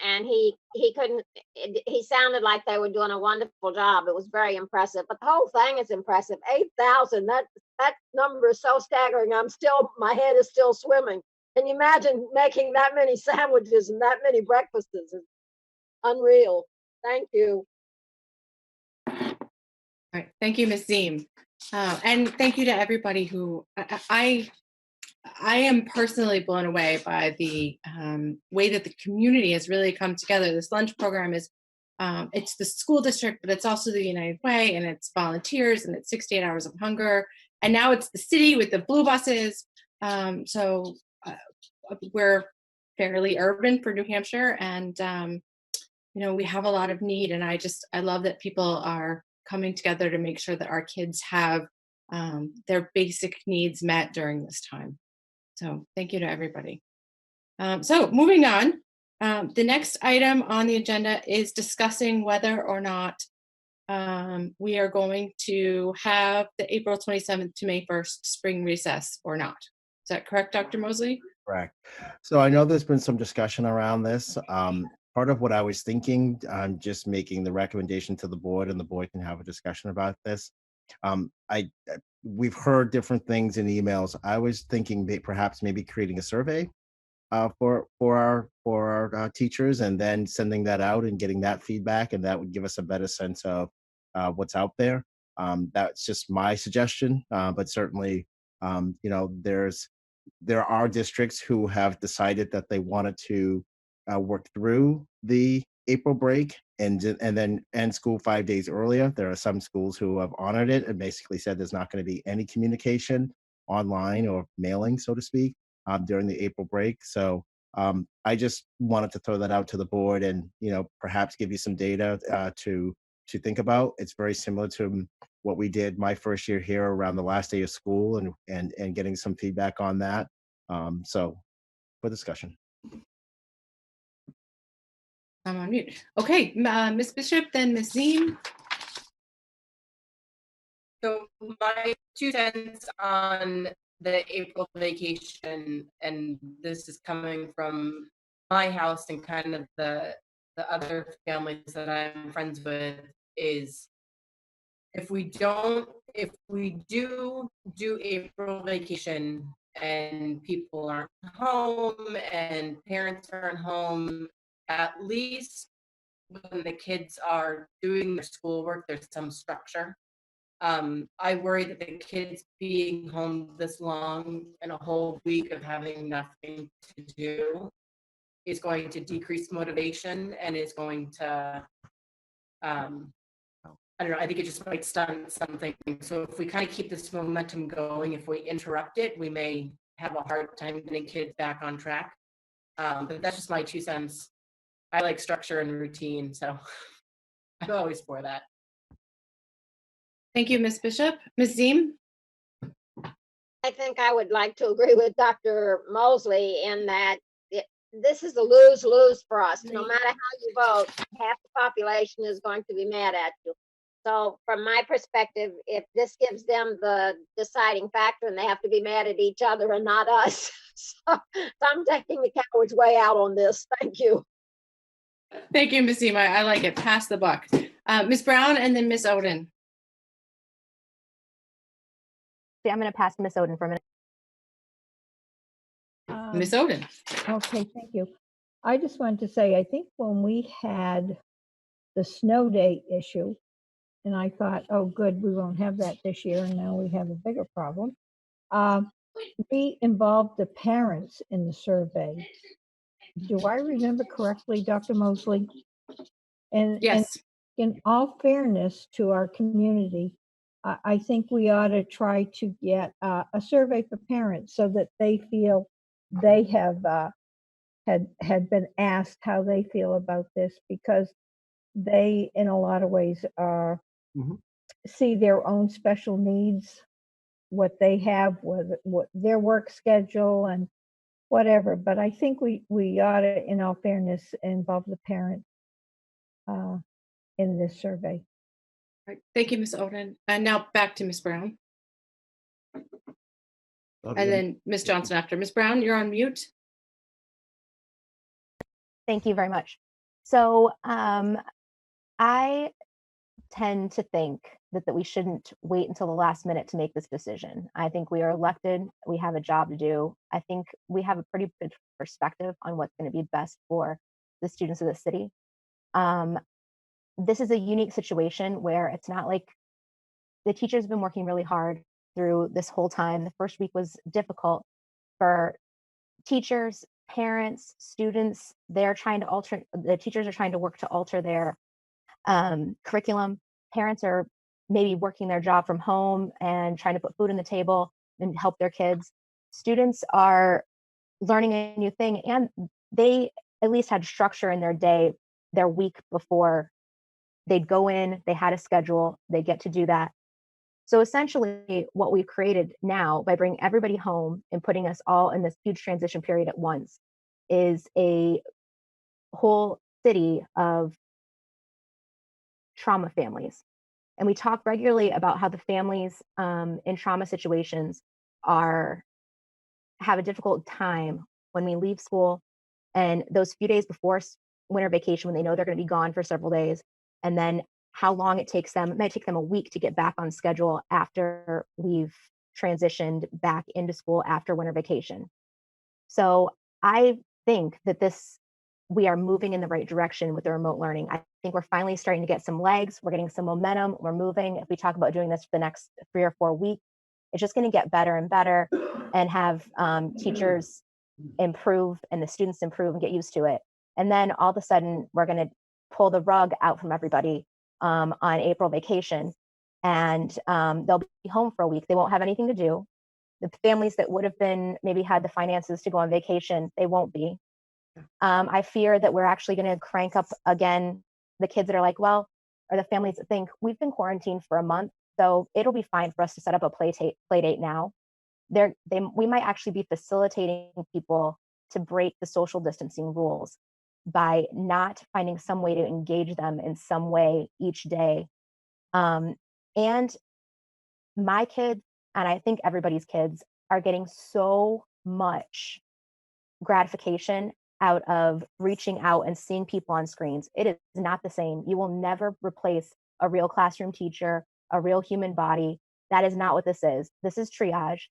And he sounded like they were doing a wonderful job. It was very impressive, but the whole thing is impressive. 8,000, that number is so staggering. My head is still swimming. Can you imagine making that many sandwiches and that many breakfasts? It's unreal. Thank you. All right, thank you, Ms. Ziem. And thank you to everybody who, I am personally blown away by the way that the community has really come together. This lunch program is, it's the school district, but it's also the United Way, and it's volunteers, and it's 68 Hours of Hunger. And now it's the city with the blue buses. So we're fairly urban for New Hampshire, and we have a lot of need. And I love that people are coming together to make sure that our kids have their basic needs met during this time. So thank you to everybody. So moving on, the next item on the agenda is discussing whether or not we are going to have the April 27th to May 1st spring recess or not. Is that correct, Dr. Moseley? Correct. So I know there's been some discussion around this. Part of what I was thinking, I'm just making the recommendation to the board, and the board can have a discussion about this. We've heard different things in emails. I was thinking perhaps maybe creating a survey for our teachers, and then sending that out and getting that feedback, and that would give us a better sense of what's out there. That's just my suggestion, but certainly, there are districts who have decided that they wanted to work through the April break and then end school 5 days earlier. There are some schools who have honored it and basically said there's not going to be any communication online or mailing, so to speak, during the April break. So I just wanted to throw that out to the board and, perhaps give you some data to think about. It's very similar to what we did my first year here around the last day of school and getting some feedback on that. So for discussion. I'm on mute. Okay, Ms. Bishop, then Ms. Ziem. So my 2 cents on the April vacation, and this is coming from my house and kind of the other families that I'm friends with, is if we do April vacation and people aren't home and parents aren't home, at least when the kids are doing their schoolwork, there's some structure. I worry that the kids being home this long and a whole week of having nothing to do is going to decrease motivation and is going to, I don't know, I think it just might stun something. So if we kind of keep this momentum going, if we interrupt it, we may have a hard time getting kids back on track. But that's just my 2 cents. I like structure and routine, so I'm always for that. Thank you, Ms. Bishop. Ms. Ziem? I think I would like to agree with Dr. Moseley in that this is a lose-lose for us. No matter how you vote, half the population is going to be mad at you. So from my perspective, if this gives them the deciding factor and they have to be mad at each other and not us. So I'm taking the coward's way out on this. Thank you. Thank you, Ms. Ziem. I like it. Pass the buck. Ms. Brown and then Ms. Oden. I'm going to pass to Ms. Oden for a minute. Ms. Oden. Okay, thank you. I just wanted to say, I think when we had the snow day issue, and I thought, oh, good, we won't have that this year, and now we have a bigger problem. We involved the parents in the survey. Do I remember correctly, Dr. Moseley? And yes. And in all fairness to our community, I think we ought to try to get a survey for parents so that they feel they have had been asked how they feel about this, because they, in a lot of ways, see their own special needs, what they have, what their work schedule and whatever. But I think we ought to, in all fairness, involve the parent in this survey. Right. Thank you, Ms. Oden. And now back to Ms. Brown. And then Ms. Johnson after. Ms. Brown, you're on mute. Thank you very much. So I tend to think that we shouldn't wait until the last minute to make this decision. I think we are elected. We have a job to do. I think we have a pretty good perspective on what's going to be best for the students of the city. This is a unique situation where it's not like the teachers have been working really hard through this whole time. The first week was difficult for teachers, parents, students. They're trying to the teachers are trying to work to alter their curriculum. Parents are maybe working their job from home and trying to put food on the table and help their kids. Students are learning a new thing, and they at least had structure in their day, their week before. They'd go in, they had a schedule, they get to do that. So essentially what we've created now by bringing everybody home and putting us all in this huge transition period at once is a whole city of trauma families. And we talk regularly about how the families in trauma situations have a difficult time when we leave school, and those few days before winter vacation when they know they're going to be gone for several days, and then how long it takes them. It might take them a week to get back on schedule after we've transitioned back into school after winter vacation. So I think that we are moving in the right direction with the remote learning. I think we're finally starting to get some legs. We're getting some momentum. We're moving. If we talk about doing this for the next 3 or 4 weeks, it's just going to get better and better, and have teachers improve and the students improve and get used to it. And then all of a sudden, we're going to pull the rug out from everybody on April vacation, and they'll be home for a week. They won't have anything to do. The families that would have been maybe had the finances to go on vacation, they won't be. I fear that we're actually going to crank up again the kids that are like, well, or the families that think we've been quarantined for a month, so it'll be fine for us to set up a play date now. We might actually be facilitating people to break the social distancing rules by not finding some way to engage them in some way each day. And my kids, and I think everybody's kids, are getting so much gratification out of reaching out and seeing people on screens. It is not the same. You will never replace a real classroom teacher, a real human body. That is not what this is. This is triage.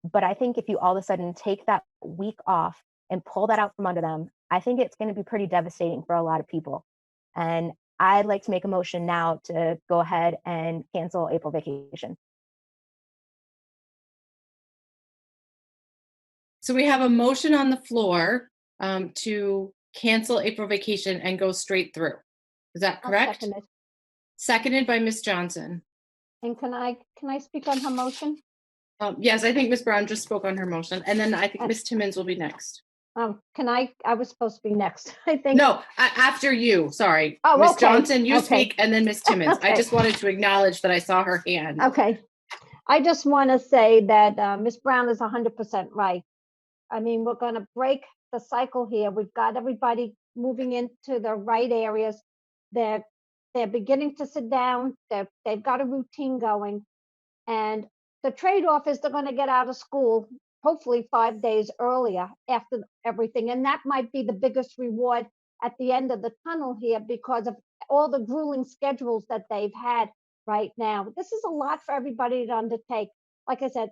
But I think if you all of a sudden take that week off and pull that out from under them, I think it's going to be pretty devastating for a lot of people. And I'd like to make a motion now to go ahead and cancel April vacation. So we have a motion on the floor to cancel April vacation and go straight through. Is that correct? Second it. Seconded by Ms. Johnson. And can I speak on her motion? Yes, I think Ms. Brown just spoke on her motion, and then I think Ms. Timmons will be next. I was supposed to be next, I think. No, after you, sorry. Oh, Ms. okay. Johnson, you Okay. speak, and then Ms. Timmons. I Okay. just wanted to acknowledge that I saw her hand. Okay. I just want to say that Ms. Brown is 100% right. I mean, we're going to break the cycle here. We've got everybody moving into the right areas. They're beginning to sit down. They've got a routine going. And the trade-off is they're going to get out of school hopefully 5 days earlier after everything. And that might be the biggest reward at the end of the tunnel here because of all the grueling schedules that they've had right now. This is a lot for everybody to undertake. Like I said,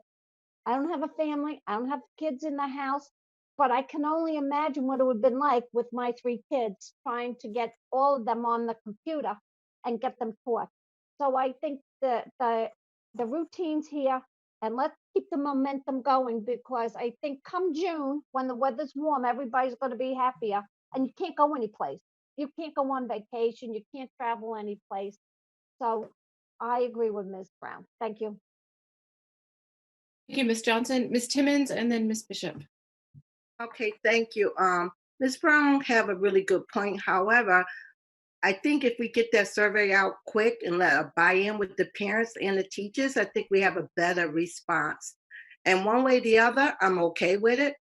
I don't have a family. I don't have kids in the house, but I can only imagine what it would have been like with my 3 kids trying to get all of them on the computer and get them taught. So I think the routines here, and let's keep the momentum going, because I think come June, when the weather's warm, everybody's going to be happier, and you can't go anyplace. You can't go on vacation. You can't travel anyplace. So I agree with Ms. Brown. Thank you. Thank you, Ms. Johnson. Ms. Timmons, and then Ms. Bishop. Okay, thank you. Ms. Brown have a really good point. However, I think if we get that survey out quick and let a buy-in with the parents and the teachers, I think we have a better response. And one way or the other, I'm okay with it.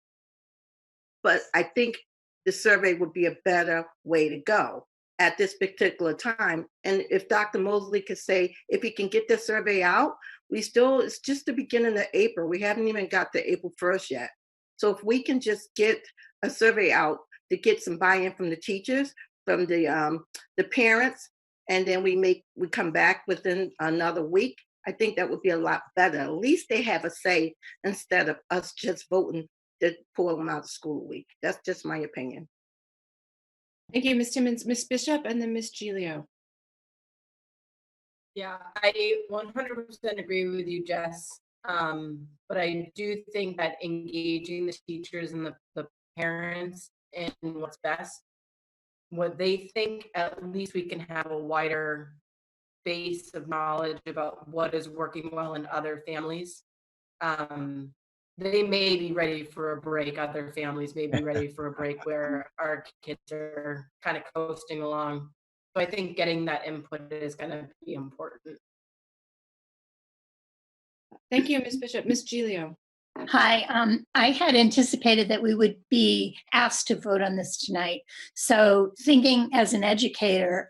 But I think the survey would be a better way to go at this particular time. And if Dr. Moseley could say, if he can get the survey out, it's just the beginning of April. We haven't even got to April 1st yet. So if we can just get a survey out to get some buy-in from the teachers, from the parents, and then we come back within another week, I think that would be a lot better. At least they have a say instead of us just voting to pull them out of school week. That's just my opinion. Thank you, Ms. Timmons. Ms. Bishop, and then Ms. Giglio. Yeah, I 100% agree with you, Jess. But I do think that engaging the teachers and the parents in what's best, what they think, at least we can have a wider base of knowledge about what is working well in other families. They may be ready for a break. Other families may be ready for a break where our kids are kind of coasting along. So I think getting that input is going to be important. Thank you, Ms. Bishop. Ms. Giglio. Hi, I had anticipated that we would be asked to vote on this tonight. So thinking as an educator,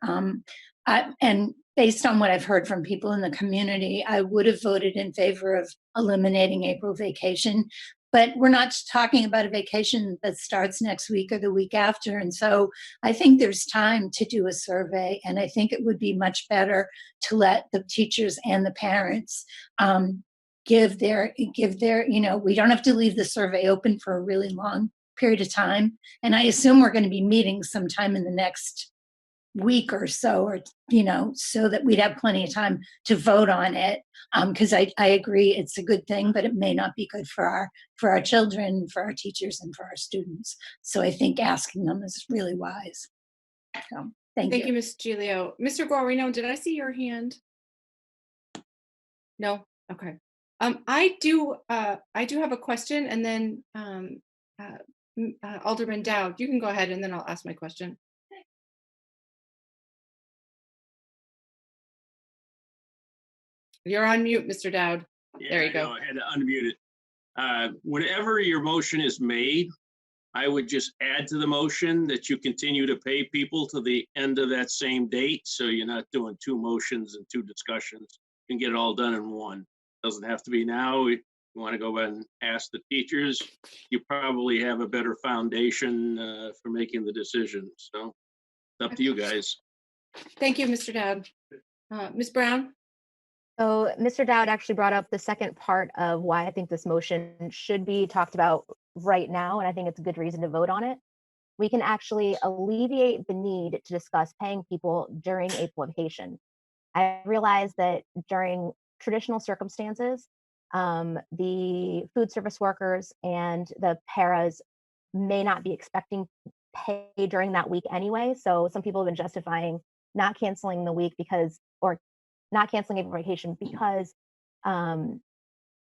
and based on what I've heard from people in the community, I would have voted in favor of eliminating April vacation. But we're not talking about a vacation that starts next week or the week after. And so I think there's time to do a survey. And I think it would be much better to let the teachers and the parents give their, we don't have to leave the survey open for a really long period of time. And I assume we're going to be meeting sometime in the next week or so, or so that we'd have plenty of time to vote on it, because I agree it's a good thing, but it may not be good for our children, for our teachers, and for our students. So I think asking them is really wise. So Thank Thank you. you, Ms. Gilio. Mr. Guarino, did I see your hand? No? Okay. I do have a question, and then Alderman Dowd, you can go ahead and then I'll ask my question. You're on mute, Mr. Dowd. There you I know, go. I had to unmute it. Whenever your motion is made, I would just add to the motion that you continue to pay people to the end of that same date. So you're not doing two motions and two discussions. You can get it all done in one. Doesn't have to be now. You want to go ahead and ask the teachers. You probably have a better foundation for making the decision. So it's up to you guys. Thank you, Mr. Dowd. Ms. Brown? So Mr. Dowd actually brought up the second part of why I think this motion should be talked about right now, and I think it's a good reason to vote on it. We can actually alleviate the need to discuss paying people during April vacation. I realize that during traditional circumstances, the food service workers and the paras may not be expecting pay during that week anyway. So some people have been justifying not canceling the week or not canceling April vacation because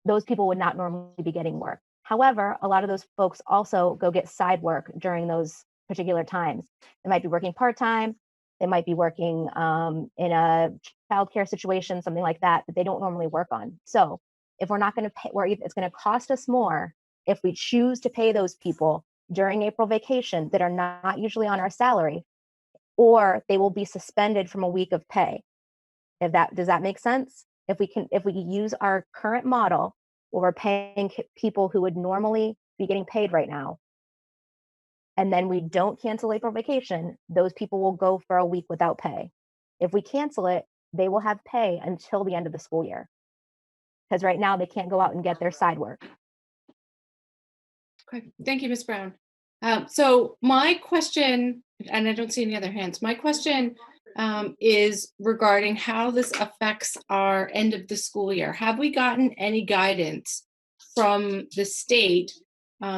those people would not normally be getting work. However, a lot of those folks also go get side work during those particular times. They might be working part-time, they might be working in a childcare situation, something like that they don't normally work on. So if we're not going to pay, it's going to cost us more if we choose to pay those people during April vacation that are not usually on our salary, or they will be suspended from a week of pay. Does that make sense? If we use our current model where we're paying people who would normally be getting paid right now, and then we don't cancel April vacation, those people will go for a week without pay. If we cancel it, they will have pay until the end of the school year. Because right now they can't go out and get their side work. Okay, thank you, Ms. Brown. So my question, and I don't see any other hands, my question is regarding how this affects our end of the school year. Have we gotten any guidance from the state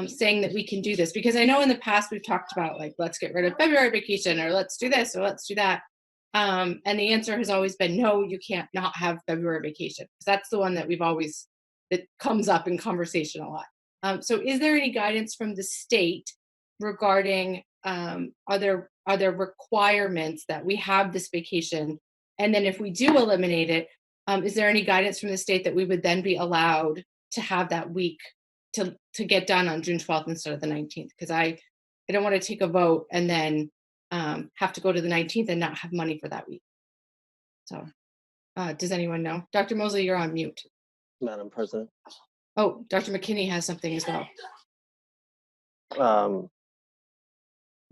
saying that we can do this? Because I know in the past we've talked about, like, let's get rid of February vacation, or let's do this, or let's do that. And the answer has always been, no, you can't not have February vacation. Because that's the one that that comes up in conversation a lot. So is there any guidance from the state regarding are there requirements that we have this vacation? And then if we do eliminate it, is there any guidance from the state that we would then be allowed to have that week to get done on June 12th instead of the 19th? Because I don't want to take a vote and then have to go to the 19th and not have money for that week. So does anyone know? Dr. Moseley, you're on mute. Madam President. Oh, Dr. McKinney has something as well.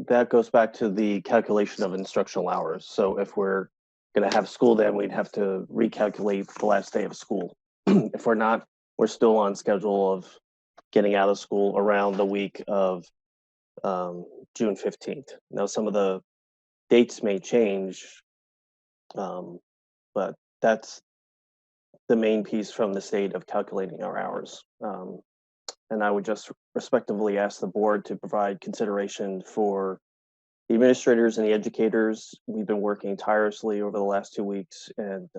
That goes back to the calculation of instructional hours. So if we're going to have school, then we'd have to recalculate the last day of school. If we're not, we're still on schedule of getting out of school around the week of June 15th. Now, some of the dates may change, but that's the main piece from the state of calculating our hours. And I would just respectively ask the board to provide consideration for the administrators and the educators. We've been working tirelessly over the last 2 weeks and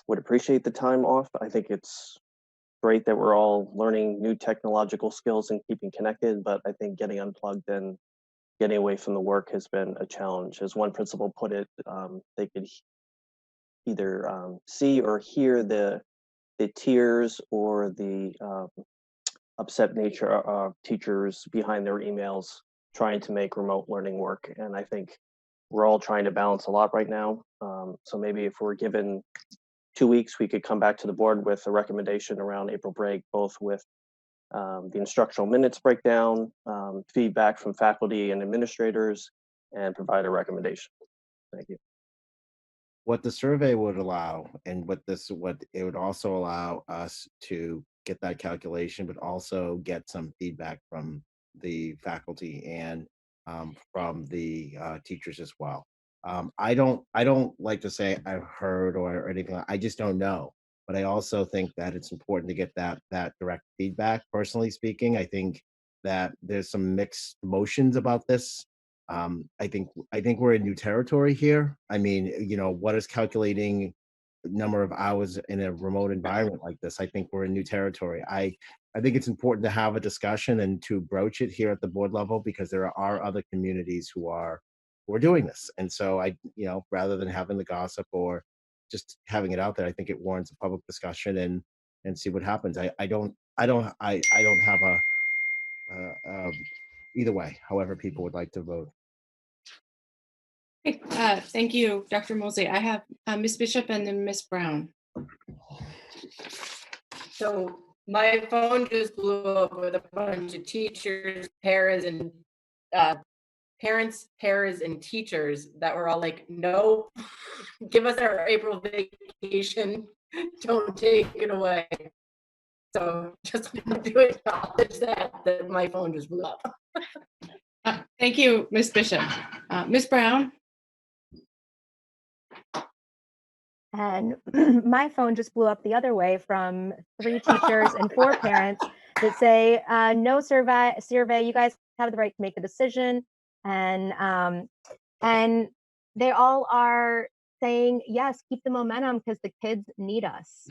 would appreciate the time off. I think it's great that we're all learning new technological skills and keeping connected, but I think getting unplugged and getting away from the work has been a challenge. As one principal put it, they could either see or hear the tears or the upset nature of teachers behind their emails trying to make remote learning work. And I think we're all trying to balance a lot right now. So maybe if we're given 2 weeks, we could come back to the board with a recommendation around April break, both with the instructional minutes breakdown, feedback from faculty and administrators, and provide a recommendation. Thank you. What the survey would allow, and what it would also allow us to get that calculation, but also get some feedback from the faculty and from the teachers as well. I don't like to say I've heard or anything. I just don't know. But I also think that it's important to get that direct feedback. Personally speaking, I think that there's some mixed emotions about this I think we're in new territory here. I mean, you know, what is calculating number of hours in a remote environment like this? I think we're in new territory. I think it's important to have a discussion and to broach it here at the board level, because there are other communities who are doing this. And so you know, rather than having the gossip or just having it out there, I think it warrants a public discussion and see what happens. I don't have either way, however people would like to vote. Okay, thank you, Dr. Moseley. I have Ms. Bishop and then Ms. Brown. So my phone just blew up with a bunch of teachers, paras, and parents, paras, and teachers that were all like, no, give us our April vacation. Don't take it away. So just want to acknowledge that my phone just blew up. Thank you, Ms. Bishop. Ms. Brown? And my phone just blew up the other way from 3 teachers and 4 parents that say, no survey, you guys have the right to make the decision. And they all are saying, yes, keep the momentum because the kids need us.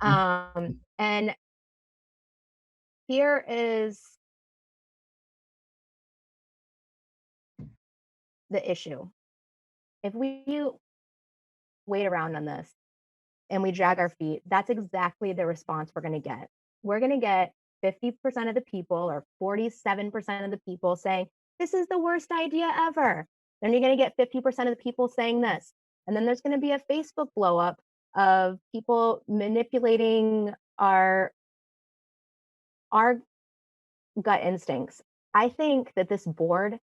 And here is the issue. If we wait around on this and we drag our feet, that's exactly the response we're going to get. We're going to get 50% of the people or 47% of the people saying, this is the worst idea ever. Then you're going to get 50% of the people saying this. And then there's going to be a Facebook blow up of people manipulating our gut instincts. I think that this board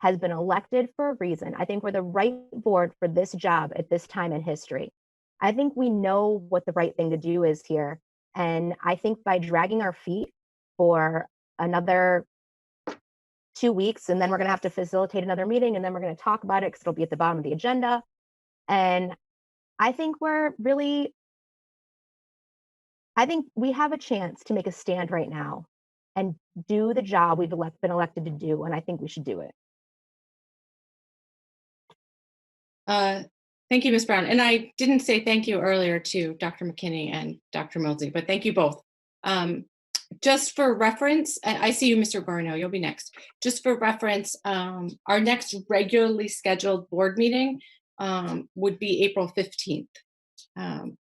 has been elected for a reason. I think we're the right board for this job at this time in history. I think we know what the right thing to do is here. And I think by dragging our feet for another 2 weeks, and then we're going to have to facilitate another meeting, and then we're going to talk about it because it'll be at the bottom of the agenda. And I think I think we have a chance to make a stand right now and do the job we've been elected to do. And I think we should do it. Thank you, Ms. Brown. And I didn't say thank you earlier to Dr. McKinney and Dr. Moseley, but thank you both. Just for reference, I see you, Mr. Goren, you'll be next. Just for reference, our next regularly scheduled board meeting would be April 15th,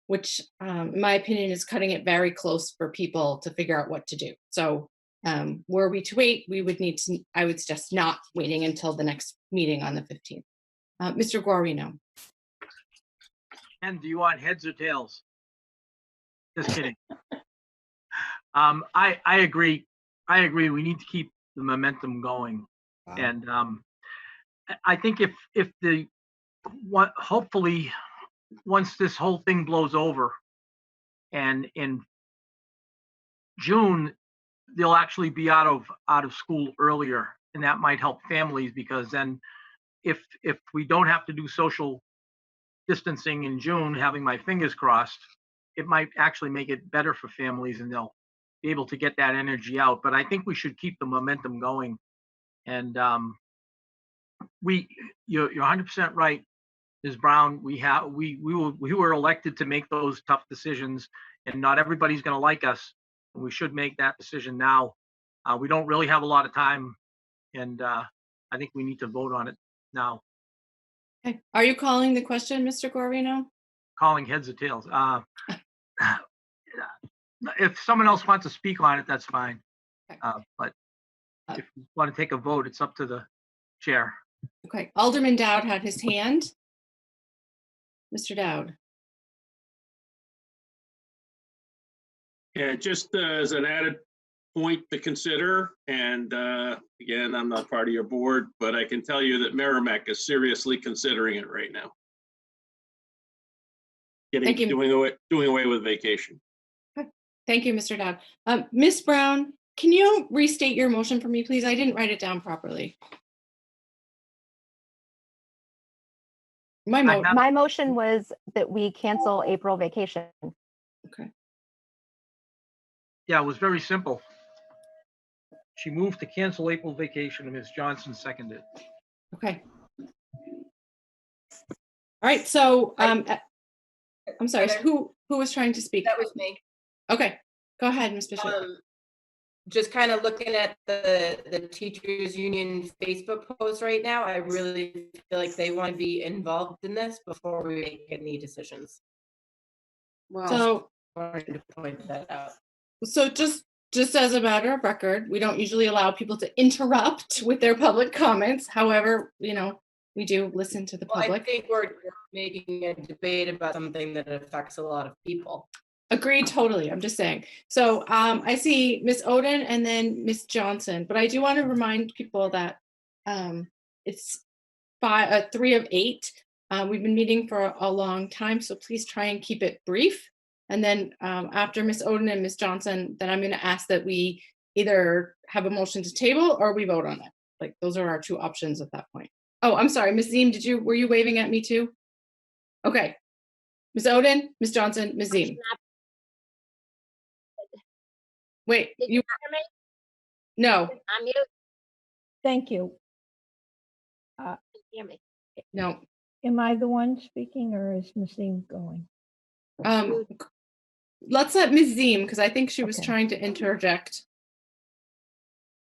which in my opinion is cutting it very close for people to figure out what to do. So were we to wait, we would need to, I would suggest not waiting until the next meeting on the 15th. Mr. Guarino. And do you want heads or tails? Just kidding. I agree. I agree. We need to keep the momentum going. Wow. And I think hopefully once this whole thing blows over and in June, they'll actually be out of school earlier, and that might help families, because then if we don't have to do social distancing in June, having my fingers crossed, it might actually make it better for families and they'll be able to get that energy out. But I think we should keep the momentum going. And you're 100% right, Ms. Brown. We were elected to make those tough decisions, and not everybody's going to like us. And we should make that decision now. We don't really have a lot of time, and I think we need to vote on it now. Okay. Are you calling the question, Mr. Guarino? Calling heads or tails. If someone else wants to speak on it, that's fine. But if you want to take a vote, it's up to the chair. Okay. Alderman Dowd had his hand. Mr. Dowd. Yeah, just as an added point to consider, and again, I'm not part of your board, but I can tell you that Merrimack is seriously considering it right now. Doing away with vacation. Okay. Thank you, Mr. Dowd. Ms. Brown, can you restate your motion for me, please? I didn't write it down properly. My motion was that we cancel April vacation. Okay. Yeah, it was very simple. She moved to cancel April vacation, and Ms. Johnson seconded. Okay. All right, so, I'm sorry, who was trying to speak? That was me. Okay, go ahead, Ms. Bishop. Just kind of looking at the teachers union Facebook post right now, I really feel like they want to be involved in this before we make any decisions. Well, So, Wanted to point that out. so just as a matter of record, we don't usually allow people to interrupt with their public comments. However, you know, we do listen to the Well, I public. think we're making a debate about something that affects a lot of people. Agreed, totally. I'm just saying. So I see Miss Oden and then Miss Johnson, but I do want to remind people that it's 3 of 8. We've been meeting for a long time, so please try and keep it brief. And then after Miss Oden and Miss Johnson, then I'm going to ask that we either have a motion to table or we vote on it. Like those are our 2 options at that point. Oh, I'm sorry, Miss Ziem, were you waving at me too? Okay. Miss Oden, Miss Johnson, Miss Ziem. Wait, Did you hear me? No, I'm mute. Thank you. Hear me. no. Am I the one speaking or is Naseem going? Let's let Ms. Ziem, because I think she was Okay. trying to interject.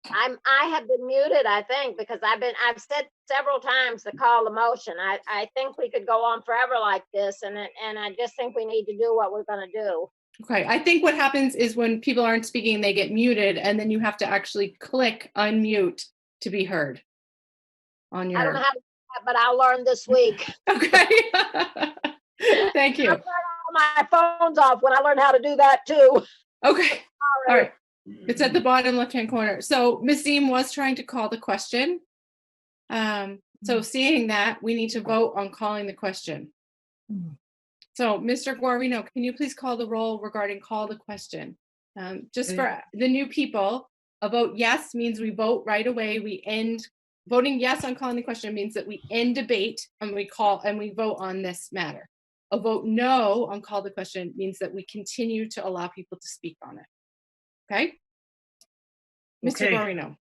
I have been muted, I think, because I've said several times to call the motion. I think we could go on forever like this, and I just think we need to do what we're gonna do. Okay, I think what happens is when people aren't speaking, they get muted, and then you have to actually click unmute to be heard on your. I don't know how to do that, but I'll learn this week. Okay. Thank you. I'll turn all my phones off when I learn how to do that too. Okay. All right. It's at the bottom left-hand corner. So Ms. Ziem was trying to call the question. So seeing that, we need to vote on calling the question. So Mr. Guarino, can you please call the roll regarding call the question? Just for the new people, a vote yes means we vote right away. We end voting yes on calling the question means that we end debate and we vote on this matter. A vote no on call the question means that we continue to allow people to speak on it. Okay? Mr. Okay. Guarino.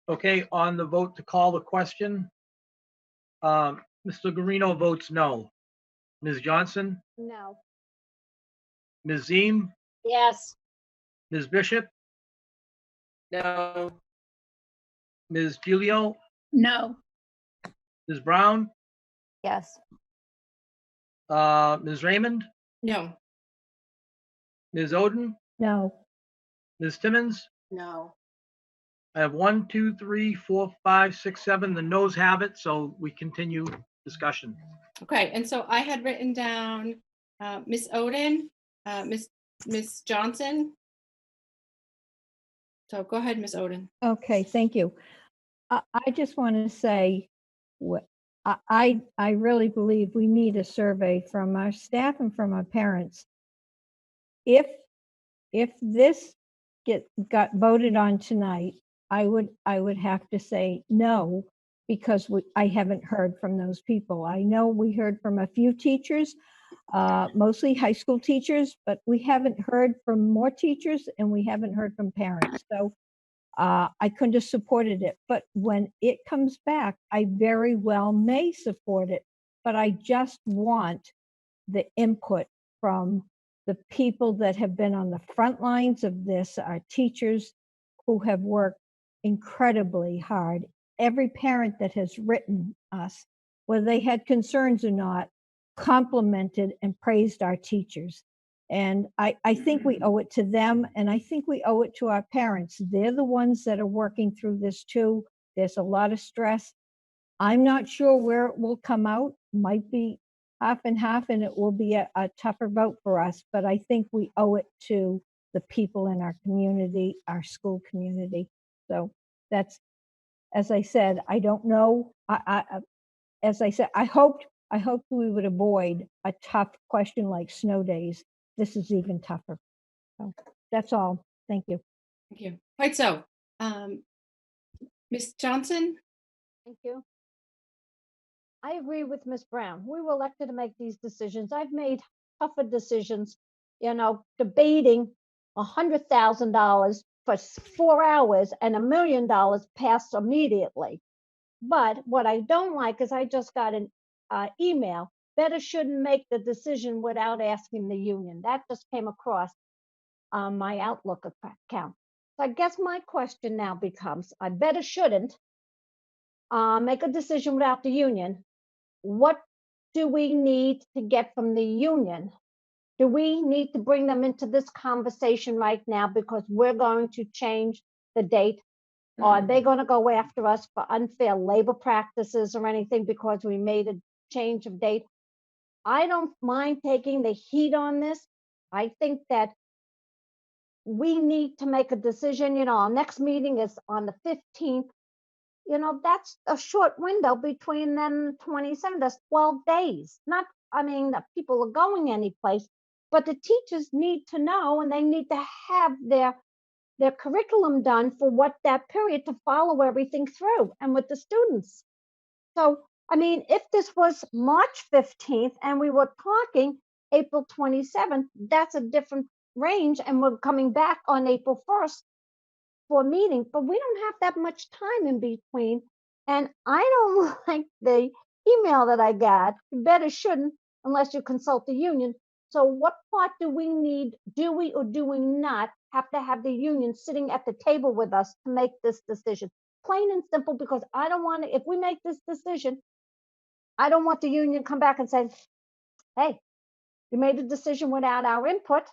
Okay, on the vote to call the question, Mr. Guarino votes no. Ms. Johnson, No. Ms. Ziem, Yes. Ms. Bishop, No. Ms. Gilio, No. Ms. Brown, Yes. Ms. Raymond, No. Ms. Oden, No. Ms. Timmons. no. I have 1, 2, 3, 4, 5, 6, 7. The noes have it, so we continue discussion. Okay, and so I had written down Miss Oden, Miss Johnson. So go ahead, Miss Oden. Okay, thank you. I just want to say, I really believe we need a survey from our staff and from our parents. If this got voted on tonight, I would have to say no, because I haven't heard from those people. I know we heard from a few teachers, mostly high school teachers, but we haven't heard from more teachers and we haven't heard from parents. So I couldn't have supported it. But when it comes back, I very well may support it. But I just want the input from the people that have been on the front lines of this, our teachers who have worked incredibly hard. Every parent that has written us, whether they had concerns or not, complimented and praised our teachers. And I think we owe it to them, and I think we owe it to our parents. They're the ones that are working through this too. There's a lot of stress. I'm not sure where it will come out. Might be half and half, and it will be a tougher vote for us. But I think we owe it to the people in our community, our school community. So that's, as I said, I don't know. As I said, I hoped we would avoid a tough question like snow days. This is even tougher. So that's all. Thank you. Thank you. Right, so Miss Johnson. Thank you. I agree with Ms. Brown. We were elected to make these decisions. I've made tougher decisions, debating $100,000 for 4 hours and $1 million passed immediately. But what I don't like is I just got an email, better shouldn't make the decision without asking the union. That just came across my Outlook account. So I guess my question now becomes, I better shouldn't make a decision without the union. What do we need to get from the union? Do we need to bring them into this conversation right now because we're going to change the date? Or are they going to go after us for unfair labor practices or anything because we made a change of date? I don't mind taking the heat on this. I think that we need to make a decision. You know, our next meeting is on the 15th. You know, that's a short window between then 27, that's 12 days. Not, I mean, that people are going anyplace, but the teachers need to know and they need to have their curriculum done for what that period to follow everything through and with the students. So, I mean, if this was March 15th and we were talking April 27th, that's a different range and we're coming back on April 1st for a meeting, but we don't have that much time in between. And I don't like the email that I got. You better shouldn't unless you consult the union. So what part do we need? Do we or do we not have to have the union sitting at the table with us to make this decision? Plain and simple, because I don't want to, if we make this decision, I don't want the union come back and say, hey, you made a decision without our input.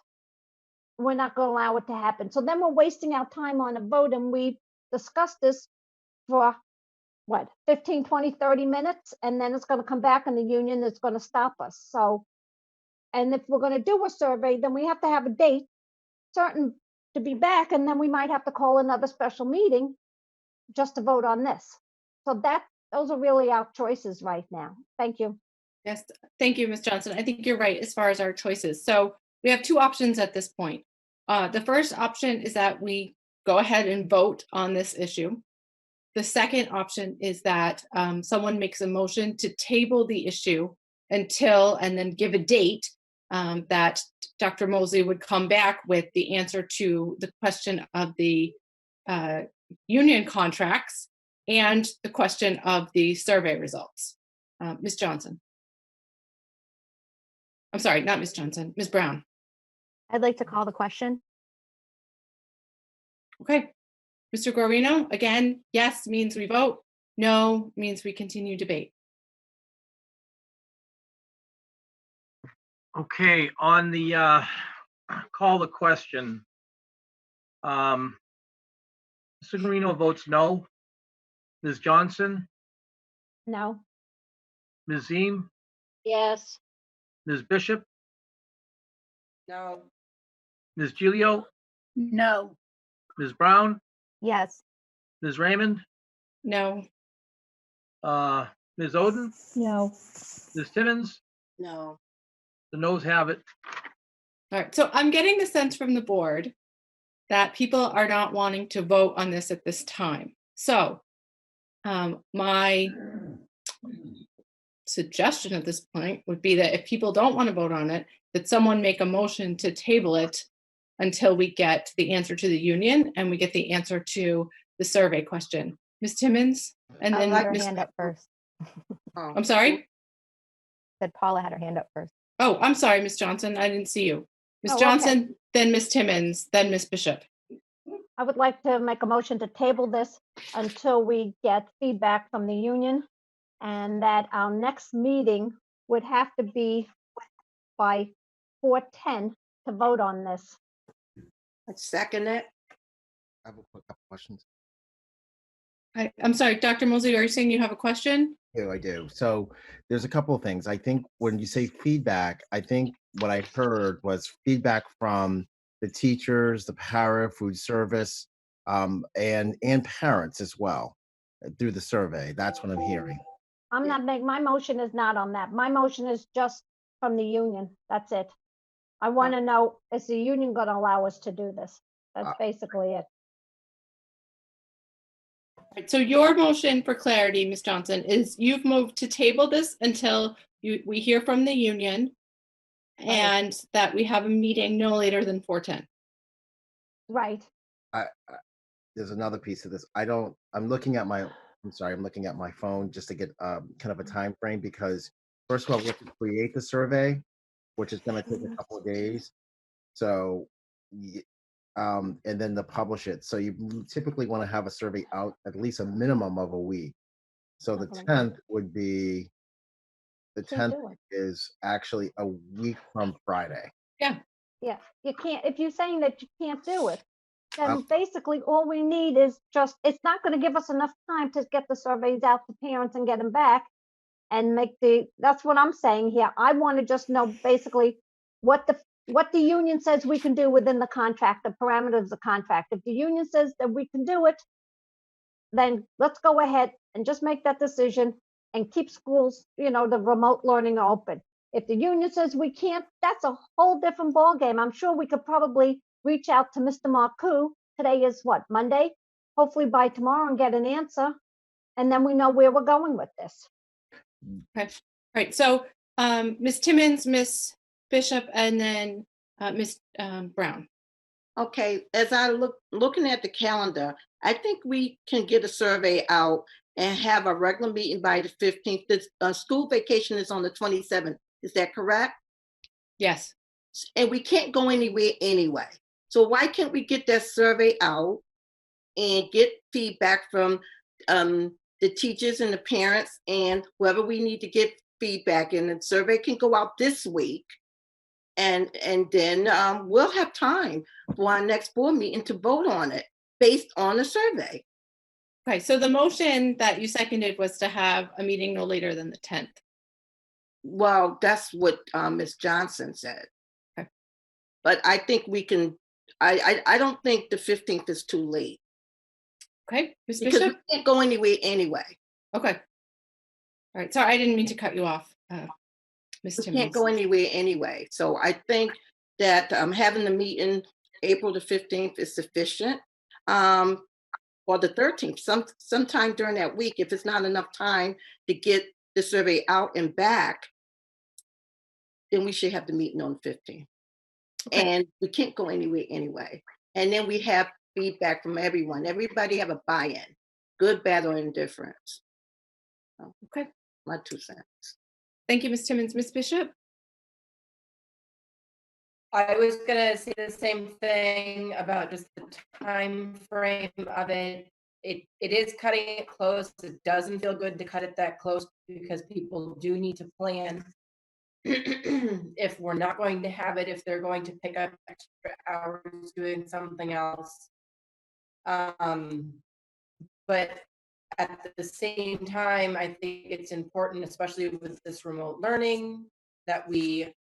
We're not going to allow it to happen. So then we're wasting our time on a vote, and we discussed this for what, 15, 20, 30 minutes, and then it's going to come back and the union is going to stop us. So, and if we're going to do a survey, then we have to have a date certain to be back, and then we might have to call another special meeting just to vote on this. So those are really our choices right now. Thank you. Yes, thank you, Ms. Johnson. I think you're right as far as our choices. So we have two options at this point. The first option is that we go ahead and vote on this issue. The second option is that someone makes a motion to table the issue until, and then give a date that Dr. Moseley would come back with the answer to the question of the union contracts and the question of the survey results. Ms. Johnson. I'm sorry, not Ms. Johnson, Ms. Brown. I'd like to call the question. Okay. Mr. Guarino, again, yes means we vote, no means we continue debate. Okay, on the call the question, Mr. Guarino votes no. Ms. Johnson, No. Ms. Ziem, Yes. Ms. Bishop, No. Ms. Gilio, No. Ms. Brown, Yes. Ms. Raymond, No. Ms. Oden, No. Ms. Timmons, No. the noes have it. All right, so I'm getting the sense from the board that people are not wanting to vote on this at this time. So my suggestion at this point would be that if people don't want to vote on it, that someone make a motion to table it until we get the answer to the union and we get the answer to the survey question. Ms. Timmons, and then Paula had her hand up first. I'm sorry? Said Paula had her hand up first. Oh, I'm sorry, Ms. Johnson. I didn't see you. Ms. Oh, Johnson, okay. then Ms. Timmons, then Ms. Bishop. I would like to make a motion to table this until we get feedback from the union, and that our next meeting would have to be by 4:10 to vote on this. I second it. I have a quick couple questions. I'm sorry, Dr. Moseley, are you saying you have a question? I do. So there's a couple of things. I think when you say feedback, I think what I heard was feedback from the teachers, the para, food service, and parents as well through the survey. That's what I'm hearing. I'm not making, my motion is not on that. My motion is just from the union. That's it. I want to know, is the union going to allow us to do this? That's basically it. Right, so your motion for clarity, Ms. Johnson, is you've moved to table this until we hear from the union and that we have a meeting no later than 4:10. Right. There's another piece of this. I'm looking at my, I'm sorry, I'm looking at my phone just to get kind of a time frame, because first of all, we have to create the survey, which is going to take a couple of days. So, and then to publish it. So you typically want to have a survey out at least a minimum of a week. So the 10th would be, the 10th is actually a week from Friday. Yeah. Yeah, you can't, if you're saying that you can't do it, then Um, basically all we need is just, it's not going to give us enough time to get the surveys out to parents and get them back and make that's what I'm saying here. I want to just know basically what the union says we can do within the contract, the parameters of the contract. If the union says that we can do it, then let's go ahead and just make that decision and keep schools, the remote learning open. If the union says we can't, that's a whole different ballgame. I'm sure we could probably reach out to Mr. Marcoux. Today is what, Monday? Hopefully by tomorrow and get an answer. And then we know where we're going with this. Okay. All right. So Ms. Timmons, Ms. Bishop, and then Ms. Brown. Okay, as I looking at the calendar, I think we can get a survey out and have a regular meeting by the 15th. This school vacation is on the 27th. Is that correct? Yes. And we can't go anywhere anyway. So why can't we get that survey out and get feedback from the teachers and the parents and whoever we need to get feedback, and the survey can go out this week. And then we'll have time for our next board meeting to vote on it based on the survey. Okay, so the motion that you seconded was to have a meeting no later than the 10th. Well, that's what Ms. Johnson said. Okay. But I think we can, I don't think the 15th is too late. Okay, Ms. Because Bishop? we can't go anywhere anyway. Okay. All right, sorry, I didn't mean to cut you off, Ms. We Timmons. can't go anywhere anyway. So I think that having the meeting April the 15th is sufficient. Or the 13th, sometime during that week, if it's not enough time to get the survey out and back, then we should have the meeting on the 15th. Okay. And we can't go anywhere anyway. And then we have feedback from everyone. Everybody have a buy-in, good, bad, or indifference. Okay. My 2 cents. Thank you, Ms. Timmons. Ms. Bishop? I was gonna say the same thing about just the time frame of it. It is cutting it close. It doesn't feel good to cut it that close because people do need to plan if we're not going to have it, if they're going to pick up extra hours doing something else. But at the same time, I think it's important, especially with this remote learning, that we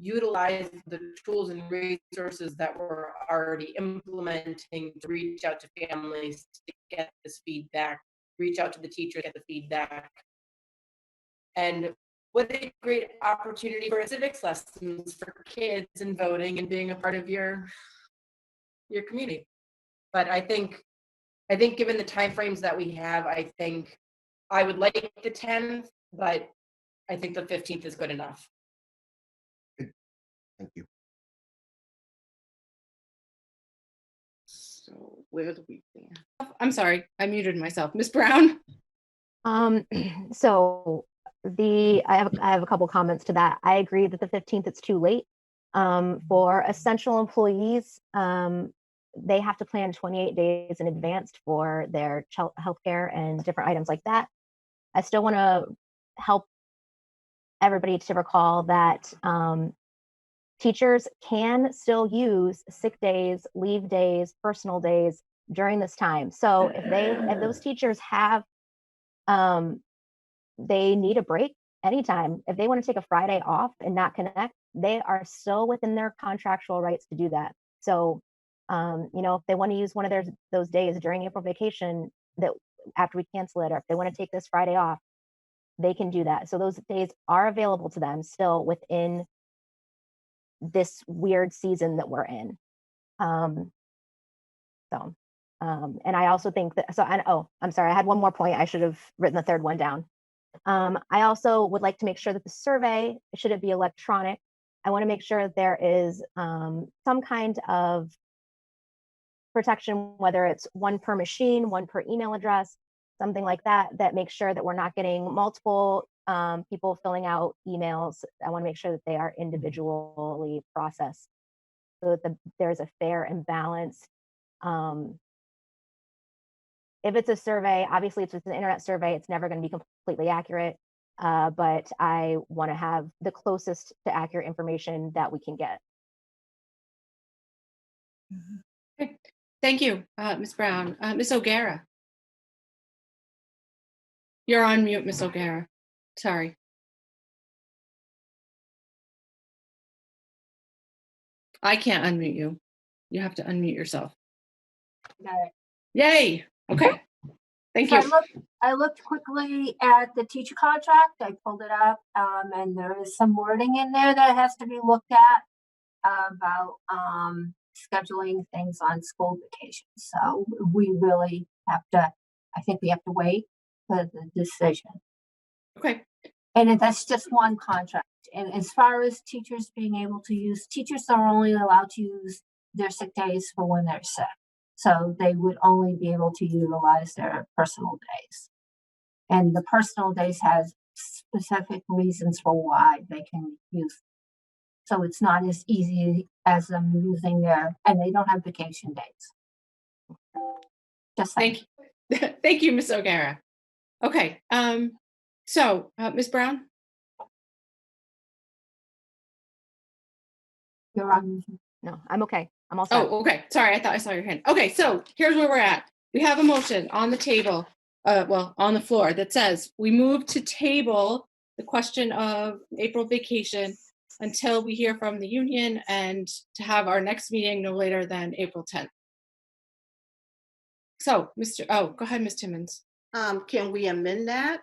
utilize the tools and resources that we're already implementing to reach out to families to get this feedback, reach out to the teachers, get the feedback. And what a great opportunity for civics lessons for kids and voting and being a part of your community. But I think given the timeframes that we have, I think I would like the 10th, but I think the 15th is good enough. Thank you. So where do we stand? I'm sorry, I muted myself. Ms. Brown? So I have a couple comments to that. I agree that the 15th it's too late. For essential employees, they have to plan 28 days in advance for their healthcare and different items like that. I still want to help everybody to recall that teachers can still use sick days, leave days, personal days during this time. So if those teachers have, they need a break anytime. If they want to take a Friday off and not connect, they are still within their contractual rights to do that. So, if they want to use one of those days during April vacation, that after we cancel it, or if they want to take this Friday off, they can do that. So those days are available to them still within this weird season that we're in. And I also think that, I'm sorry, I had one more point. I should have written the third one down. I also would like to make sure that the survey, should it be electronic, I want to make sure that there is some kind of protection, whether it's one per machine, one per email address, something like that, that makes sure that we're not getting multiple people filling out emails. I want to make sure that they are individually processed so that there's a fair and balanced. If it's a survey, obviously if it's an internet survey, it's never going to be completely accurate, but I want to have the closest to accurate information that we can get. Okay. Thank you, Ms. Brown. Ms. O'Gara. You're on mute, Ms. O'Gara. Sorry. I can't unmute you. You have to unmute yourself. Got it. Yay. Okay. Thank So you. I looked quickly at the teacher contract. I pulled it up, and there is some wording in there that has to be looked at about scheduling things on school vacations. So we really have to, I think we have to wait for the decision. Okay. And that's just one contract. And as far as teachers being able to use, teachers are only allowed to use their sick days for when they're sick. So they would only be able to utilize their personal days. And the personal days has specific reasons for why they can use. So it's not as easy as them using their, and they don't have vacation days. Just saying. Thank you. Thank you, Ms. O'Gara. Okay. So Ms. Brown? You're on. No, I'm okay. I'm all set. Oh, okay. Sorry, I thought I saw your hand. Okay, so here's where we're at. We have a motion on the table, well, on the floor that says we move to table the question of April vacation until we hear from the union and to have our next meeting no later than April 10th. So, go ahead, Ms. Timmons. Can we amend that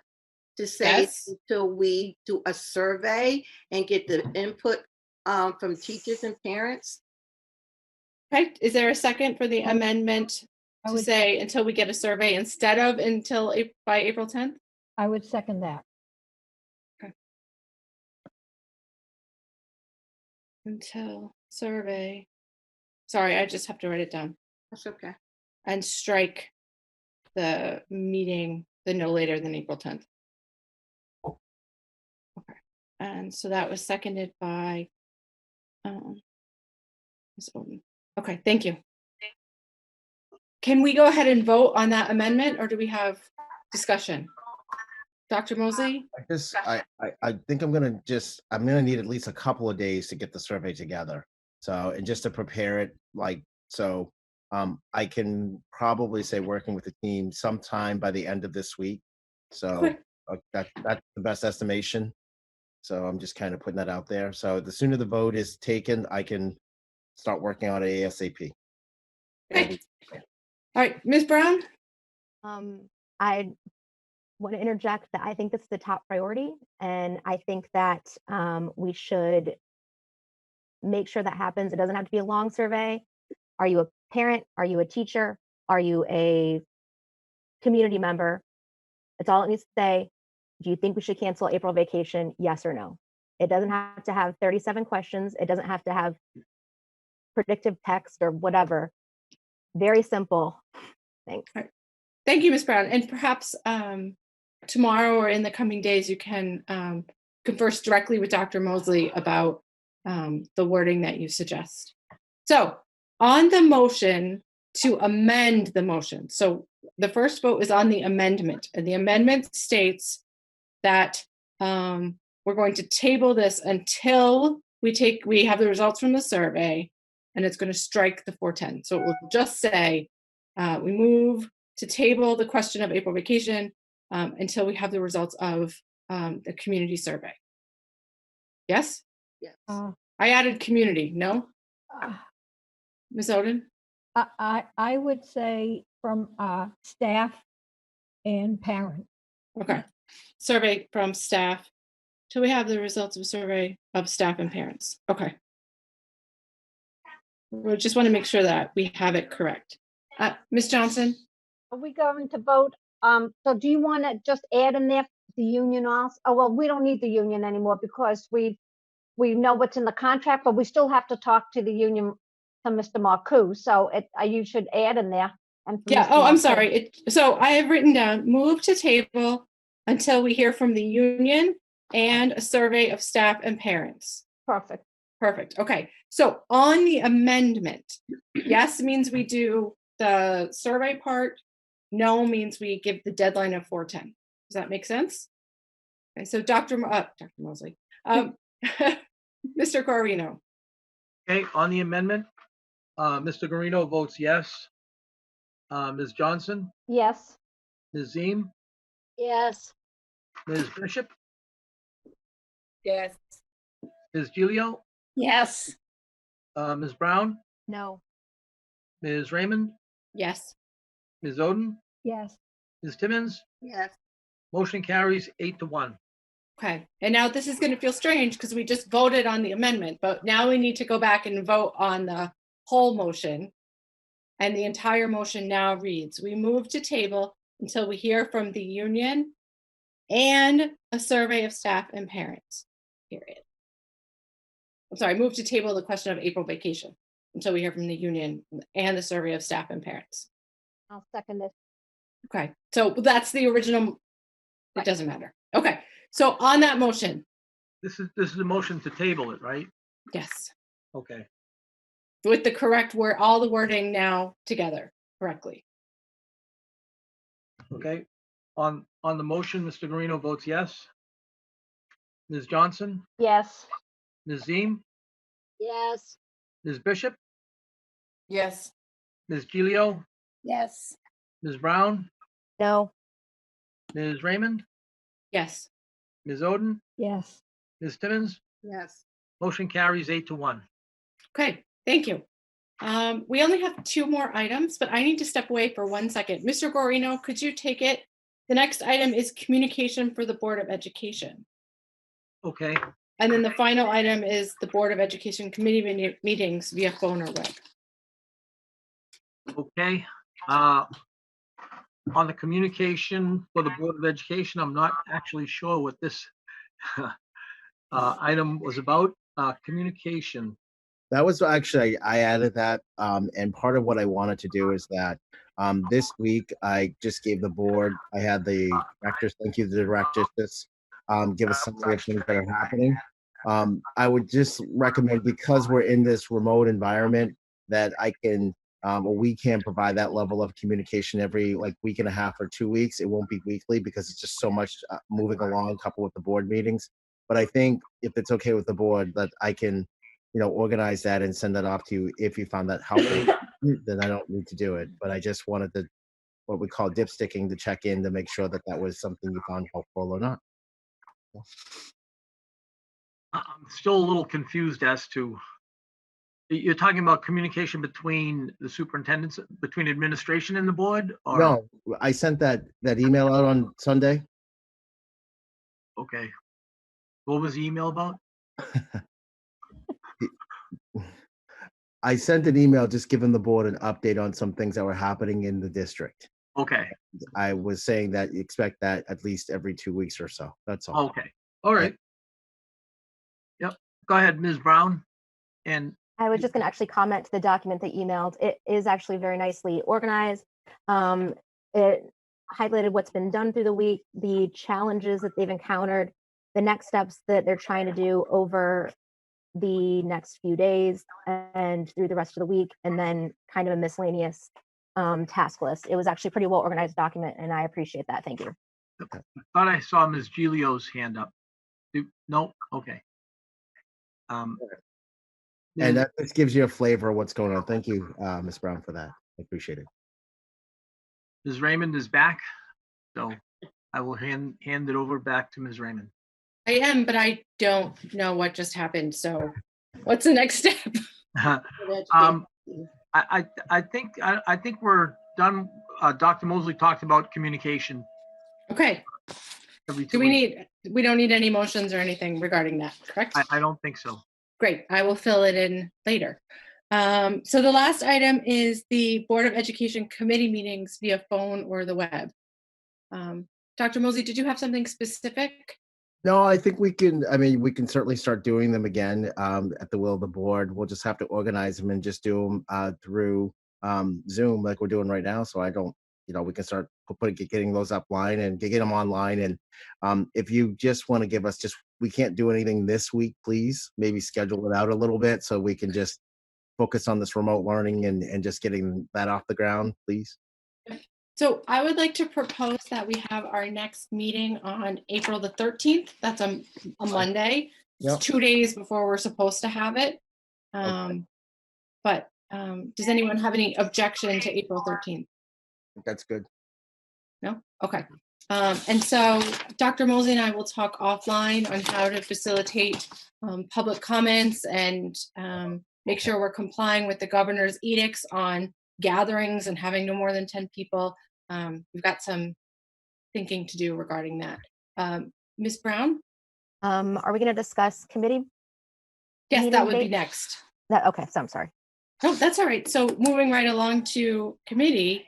to say until we do a survey and get the input from teachers and parents? Okay, is there a second for the amendment to say until we get a survey instead of until by April 10th? I would second that. Okay. Until survey. Sorry, I just have to write it down. That's okay. And strike the meeting the no later than April 10th. Okay. And so that was seconded by Ms. Oden. Okay, thank you. Can we go ahead and vote on that amendment or do we have discussion? Dr. Moseley? I think I'm gonna need at least a couple of days to get the survey together. So, and just to prepare it, I can probably say working with the team sometime by the end of this week. So that's the best estimation. So I'm just kind of putting that out there. So the sooner the vote is taken, I can start working on it ASAP. Okay. All right, Ms. Brown? I want to interject that I think this is the top priority, and I think that we should make sure that happens. It doesn't have to be a long survey. Are you a parent? Are you a teacher? Are you a community member? That's all it needs to say. Do you think we should cancel April vacation? Yes or no? It doesn't have to have 37 questions. It doesn't have to have predictive text or whatever. Very simple. Thanks. Right. Thank you, Ms. Brown. And perhaps tomorrow or in the coming days, you can converse directly with Dr. Moseley about the wording that you suggest. So on the motion to amend the motion. So the first vote is on the amendment, and the amendment states that we're going to table this until we have the results from the survey, and it's going to strike the 410. So it will just say we move to table the question of April vacation until we have the results of the community survey. Yes? Yes. I added community, no? Ms. Oden? I would say from staff and parent. Okay. Survey from staff till we have the results of a survey of staff and parents. Okay. We just want to make sure that we have it correct. Ms. Johnson? Are we going to vote? So do you want to just add in there the union also? Oh, well, we don't need the union anymore because we know what's in the contract, but we still have to talk to the union to Mr. Marcoux, so you should add in there. And for Yeah, Mr. oh, I'm Marcoux. sorry. So I have written down, move to table until we hear from the union and a survey of staff and parents. Perfect. Perfect. Okay. So on the amendment, yes means we do the survey part. No means we give the deadline of 4/10. Does that make sense? Okay. So Dr. Moseley, Mr. Corvino. Okay, on the amendment, Mr. Guarino votes yes. Ms. Johnson, Yes. Ms. Ziem, Yes. Ms. Bishop, Yes. Ms. Gilio, Yes. Ms. Brown, No. Ms. Raymond, Yes. Ms. Oden, Yes. Ms. Timmons. Yes. Motion carries 8-1. Okay. And now this is going to feel strange because we just voted on the amendment, but now we need to go back and vote on the whole motion. And the entire motion now reads, we move to table until we hear from the union and a survey of staff and parents, period. I'm sorry, move to table the question of April vacation until we hear from the union and the survey of staff and parents. I'll second this. Okay, so that's the original, it doesn't matter. Okay, so on that motion. This is a motion to table it, right? Yes. Okay. With the correct word, all the wording now together correctly. Okay. On the motion, Mr. Guarino votes yes. Ms. Johnson, Yes. Ms. Ziem, Yes. Ms. Bishop, Yes. Ms. Gilio, Yes. Ms. Brown, No. Ms. Raymond, Yes. Ms. Oden, Yes. Ms. Timmons. Yes. Motion carries 8-1. Okay, thank you. We only have 2 more items, but I need to step away for 1 second. Mr. Guarino, could you take it? The next item is communication for the Board of Education. Okay. And then the final item is the Board of Education committee meetings via phone or web. Okay. On the communication for the Board of Education, I'm not actually sure what this item was about. Communication. That was actually, I added that. And part of what I wanted to do is that this week I just gave the board, I had the directors, thank you to the directors, just give us some of the things that are happening. I would just recommend, because we're in this remote environment, that I can, or we can provide that level of communication every week and a half or 2 weeks. It won't be weekly because it's just so much moving along, coupled with the board meetings. But I think if it's okay with the board, that I can, organize that and send that off to you. If you found that helpful, then I don't need to do it. But I just wanted to, what we call dipsticking, to check in to make sure that that was something you found helpful or not. I'm still a little confused as to, you're talking about communication between the superintendents, between administration and the board? Or? No, I sent that email out on Sunday. Okay. What was the email about? I sent an email just giving the board an update on some things that were happening in the district. Okay. I was saying that you expect that at least every 2 weeks or so. That's all. Okay. All right. Yep. Go ahead, Ms. Brown. And I was just going to actually comment to the document they emailed. It is actually very nicely organized. It highlighted what's been done through the week, the challenges that they've encountered, the next steps that they're trying to do over the next few days and through the rest of the week, and then kind of a miscellaneous task list. It was actually a pretty well organized document, and I appreciate that. Thank you. I thought I saw Ms. Gilio's hand up. No? Okay. And that just gives you a flavor of what's going on. Thank you, Ms. Brown, for that. I appreciate it. Ms. Raymond is back, so I will hand it over back to Ms. Raymond. I am, but I don't know what just happened. So what's the next step? I think we're done. Dr. Moseley talked about communication. Okay. We don't need any motions or anything regarding that, correct? I don't think so. Great, I will fill it in later. So the last item is the Board of Education committee meetings via phone or the web. Dr. Moseley, did you have something specific? No, I think we can, I mean, we can certainly start doing them again at the will of the board. We'll just have to organize them and just do them through Zoom like we're doing right now. So I don't, we can start getting those upline and get them online. And if you just want to give us we can't do anything this week, please, maybe schedule it out a little bit so we can just focus on this remote learning and just getting that off the ground, please. So I would like to propose that we have our next meeting on April the 13th. That's a Monday. It's Yep. 2 days before we're supposed to have it. But does anyone have any objection to April 13th? That's good. No? Okay. And so Dr. Moseley and I will talk offline on how to facilitate public comments and make sure we're complying with the governor's edicts on gatherings and having no more than 10 people. We've got some thinking to do regarding that. Ms. Brown? Are we going to discuss committee? Yes, meeting that would be dates? next. Okay, so I'm sorry. No, that's all right. So moving right along to committee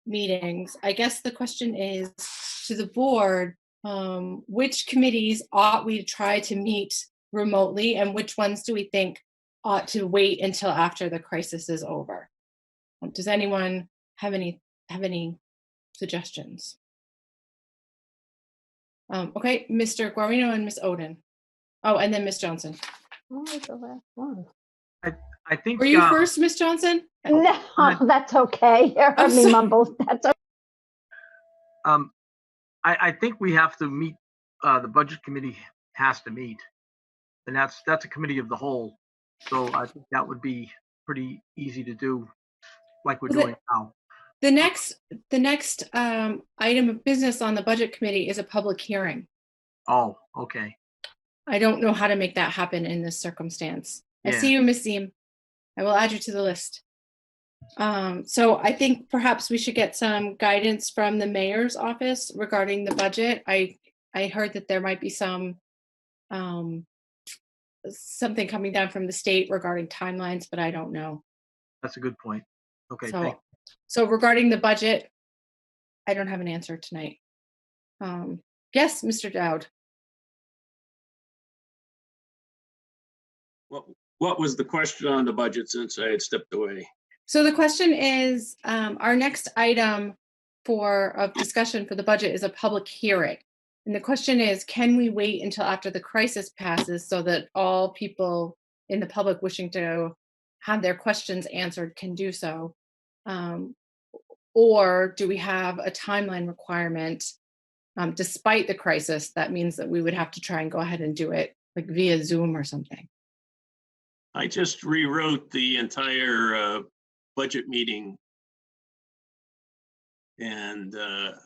meetings, I guess the question is to the board, which committees ought we try to meet remotely and which ones do we think ought to wait until after the crisis is over? Does anyone have any suggestions? Okay, Mr. Guarino and Ms. Oden. Oh, and then Ms. Johnson. What was the last one? I think. Were you first, Ms. Johnson? No, that's okay. You heard me mumble. That's okay. I think we have to meet. The budget committee has to meet, and that's a committee of the whole. So I think that would be pretty easy to do, like we're doing now. The next item of business on the budget committee is a public hearing. Oh, okay. I don't know how to make that happen in this circumstance. I Yeah. see you, Ms. Seam. I will add you to the list. So I think perhaps we should get some guidance from the mayor's office regarding the budget. I heard that there might be something coming down from the state regarding timelines, but I don't know. That's a good point. Okay, So, thank you. so regarding the budget, I don't have an answer tonight. Yes, Mr. Dowd. What was the question on the budget since I had stepped away? So the question is, our next item of discussion for the budget is a public hearing. And the question is, can we wait until after the crisis passes so that all people in the public wishing to have their questions answered can do so? Or do we have a timeline requirement despite the crisis? That means that we would have to try and go ahead and do it like via Zoom or something. I just rewrote the entire budget meeting and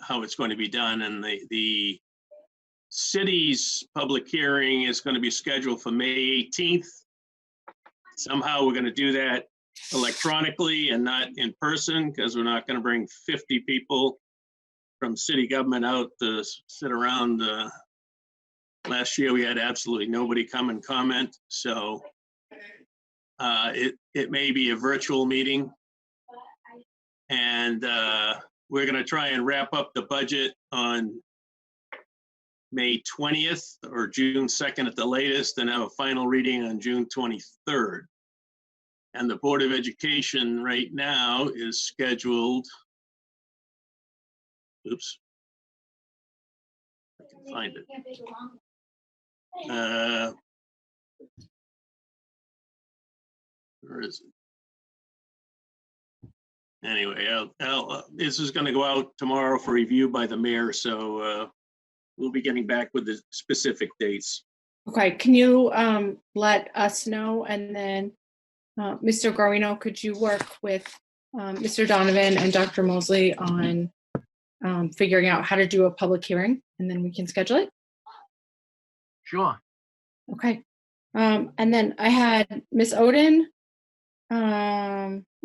how it's going to be done. And the city's public hearing is going to be scheduled for May 18th. Somehow we're going to do that electronically and not in person because we're not going to bring 50 people from city government out to sit around. Last year we had absolutely nobody come and comment. So it may be a virtual meeting. And we're going to try and wrap up the budget on May 20th or June 2nd at the latest and have a final reading on June 23rd. And the Board of Education right now is scheduled, oops, I can find it. Where is it? Anyway, this is going to go out tomorrow for review by the mayor, so we'll be getting back with the specific dates. Okay, can you let us know? And then Mr. Guarino, could you work with Mr. Donovan and Dr. Moseley on figuring out how to do a public hearing, and then we can schedule it? Sure. Okay. And then I had Ms. Oden,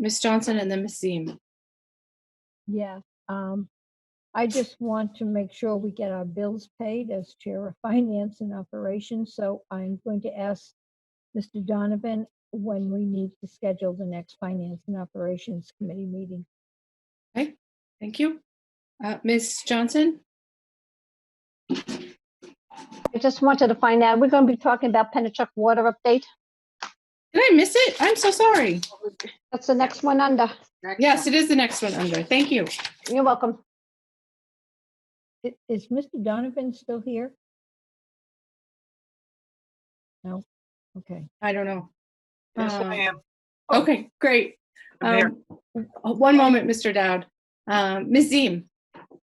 Ms. Johnson, and then Ms. Ziem. Yeah, I just want to make sure we get our bills paid as Chair of Finance and Operations. So I'm going to ask Mr. Donovan when we need to schedule the next Finance and Operations Committee meeting. Okay, thank you. Ms. Johnson? I just wanted to find out, we're going to be talking about Pennachuck water update. Did I miss it? I'm so sorry. That's the next one under. Yes, it is the next one under. Thank you. You're welcome. Is Mr. Donovan still here? No? Okay. I don't know. Yes, I am. Okay, great. I'm here. One moment, Mr. Dowd. Ms. Ziem.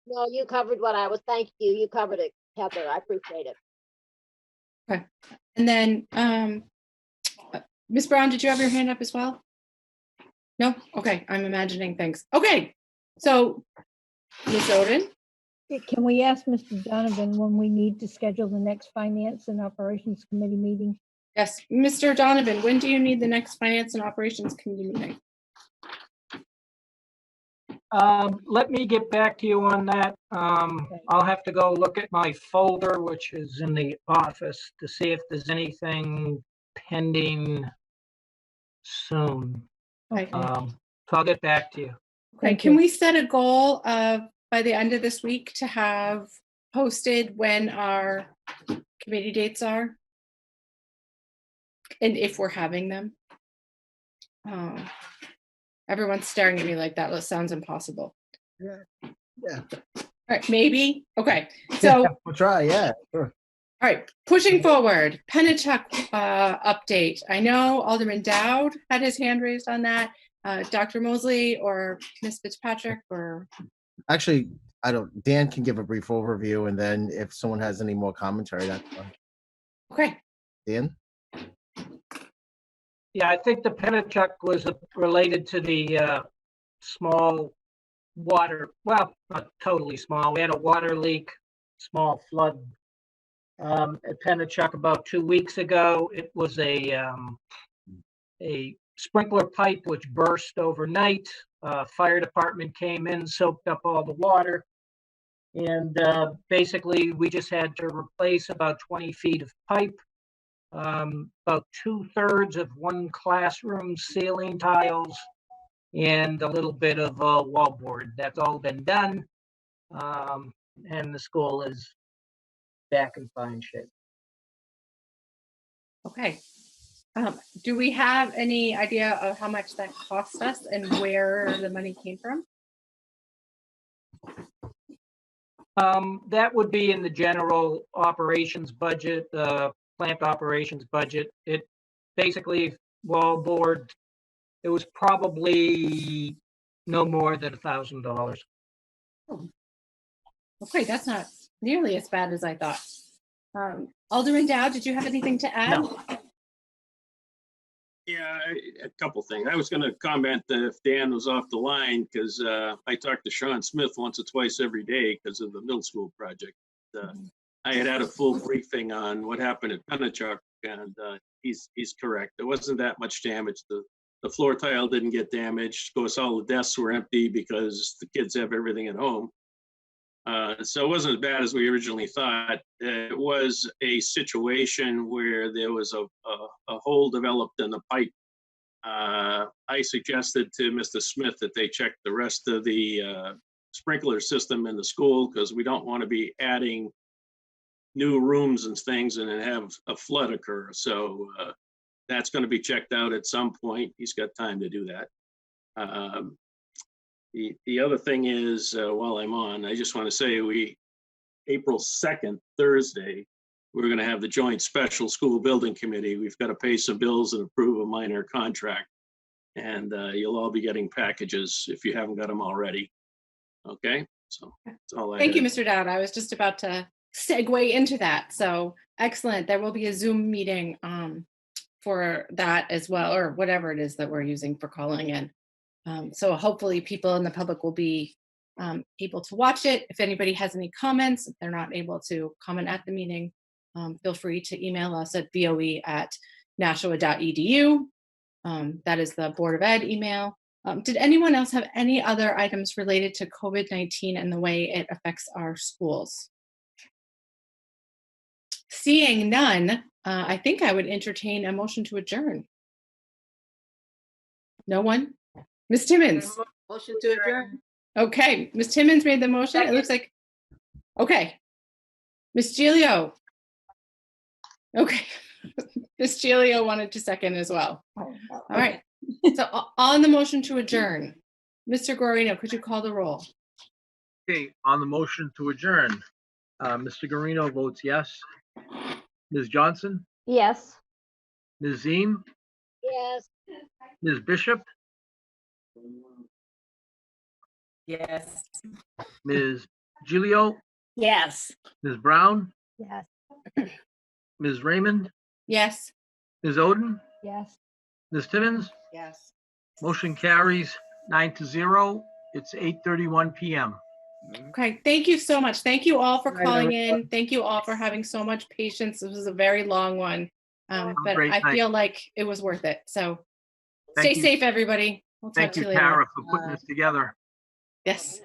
No, you covered what I was, thank you. You covered it, Heather. I appreciate it. Okay. And then, Ms. Brown, did you have your hand up as well? No? Okay, I'm imagining things. Okay, so Ms. Oden? Can we ask Mr. Donovan when we need to schedule the next Finance and Operations Committee meeting? Yes, Mr. Donovan, when do you need the next Finance and Operations Committee meeting? Let me get back to you on that. I'll have to go look at my folder, which is in the office, to see if there's anything pending soon. Okay. So I'll get back to you. Okay, can we set a goal of by the end of this week to have posted when our committee dates are? And if we're having them? Everyone's staring at me like that. That sounds impossible. Yeah. All right, maybe. Okay, so We'll try, yeah, sure. all right, pushing forward, Pennachuck update. I know Alderman Dowd had his hand raised on that. Dr. Moseley or Ms. Fitzpatrick or? Actually, Dan can give a brief overview, and then if someone has any more commentary, that's fine. Okay. Dan? Yeah, I think the Pennachuck was related to the small water, well, not totally small. We had a water leak, small flood at Pennachuck about 2 weeks ago. It was a sprinkler pipe which burst overnight. Fire department came in, soaked up all the water. And basically, we just had to replace about 20 feet of pipe. About 2/3 of one classroom ceiling tiles and a little bit of wallboard. That's all been done. And the school is back in fine shape. Okay. Do we have any idea of how much that cost us and where the money came from? That would be in the general operations budget, plant operations budget. It basically wallboard. It was probably no more than $1,000. Oh. Okay, that's not nearly as bad as I thought. Alderman Dowd, did you have anything to add? No. Yeah, a couple things. I was going to comment that if Dan was off the line, because I talked to Sean Smith once or twice every day because of the middle school project. I had a full briefing on what happened at Pennachuck, and he's correct. There wasn't that much damage. The floor tile didn't get damaged. Of course, all the desks were empty because the kids have everything at home. So it wasn't as bad as we originally thought. It was a situation where there was a hole developed in the pipe. I suggested to Mr. Smith that they check the rest of the sprinkler system in the school because we don't want to be adding new rooms and things and then have a flood occur. So that's going to be checked out at some point. He's got time to do that. The other thing is, while I'm on, I just want to say April 2nd, Thursday, we're going to have the joint special school building committee. We've got to pay some bills and approve a minor contract. And you'll all be getting packages if you haven't got them already. Okay, so that's all I Thank you, had. Mr. Dowd. I was just about to segue into that. So excellent. There will be a Zoom meeting for that as well, or whatever it is that we're using for calling in. So hopefully people in the public will be able to watch it. If anybody has any comments, if they're not able to comment at the meeting, feel free to email us at boe@nashua.edu. That is the Board of Ed email. Did anyone else have any other items related to COVID-19 and the way it affects our schools? Seeing none, I think I would entertain a motion to adjourn. No one? Ms. Timmons? Motion to adjourn. Okay, Ms. Timmons made the motion. It looks like, okay. Ms. Gilio? Okay. Ms. Gilio wanted to second as well. All right. So on the motion to adjourn, Mr. Guarino, could you call the roll? Okay, on the motion to adjourn, Mr. Guarino votes yes. Ms. Johnson, Yes. Ms. Ziem, Yes. Ms. Bishop, Yes. Ms. Gilio, Yes. Ms. Brown, Yes. Ms. Raymond, Yes. Ms. Oden, Yes. Ms. Timmons. Yes. Motion carries 9-0. It's 8:31 p.m. Okay, thank you so much. Thank you all for Good night, calling everyone. in. Thank you all for having so much patience. This was a very long one, a but great I night. feel like it was worth it. So Thank stay you. safe, everybody. We'll talk Thank to you, you later. Tara, for putting this together. Yes.